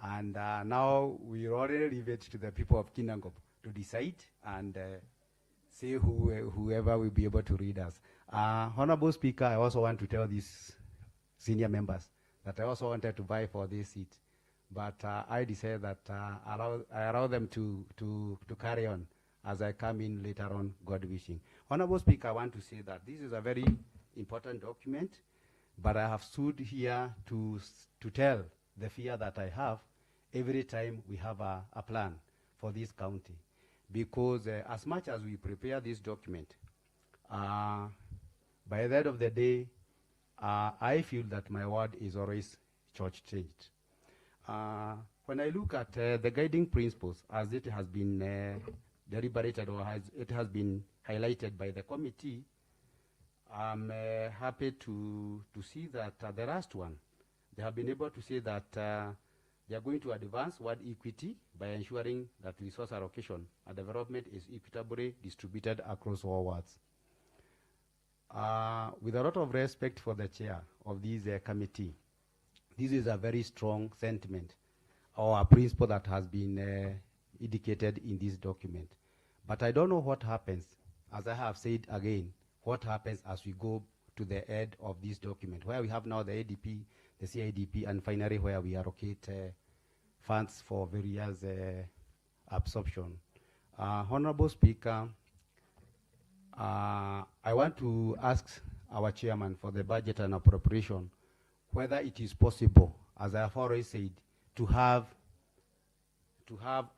And now we already leave it to the people of Kinangop to decide and see whoever will be able to read us. Honorable Speaker, I also want to tell these senior members that I also wanted to vie for this seat, but I decided that I allow them to carry on as I come in later on, God wishing. Honorable Speaker, I want to say that this is a very important document, but I have stood here to tell the fear that I have every time we have a plan for this county. Because as much as we prepare this document, by the end of the day, I feel that my word is always church-changed. When I look at the guiding principles as it has been deliberated or it has been highlighted by the committee, I'm happy to see that the last one, they have been able to say that they are going to advance word equity by ensuring that resource allocation and development is equitably distributed across all wards. With a lot of respect for the chair of this committee, this is a very strong sentiment or a principle that has been indicated in this document. But I don't know what happens, as I have said again, what happens as we go to the end of this document, where we have now the ADP, the CIDP, and finally where we allocate funds for various absorption. Honorable Speaker, I want to ask our chairman for the budget and appropriation whether it is possible, as I have already said, to have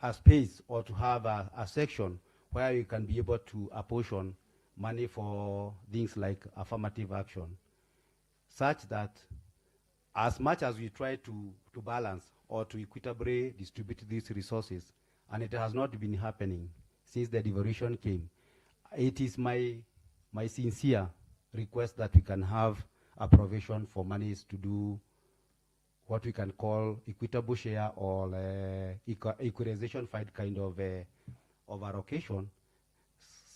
a space or to have a section where you can be able to apportion money for things like affirmative action, such that as much as we try to balance or to equitably distribute these resources, and it has not been happening since the devolution came, it is my sincere request that we can have a provision for monies to do what we can call equitable share or equalization fight kind of allocation,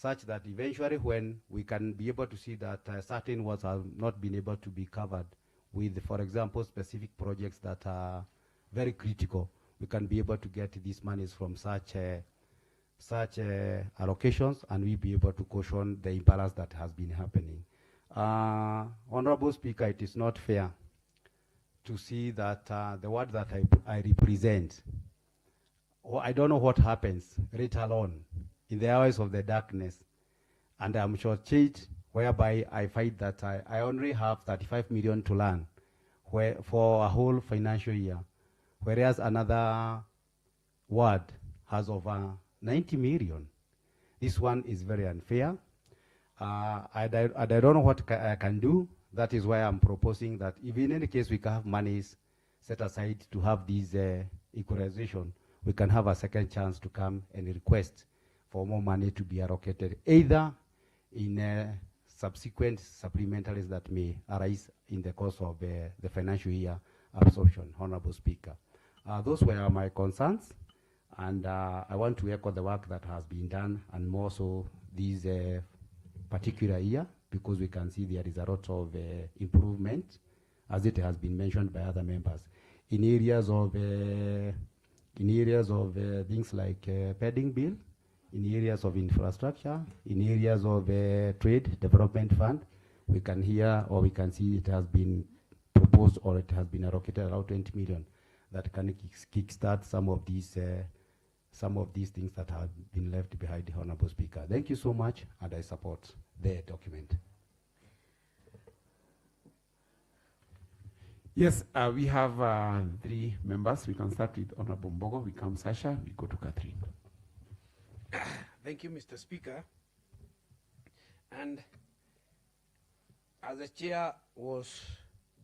such that eventually when we can be able to see that certain wards have not been able to be covered with, for example, specific projects that are very critical, we can be able to get these monies from such allocations, and we be able to caution the imbalance that has been happening. Honorable Speaker, it is not fair to see that the word that I represent, I don't know what happens, let alone in the hours of the darkness, and I'm shortchanged, whereby I find that I only have 35 million to learn for a whole financial year, whereas another ward has over 90 million. This one is very unfair. I don't know what I can do. That is why I'm proposing that if in any case we can have monies set aside to have these equalization, we can have a second chance to come and request for more money to be allocated, either in subsequent supplementaries that may arise in the course of the financial year absorption, Honorable Speaker. Those were my concerns, and I want to echo the work that has been done, and more so this particular year, because we can see there is a lot of improvement, as it has been mentioned by other members, in areas of things like padding bill, in areas of infrastructure, in areas of trade development fund. We can hear or we can see it has been proposed or it has been allocated around 20 million that can kickstart some of these things that have been left behind, the Honorable Speaker. Thank you so much, and I support the document. Yes, we have 3 members. We can start with Honorable Mbogo. We come Sasha. We go to Catherine. Thank you, Mr. Speaker. And as the chair was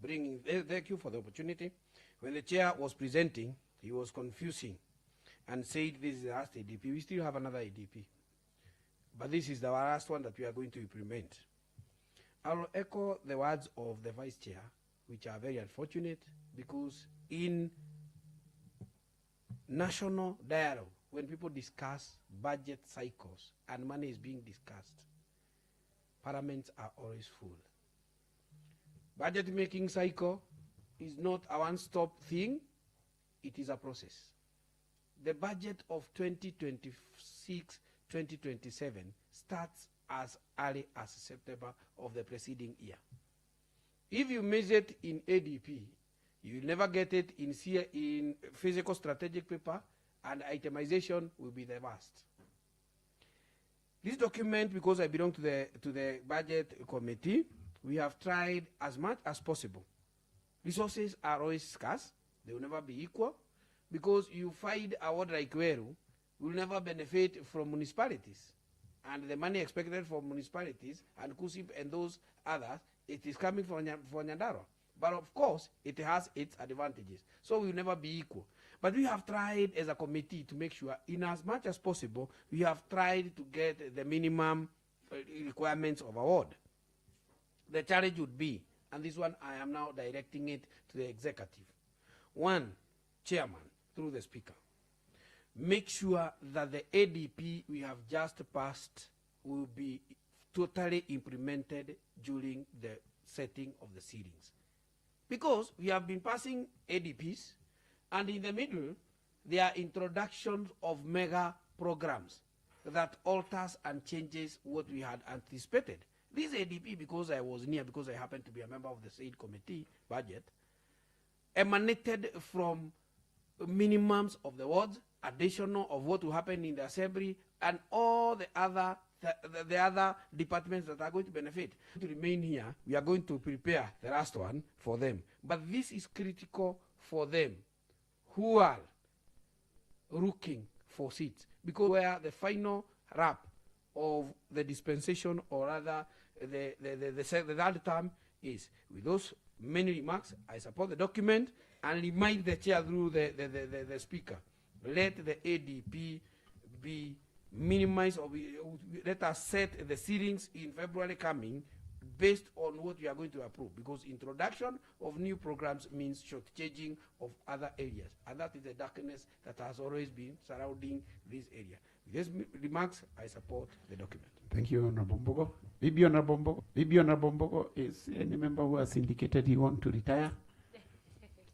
bringing, thank you for the opportunity. When the chair was presenting, he was confusing and said this is the last ADP. We still have another ADP. But this is the last one that we are going to implement. I'll echo the words of the Vice Chair, which are very unfortunate, because in national dialogue, when people discuss budget cycles and money is being discussed, parliaments are always full. Budget making cycle is not a one-stop thing, it is a process. The budget of 2026-2027 starts as early as September of the preceding year. If you measure it in ADP, you will never get it in physical strategic paper, and itemization will be the worst. This document, because I belong to the budget committee, we have tried as much as possible. Resources are always scarce, they will never be equal, because you find a ward like Weru will never benefit from municipalities. And the money expected from municipalities and KUSIP and those others, it is coming from Nyandarua. But of course, it has its advantages. So we will never be equal. But we have tried as a committee to make sure, in as much as possible, we have tried to get the minimum requirements of a ward. The challenge would be, and this one I am now directing it to the executive. 1, chairman, through the speaker, make sure that the ADP we have just passed will be totally implemented during the setting of the ceilings. Because we have been passing ADPs, and in the middle, there are introductions of mega programs that alters and changes what we had anticipated. This ADP, because I was near, because I happen to be a member of the State Committee budget, emanated from minimums of the wards, additional of what will happen in the assembly, and all the other departments that are going to benefit. To remain here, we are going to prepare the last one for them. But this is critical for them who are looking for seats, because where the final wrap of the dispensation, or rather the third term is. With those many remarks, I support the document and remind the chair through the speaker, let the ADP be minimized, or let us set the ceilings in February coming based on what we are going to approve, because introduction of new programs means shortchanging of other areas, and that is the darkness that has always been surrounding this area. With these remarks, I support the document. Thank you, Honorable Mbogo. Bibi Honorable Mbogo, is any member who has indicated he wants to retire?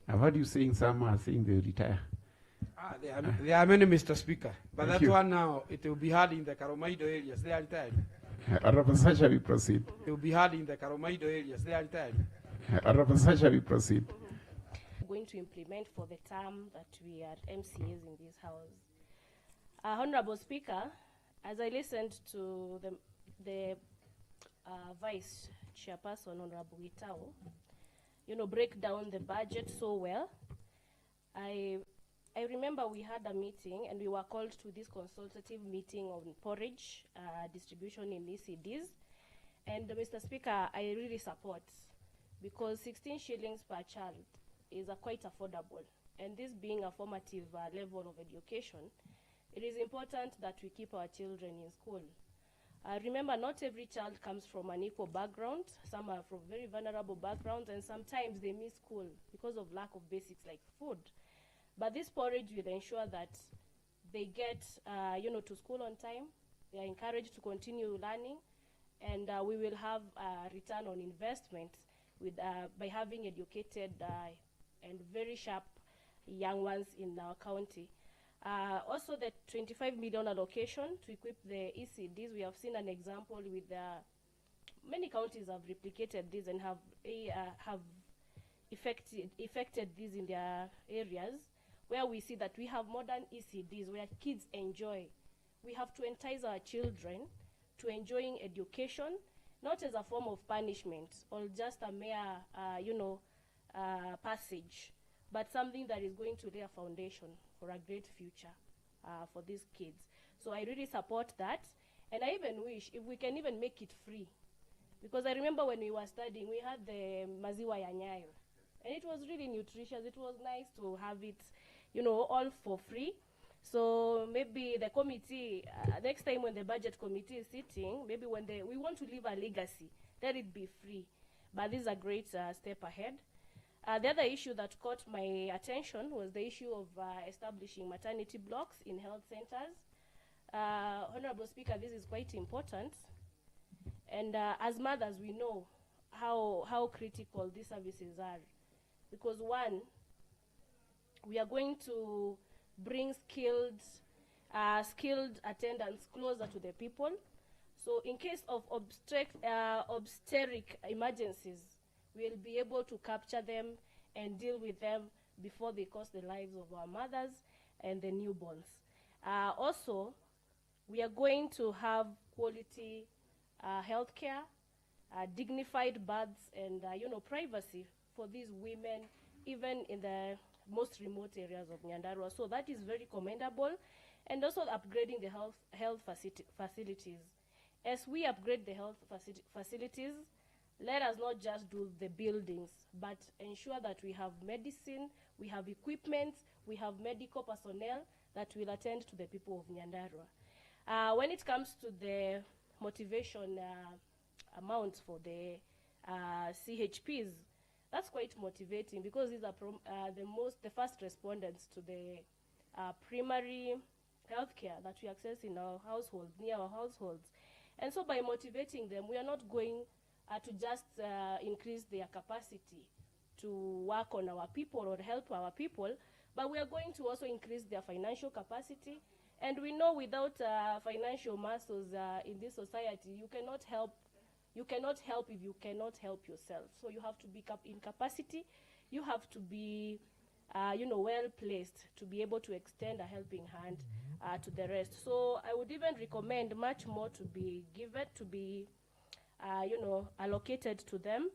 I've heard you saying some are saying they retire. There are many, Mr. Speaker, but Thank that you. one now, it will be hard in the Caromaido areas. They are retired. Honorable Sasha, we proceed. It will be hard in the Caromaido areas. They are retired. Honorable Sasha, we proceed. Going to implement for the term that we are MCAs in this house. Honorable Speaker, as I listened to the Vice Chairperson, Honorable Gitao, break down the budget so well, I remember we had a meeting and we were called to this consultative meeting on porridge distribution in ECDs. And Mr. Speaker, I really support, because 16 shillings per child is quite affordable. And this being a formative level of education, it is important that we keep our children in school. Remember, not every child comes from an equal background. Some are from very vulnerable backgrounds, and sometimes they miss school because of lack of basics like food. But this porridge will ensure that they get, to school on time. They are encouraged to continue learning, and we will have a return on investment by having educated and very sharp young ones in our county. Also, the 25 million allocation to equip the ECDs, we have seen an example with many counties have replicated this and have effected this in their areas, where we see that we have modern ECDs where kids enjoy. We have to entice our children to enjoying education, not as a form of punishment or just a mere, passage, but something that is going to lay a foundation for a great future for these kids. So I really support that. And I even wish if we can even make it free. Because I remember when we were studying, we had the maziwa ya Nyayo. And it was really nutritious. It was nice to have it, all for free. So maybe the committee, next time when the budget committee is sitting, maybe when we want to leave a legacy, let it be free. But this is a great step ahead. The other issue that caught my attention was the issue of establishing maternity blocks in health centers. Honorable Speaker, this is quite important. And as mothers, we know how critical these services are. Because one, we are going to bring skilled attendants closer to the people. So in case of obstetric emergencies, we'll be able to capture them and deal with them before they cost the lives of our mothers and the newborns. Also, we are going to have quality healthcare, dignified births, and privacy for these women, even in the most remote areas of Nyandarua. So that is very commendable, and also upgrading the health facilities. As we upgrade the health facilities, let us not just do the buildings, but ensure that we have medicine, we have equipment, we have medical personnel that will attend to the people of Nyandarua. When it comes to the motivation amounts for the CHPs, that's quite motivating, because these are the first respondents to the primary healthcare that we access in our households, near our households. And so by motivating them, we are not going to just increase their capacity to work on our people or help our people, but we are going to also increase their financial capacity. And we know without financial muscles in this society, you cannot help if you cannot help yourself. So you have to be in capacity. You have to be, well placed to be able to extend a helping hand to the rest. So I would even recommend much more to be given, to be, allocated to them,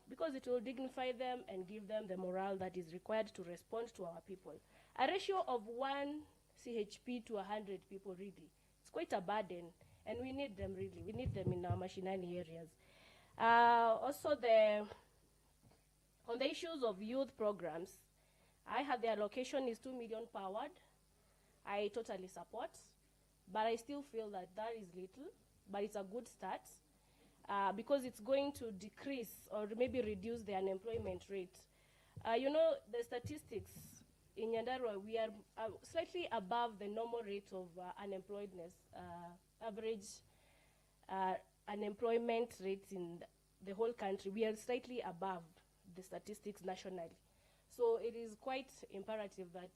because it will dignify them and give them the morale that is required to respond to our people. A ratio of 1 CHP to 100 people, really, it's quite a burden. And we need them, really. We need them in our mashinani areas. Also, on the issues of youth programs, I had the allocation is 2 million per ward. I totally support, but I still feel that is little, but it's a good start, because it's going to decrease or maybe reduce the unemployment rate. The statistics in Nyandarua, we are slightly above the normal rate of unemployedness. Average unemployment rates in the whole country, we are slightly above the statistics nationally. So it is quite imperative that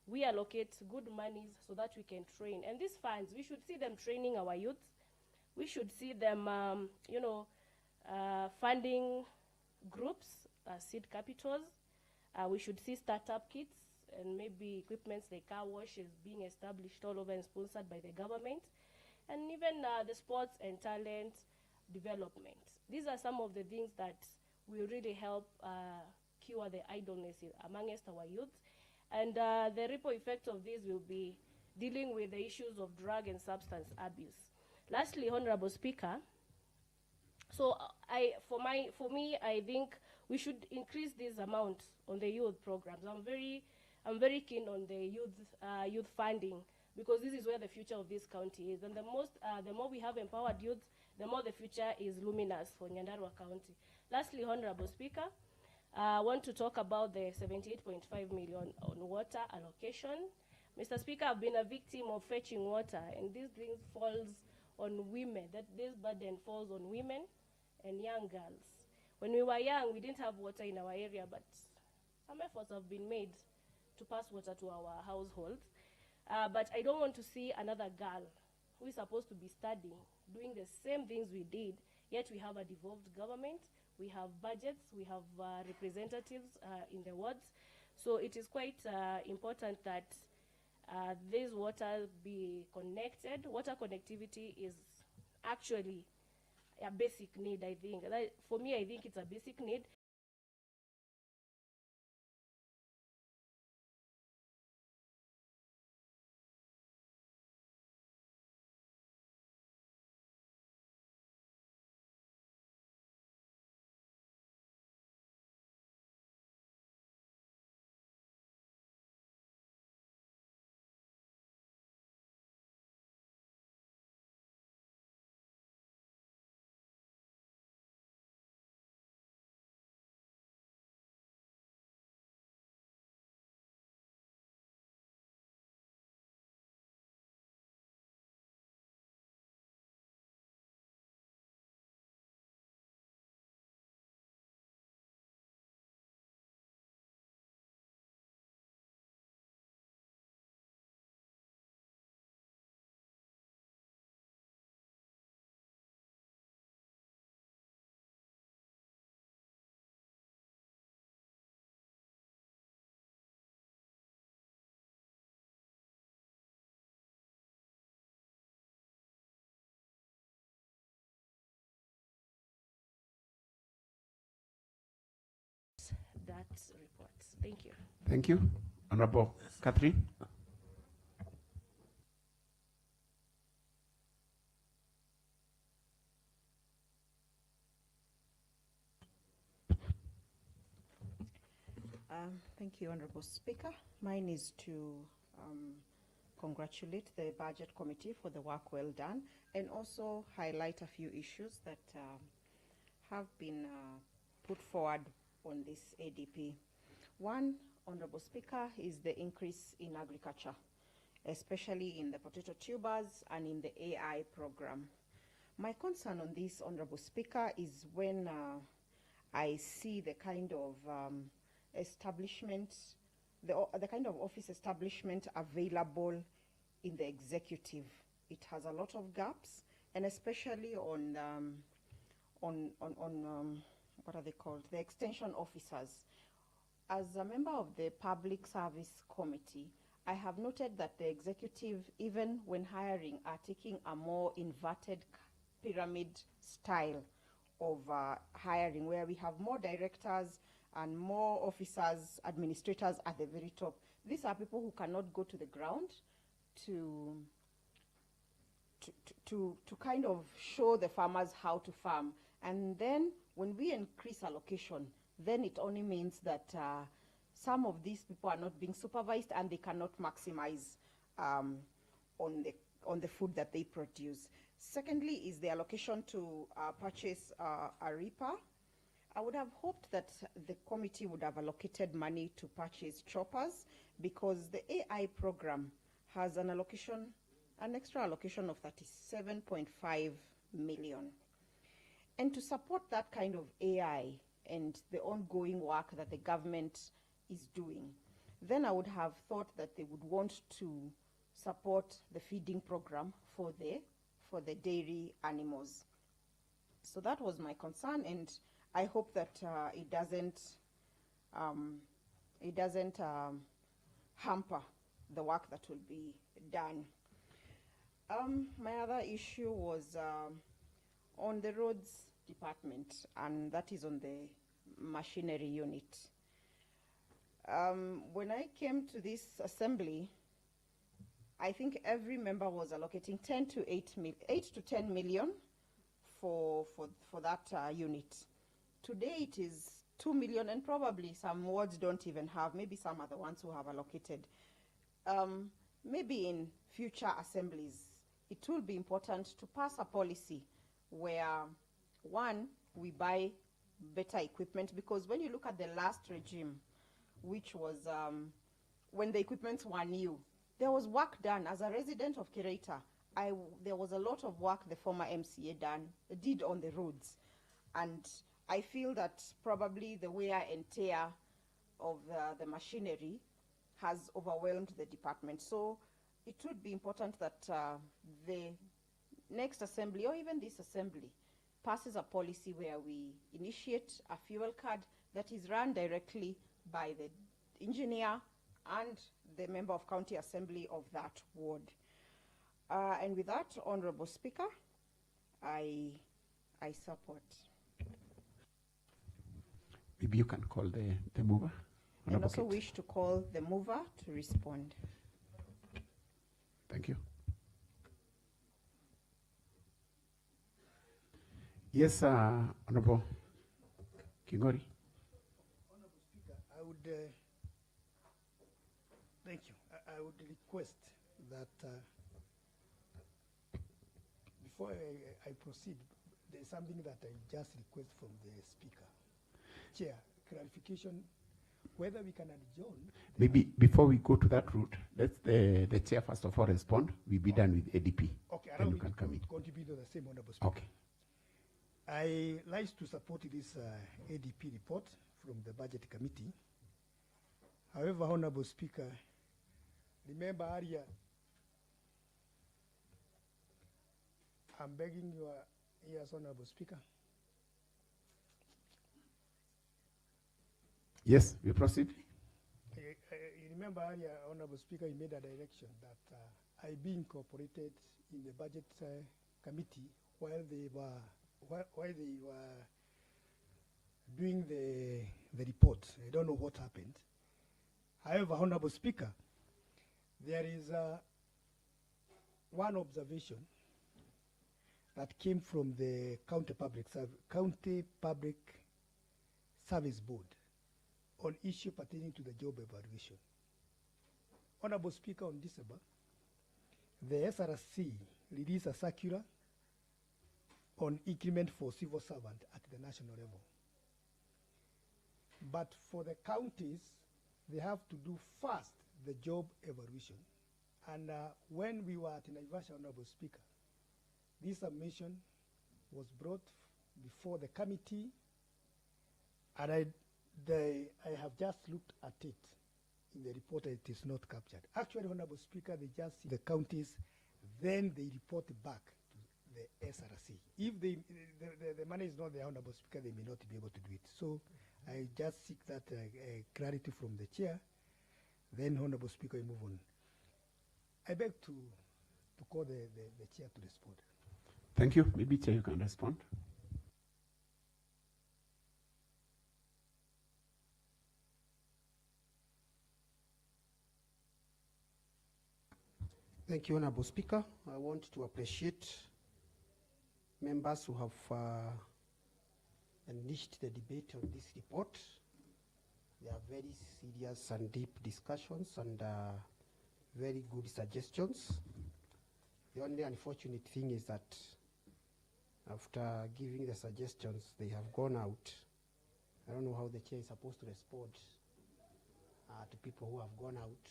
we allocate good monies so that we can train. And these funds, we should see them training our youth. We should see them, funding groups, seed capitals. We should see startup kits and maybe equipments like car washes being established all over and sponsored by the government. And even the sports and talent development. These are some of the things that will really help cure the idleness amongst our youth. And the ripple effect of this will be dealing with the issues of drug and substance abuse. Lastly, Honorable Speaker, so for me, I think we should increase this amount on the youth programs. I'm very keen on the youth funding, because this is where the future of this county is. And the more we have empowered youth, the more the future is luminous for Nyandarua County. Lastly, Honorable Speaker, I want to talk about the 78.5 million on water allocation. Mr. Speaker, I've been a victim of fetching water, and this thing falls on women. This burden falls on women and young girls. When we were young, we didn't have water in our area, but some efforts have been made to pass water to our households. But I don't want to see another girl who is supposed to be studying, doing the same things we did, yet we have a devolved government, we have budgets, we have representatives in the wards. So it is quite important that these water be connected. Water connectivity is actually a basic need, I think. For me, I think it's a basic need. That report. Thank you. Thank you. Honorable Catherine. Thank you, Honorable Speaker. Mine is to congratulate the Budget Committee for the work well done, and also highlight a few issues that have been put forward on this ADP. One, Honorable Speaker, is the increase in agriculture, especially in the potato tubers and in the AI program. My concern on this, Honorable Speaker, is when I see the kind of establishment, the kind of office establishment available in the executive. It has a lot of gaps, and especially on what are they called? The extension officers. As a member of the Public Service Committee, I have noted that the executive, even when hiring, are taking a more inverted pyramid style of hiring, where we have more directors and more officers, administrators at the very top. These are people who cannot go to the ground to kind of show the farmers how to farm. And then when we increase allocation, then it only means that some of these people are not being supervised and they cannot maximize on the food that they produce. Secondly is the allocation to purchase a reaper. I would have hoped that the committee would have allocated money to purchase choppers, because the AI program has an extra allocation of 37.5 million. And to support that kind of AI and the ongoing work that the government is doing, then I would have thought that they would want to support the feeding program for the dairy animals. So that was my concern, and I hope that it doesn't hamper the work that will be done. My other issue was on the roads department, and that is on the machinery unit. When I came to this assembly, I think every member was allocating 8 to 10 million for that unit. Today it is 2 million, and probably some wards don't even have, maybe some are the ones who have allocated. Maybe in future assemblies, it will be important to pass a policy where, one, we buy better equipment, because when you look at the last regime, which was when the equipments were new, there was work done. As a resident of Kireta, there was a lot of work the former MCA did on the roads. And I feel that probably the wear and tear of the machinery has overwhelmed the department. So it would be important that the next assembly, or even this assembly, passes a policy where we initiate a fuel card that is run directly by the engineer and the member of county assembly of that ward. And with that, Honorable Speaker, I support. Maybe you can call the mover. And also wish to call the mover to respond. Thank you. Yes, Honorable Kingori. Honorable Speaker, I would thank you. I would request that before I proceed, there's something that I just request from the Speaker. Chair, clarification whether we can adjourn. Maybe before we go to that route, let's the chair first of all respond. We'll be done with ADP. Okay, then you can come in. Contribute to the same, Honorable Speaker. Okay. I like to support this ADP report from the Budget Committee. However, Honorable Speaker, remember earlier, I'm begging your ears, Honorable Speaker. Yes, we proceed. You remember earlier, Honorable Speaker, you made a direction that I be incorporated in the Budget Committee while they were doing the report. I don't know what happened. However, Honorable Speaker, there is one observation that came from the County Public Service Board on issue pertaining to the job evaluation. Honorable Speaker, on December, the SRC released a circular on increment for civil servant at the national level. But for the counties, they have to do first the job evaluation. And when we were at Naivasha, Honorable Speaker, this submission was brought before the committee, and I have just looked at it in the report. It is not captured. Actually, Honorable Speaker, they just see the counties, then they report back to the SRC. If the money is not there, Honorable Speaker, they may not be able to do it. So I just seek that clarity from the chair. Then, Honorable Speaker, we move on. I beg to call the chair to respond. Thank you. Maybe chair, you can respond. Thank you, Honorable Speaker. I want to appreciate members who have unleashed the debate on this report. They are very serious and deep discussions and very good suggestions. The only unfortunate thing is that after giving the suggestions, they have gone out. I don't know how the chair is supposed to respond to people who have gone out.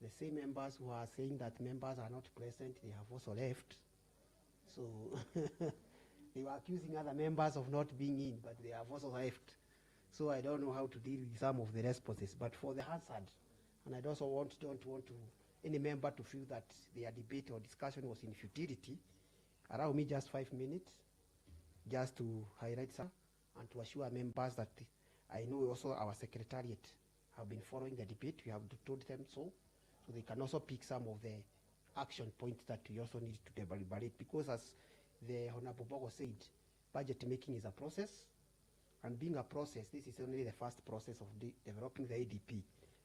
The same members who are saying that members are not present, they have also left. So they were accusing other members of not being in, but they have also left. So I don't know how to deal with some of the responses. But for the hazard And I also don't want to any member to feel that their debate or discussion was in futility. Allow me just 5 minutes just to highlight some and to assure members that I know also our secretariat have been following the debate. We have told them so they can also pick some of the action points that we also need to deliberate, because as the Honorable Bogo said, budget making is a process, and being a process, this is only the first process of developing the ADP.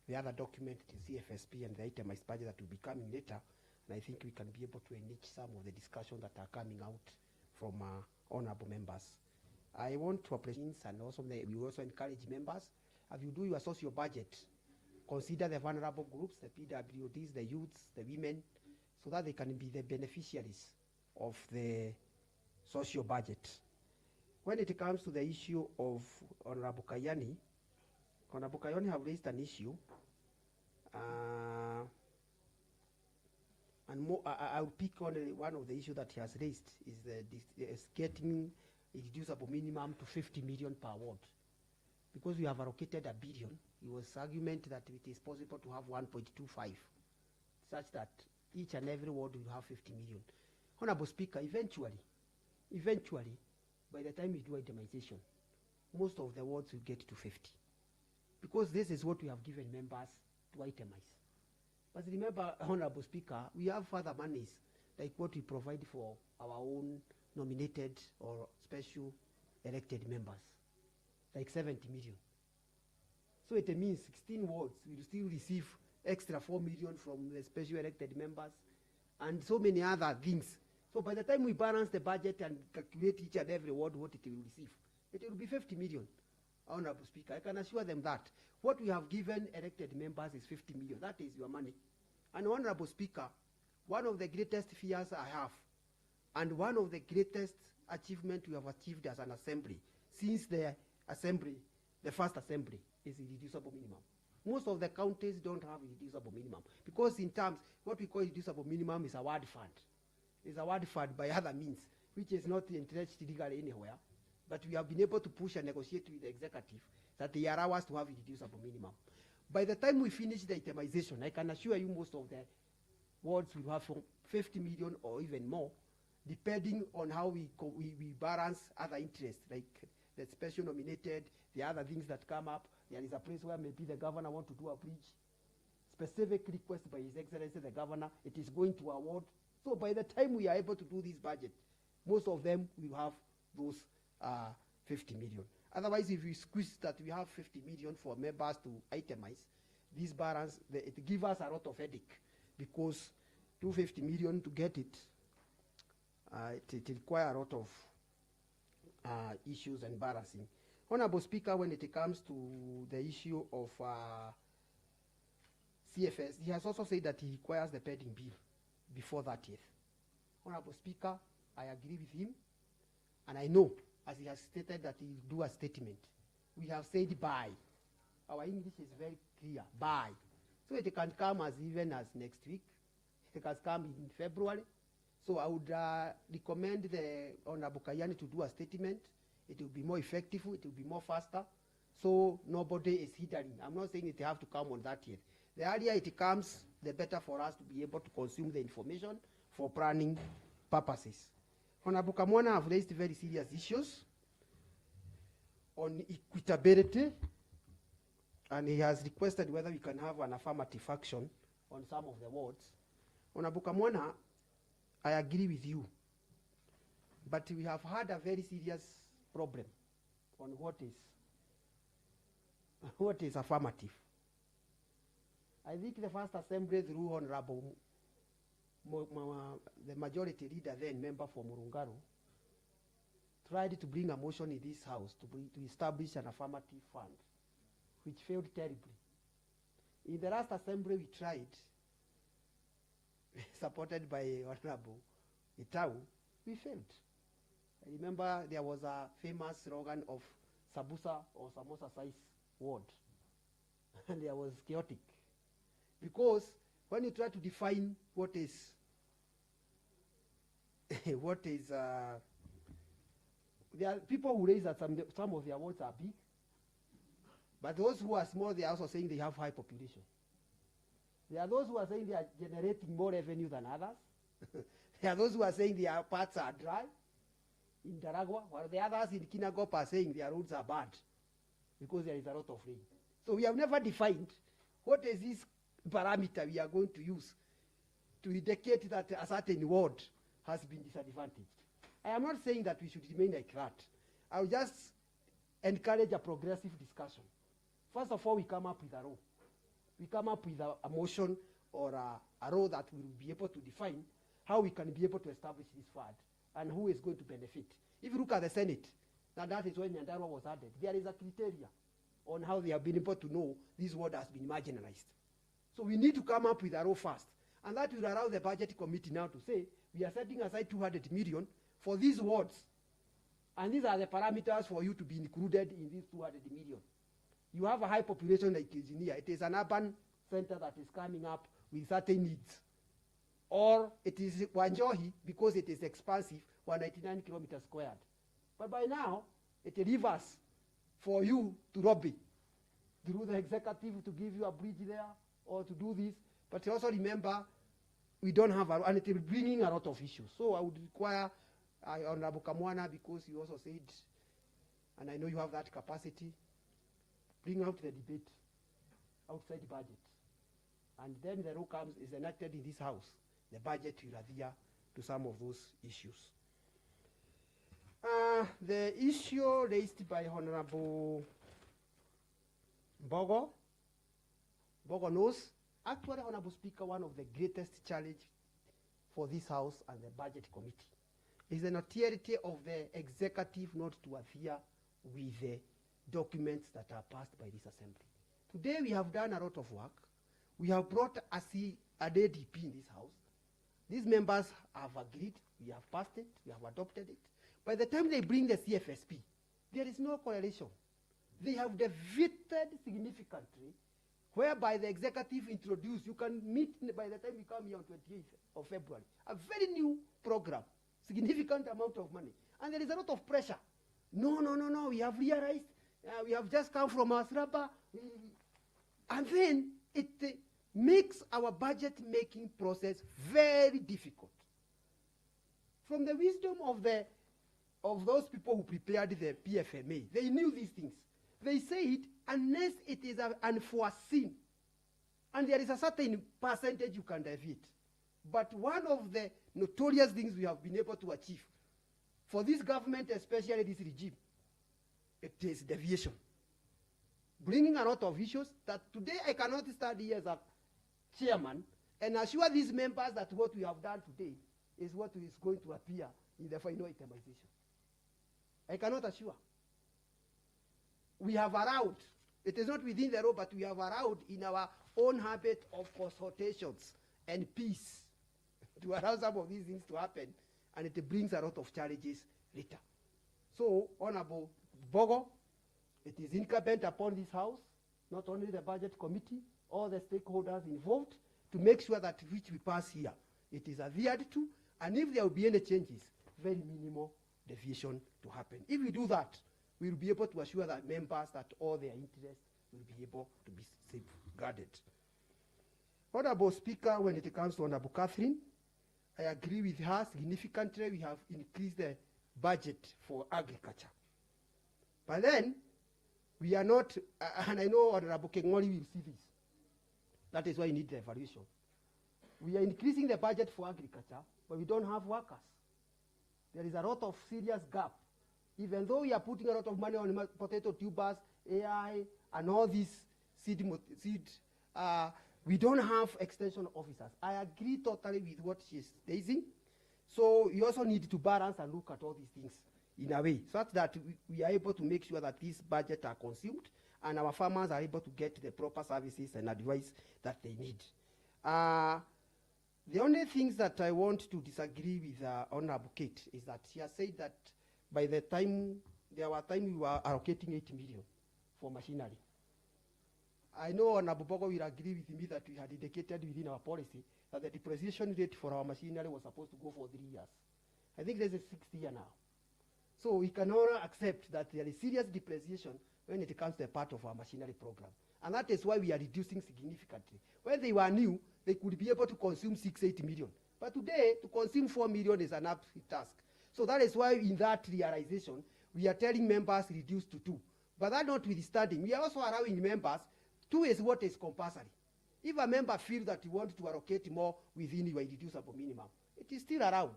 The other document, the CFSP and the itemized budget that will be coming later, and I think we can be able to enrich some of the discussions that are coming out from honorable members. I want to appreciate, and also we also encourage members, as you do your social budget, consider the vulnerable groups, the PWDs, the youths, the women, so that they can be the beneficiaries of the social budget. When it comes to the issue of Honorable Kayani have raised an issue, and more, I'll pick only one of the issues that he has raised, is getting a reducible minimum to 50 million per ward. Because we have allocated $1 billion, it was argument that it is possible to have 1.25, such that each and every ward will have 50 million. Honorable Speaker, eventually, by the time we do itemization, most of the wards will get to 50. Because this is what we have given members to itemize. But remember, Honorable Speaker, we have further monies, like what we provide for our own nominated or special elected members, like 70 million. So it means 16 wards will still receive extra 4 million from the special elected members and so many other things. So by the time we balance the budget and calculate each and every ward what it will receive, it will be 50 million. Honorable Speaker, I can assure them that what we have given elected members is 50 million. That is your money. And Honorable Speaker, one of the greatest fears I have, and one of the greatest achievements we have achieved as an assembly, since the assembly, the first assembly, is irreducible minimum. Most of the counties don't have irreducible minimum, because in terms, what we call irreducible minimum is a ward fund. It's a ward fund by other means, which is not entrenched legally anywhere. But we have been able to push and negotiate with the executive that they allow us to have irreducible minimum. By the time we finish the itemization, I can assure you most of the wards will have 50 million or even more, depending on how we balance other interests, like the special nominated, the other things that come up. There is a place where maybe the governor wants to do a bridge, specific request by His Excellency the Governor, it is going to award. So by the time we are able to do this budget, most of them will have those 50 million. Otherwise, if we squeeze that we have 50 million for members to itemize, this balance, it gives us a lot of headache, because 250 million to get it, it requires a lot of issues and balancing. Honorable Speaker, when it comes to the issue of CFS, he has also said that he requires the pending bill before that year. Honorable Speaker, I agree with him, and I know, as he has stated, that he will do a statement. We have said by. Our English is very clear, by. So it can come as even as next week. It can come in February. So I would recommend the Honorable Kayani to do a statement. It will be more effective, it will be more faster, so nobody is hindering. I'm not saying it have to come on that yet. The earlier it comes, the better for us to be able to consume the information for planning purposes. Honorable Kamwana have raised very serious issues on equitability, and he has requested whether we can have an affirmative action on some of the wards. Honorable Kamwana, I agree with you, but we have had a very serious problem on what is affirmative. I think the first assembly through Honorable the majority leader then, member for Murungaro, tried to bring a motion in this house to establish an affirmative fund, which failed terribly. In the last assembly we tried, supported by Honorable Itau, we failed. I remember there was a famous slogan of Sabusa or Samosa size word, and there was chaotic. Because when you try to define what is there are people who raise that some of their wards are big, but those who are small, they are also saying they have high population. There are those who are saying they are generating more revenue than others. There are those who are saying their parts are dry in Nyandarua, while the others in Kinangop are saying their roads are bad because there is a lot of rain. So we have never defined what is this parameter we are going to use to indicate that a certain ward has been disadvantaged. I am not saying that we should remain like that. I will just encourage a progressive discussion. First of all, we come up with a law. We come up with a motion or a law that will be able to define how we can be able to establish this fund and who is going to benefit. If you look at the Senate, now that is when Nyandarua was added, there is a criteria on how they have been able to know this ward has been marginalized. So we need to come up with a law first. And that will allow the budget committee now to say, we are setting aside 200 million for these wards. And these are the parameters for you to be included in these 200 million. You have a high population like Engineer. It is an urban center that is coming up with certain needs. Or it is Wanjohi because it is expansive, 199 kilometers squared. But by now, it delivers for you to lobby through the executive to give you a bridge there or to do this. But also remember, we don't have, and it is bringing a lot of issues. So I would require Honorable Kamwana, because you also said, and I know you have that capacity, bring out the debate outside the budget. And then the law comes, is enacted in this house. The budget will adhere to some of those issues. The issue raised by Honorable Bogo knows, actually, Honorable Speaker, one of the greatest challenge for this house and the budget committee is the notoriety of the executive not to adhere with the documents that are passed by this assembly. Today we have done a lot of work. We have brought an ADP in this house. These members have agreed, we have passed it, we have adopted it. By the time they bring the CFSP, there is no correlation. They have deviated significantly, whereby the executive introduced, you can meet by the time we come here on 28th of February, a very new program, significant amount of money. And there is a lot of pressure. No, we have realized, we have just come from Asraba. And then it makes our budget-making process very difficult. From the wisdom of those people who prepared the PFMA, they knew these things. They said, unless it is unforeseen, and there is a certain percentage you can deviate. But one of the notorious things we have been able to achieve for this government, especially this regime, it is deviation. Bringing a lot of issues that today I cannot stand here as a chairman and assure these members that what we have done today is what is going to appear in the final itemization. I cannot assure. We have allowed, it is not within the law, but we have allowed in our own habit of consultations and peace to allow some of these things to happen, and it brings a lot of challenges later. So, Honorable Bogo, it is incumbent upon this house, not only the budget committee, all the stakeholders involved, to make sure that which we pass here, it is adhered to, and if there will be any changes, very minimal deviation to happen. If we do that, we will be able to assure that members that all their interests will be able to be safeguarded. Honorable Speaker, when it comes to Honorable Catherine, I agree with her significantly. We have increased the budget for agriculture. But then, we are not, and I know Honorable Kengoli will see this. That is why you need the evaluation. We are increasing the budget for agriculture, but we don't have workers. There is a lot of serious gap. Even though we are putting a lot of money on potato tubers, AI, and all these seed, we don't have extension officers. I agree totally with what she's stating. So you also need to balance and look at all these things in a way, such that we are able to make sure that these budgets are consumed and our farmers are able to get the proper services and advice that they need. The only things that I want to disagree with Honorable Kate is that she has said that by the time, there were times we were allocating 8 million for machinery. I know Honorable Bogo will agree with me that we had indicated within our policy that the depreciation rate for our machinery was supposed to go for 3 years. I think there's a 6th year now. So we cannot accept that there is serious depreciation when it comes to a part of our machinery program. And that is why we are reducing significantly. When they were new, they could be able to consume 6-8 million. But today, to consume 4 million is an absolute task. So that is why in that realization, we are telling members reduce to 2. But that notwithstanding, we are also allowing members, 2 is what is compulsory. If a member feels that you want to allocate more within your irreducible minimum, it is still around.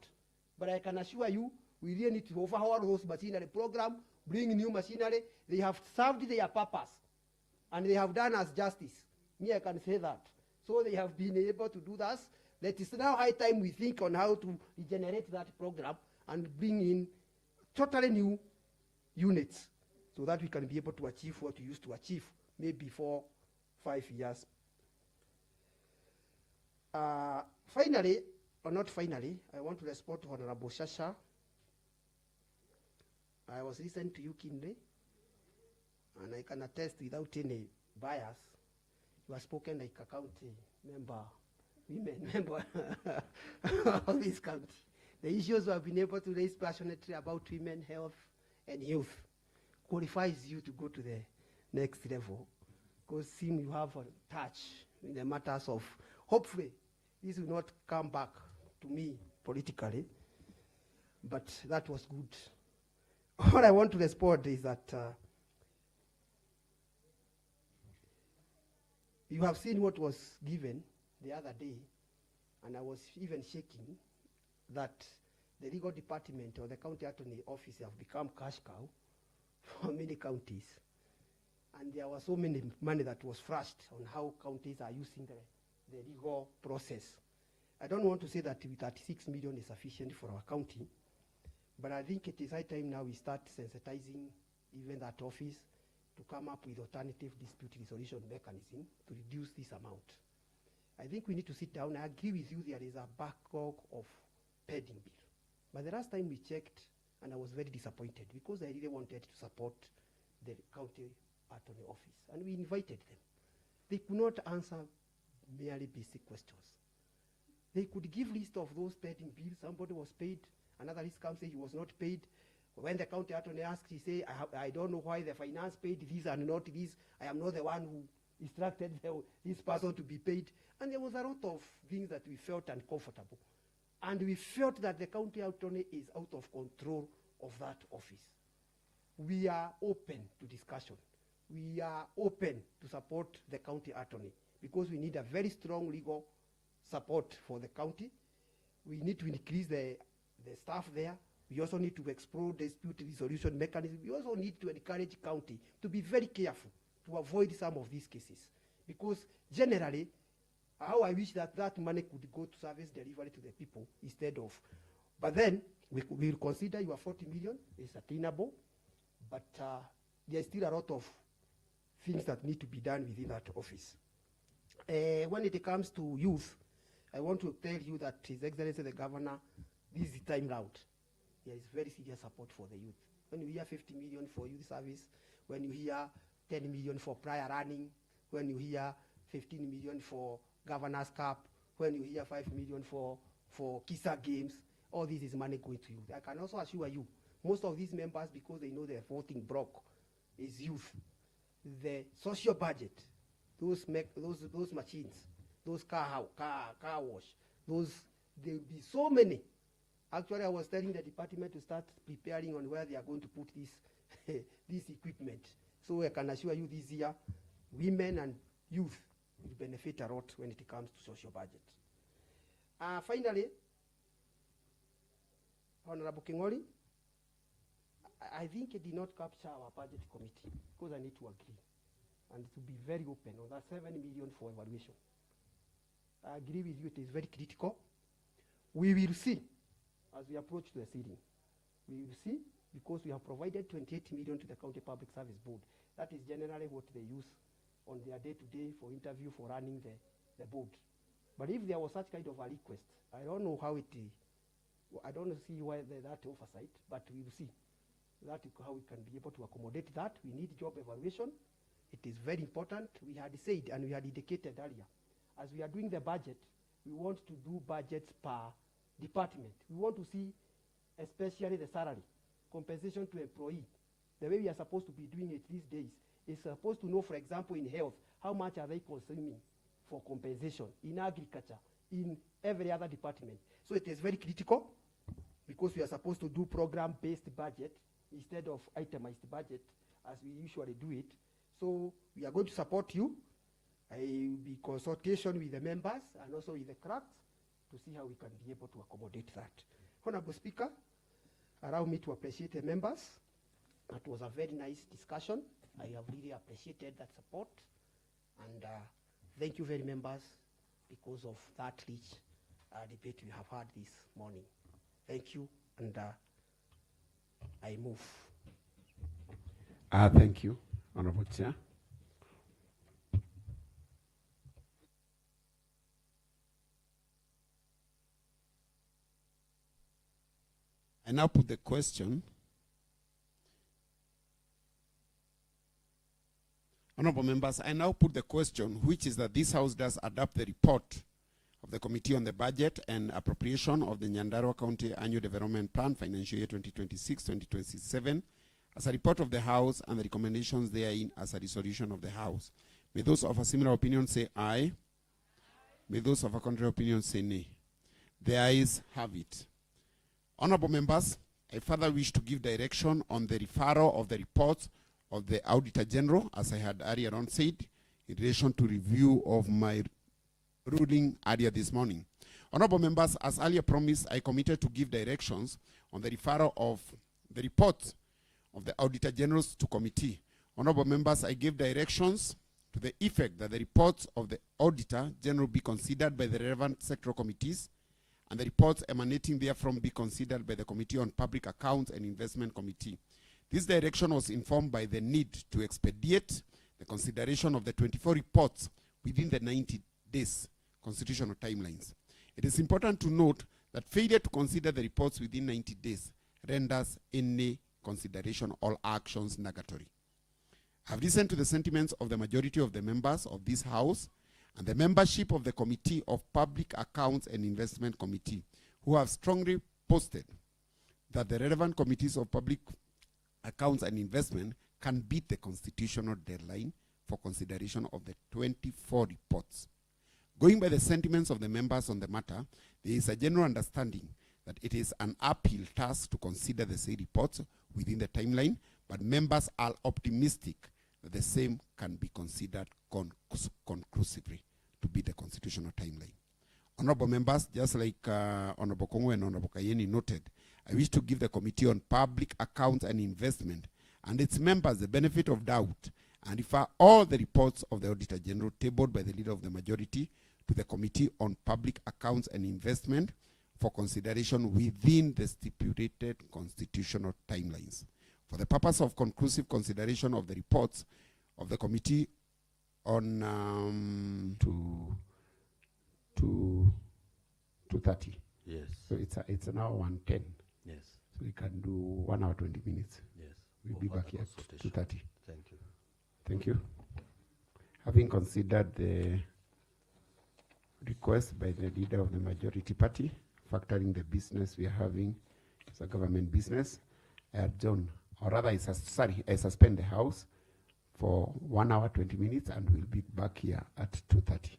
But I can assure you, we really need to overhaul those machinery program, bring new machinery. They have served their purpose, and they have done us justice. Me, I can say that. So they have been able to do that. It is now high time we think on how to regenerate that program and bring in totally new units so that we can be able to achieve what we used to achieve maybe 4-5 years. Finally, or not finally, I want to respond to Honorable Shasha. I was listening to you keenly, and I can attest without any bias. You have spoken like a county member, women member of this county. The issues we have been able to raise passionately about women, health, and youth qualifies you to go to the next level, because seem you have a touch in the matters of, hopefully, this will not come back to me politically, but that was good. All I want to respond is that you have seen what was given the other day, and I was even shaking that the legal department or the county attorney office have become cash cow for many counties. And there was so many money that was flushed on how counties are using the legal process. I don't want to say that 36 million is sufficient for our county, but I think it is high time now we start sensitizing even that office to come up with alternative dispute resolution mechanism to reduce this amount. I think we need to sit down. I agree with you, there is a backlog of pending bill. But the last time we checked, and I was very disappointed because I really wanted to support the county attorney office, and we invited them. They could not answer merely basic questions. They could give list of those pending bills. Somebody was paid, another list comes say he was not paid. When the county attorney asked, he say, I don't know why the finance paid this and not this. I am not the one who instructed this person to be paid. And there was a lot of things that we felt uncomfortable. And we felt that the county attorney is out of control of that office. We are open to discussion. We are open to support the county attorney because we need a very strong legal support for the county. We need to increase the staff there. We also need to explore dispute resolution mechanism. We also need to encourage county to be very careful to avoid some of these cases. Because generally, how I wish that that money could go to service delivery to the people instead of, but then we will consider your 40 million is attainable, but there's still a lot of things that need to be done within that office. When it comes to youth, I want to tell you that His Excellency the Governor, this is the time round. There is very serious support for the youth. When you hear 50 million for youth service, when you hear 10 million for prior running, when you hear 15 million for Governor's Cup, when you hear 5 million for KISA games, all this is money going to youth. I can also assure you, most of these members, because they know their voting block is youth, the social budget, those machines, those car wash, there will be so many. Actually, I was telling the department to start preparing on where they are going to put this equipment. So I can assure you this year, women and youth will benefit a lot when it comes to social budget. Finally, Honorable Kingoli, I think it did not capture our budget committee because I need to agree and to be very open on that 7 million for evaluation. I agree with you, it is very critical. We will see as we approach the ceiling. We will see because we have provided 28 million to the County Public Service Board. That is generally what they use on their day-to-day for interview for running the board. But if there was such kind of a request, I don't know how it is. I don't see why that oversight, but we will see that how we can be able to accommodate that. We need job evaluation. It is very important. We had said and we had indicated earlier, as we are doing the budget, we want to do budgets per department. We want to see especially the salary, compensation to employee, the way we are supposed to be doing it these days. is supposed to know, for example, in health, how much are they consuming for compensation, in agriculture, in every other department. So it is very critical because we are supposed to do program-based budget instead of itemized budget as we usually do it. So we are going to support you. I will be consultation with the members and also with the clerks to see how we can be able to accommodate that. Honorable Speaker, allow me to appreciate the members. It was a very nice discussion. I have really appreciated that support. And thank you very members because of that rich debate we have had this morning. Thank you, and I move. Thank you, Honorable Chair. I now put the question. Honorable members, I now put the question, which is that this House does adopt the report of the Committee on the Budget and Appropriation of the Nyandarua County Annual Development Plan, Financial Year 2026-2027, as a report of the House and the recommendations therein as a resolution of the House. May those of a similar opinion say aye. May those of a contrary opinion say nay. The ayes have it. Honorable members, I further wish to give direction on the referral of the reports of the Auditor General, as I had earlier on said, in relation to review of my ruling earlier this morning. Honorable members, as earlier promised, I committed to give directions on the referral of the reports of the Auditor Generals to committee. Honorable members, I gave directions to the effect that the reports of the Auditor General be considered by the relevant sectoral committees and the reports emanating therefrom be considered by the Committee on Public Accounts and Investment Committee. This direction was informed by the need to expedite the consideration of the 24 reports within the 90 days constitutional timelines. It is important to note that failure to consider the reports within 90 days renders any consideration or actions nugatory. I have listened to the sentiments of the majority of the members of this House and the membership of the Committee of Public Accounts and Investment Committee, who have strongly posted that the relevant committees of public accounts and investment can beat the constitutional deadline for consideration of the 24 reports. Going by the sentiments of the members on the matter, there is a general understanding that it is an uphill task to consider the said reports within the timeline, but members are optimistic that the same can be considered conclusively to beat the constitutional timeline. Honorable members, just like Honorable Kongwe and Honorable Kayeni noted, I wish to give the Committee on Public Accounts and Investment and its members the benefit of doubt and refer all the reports of the Auditor General tabled by the Leader of the Majority to the Committee on Public Accounts and Investment for consideration within the stipulated constitutional timelines. For the purpose of conclusive consideration of the reports of the Committee on 2:30. Yes. So it's now 1:10. Yes. So we can do 1 hour 20 minutes. Yes. We'll be back here at 2:30. Thank you. Thank you. Having considered the request by the Leader of the Majority Party, factoring the business we are having as a government business, I adjourn, or rather I suspend the House for 1 hour 20 minutes and we'll be back here at 2:30.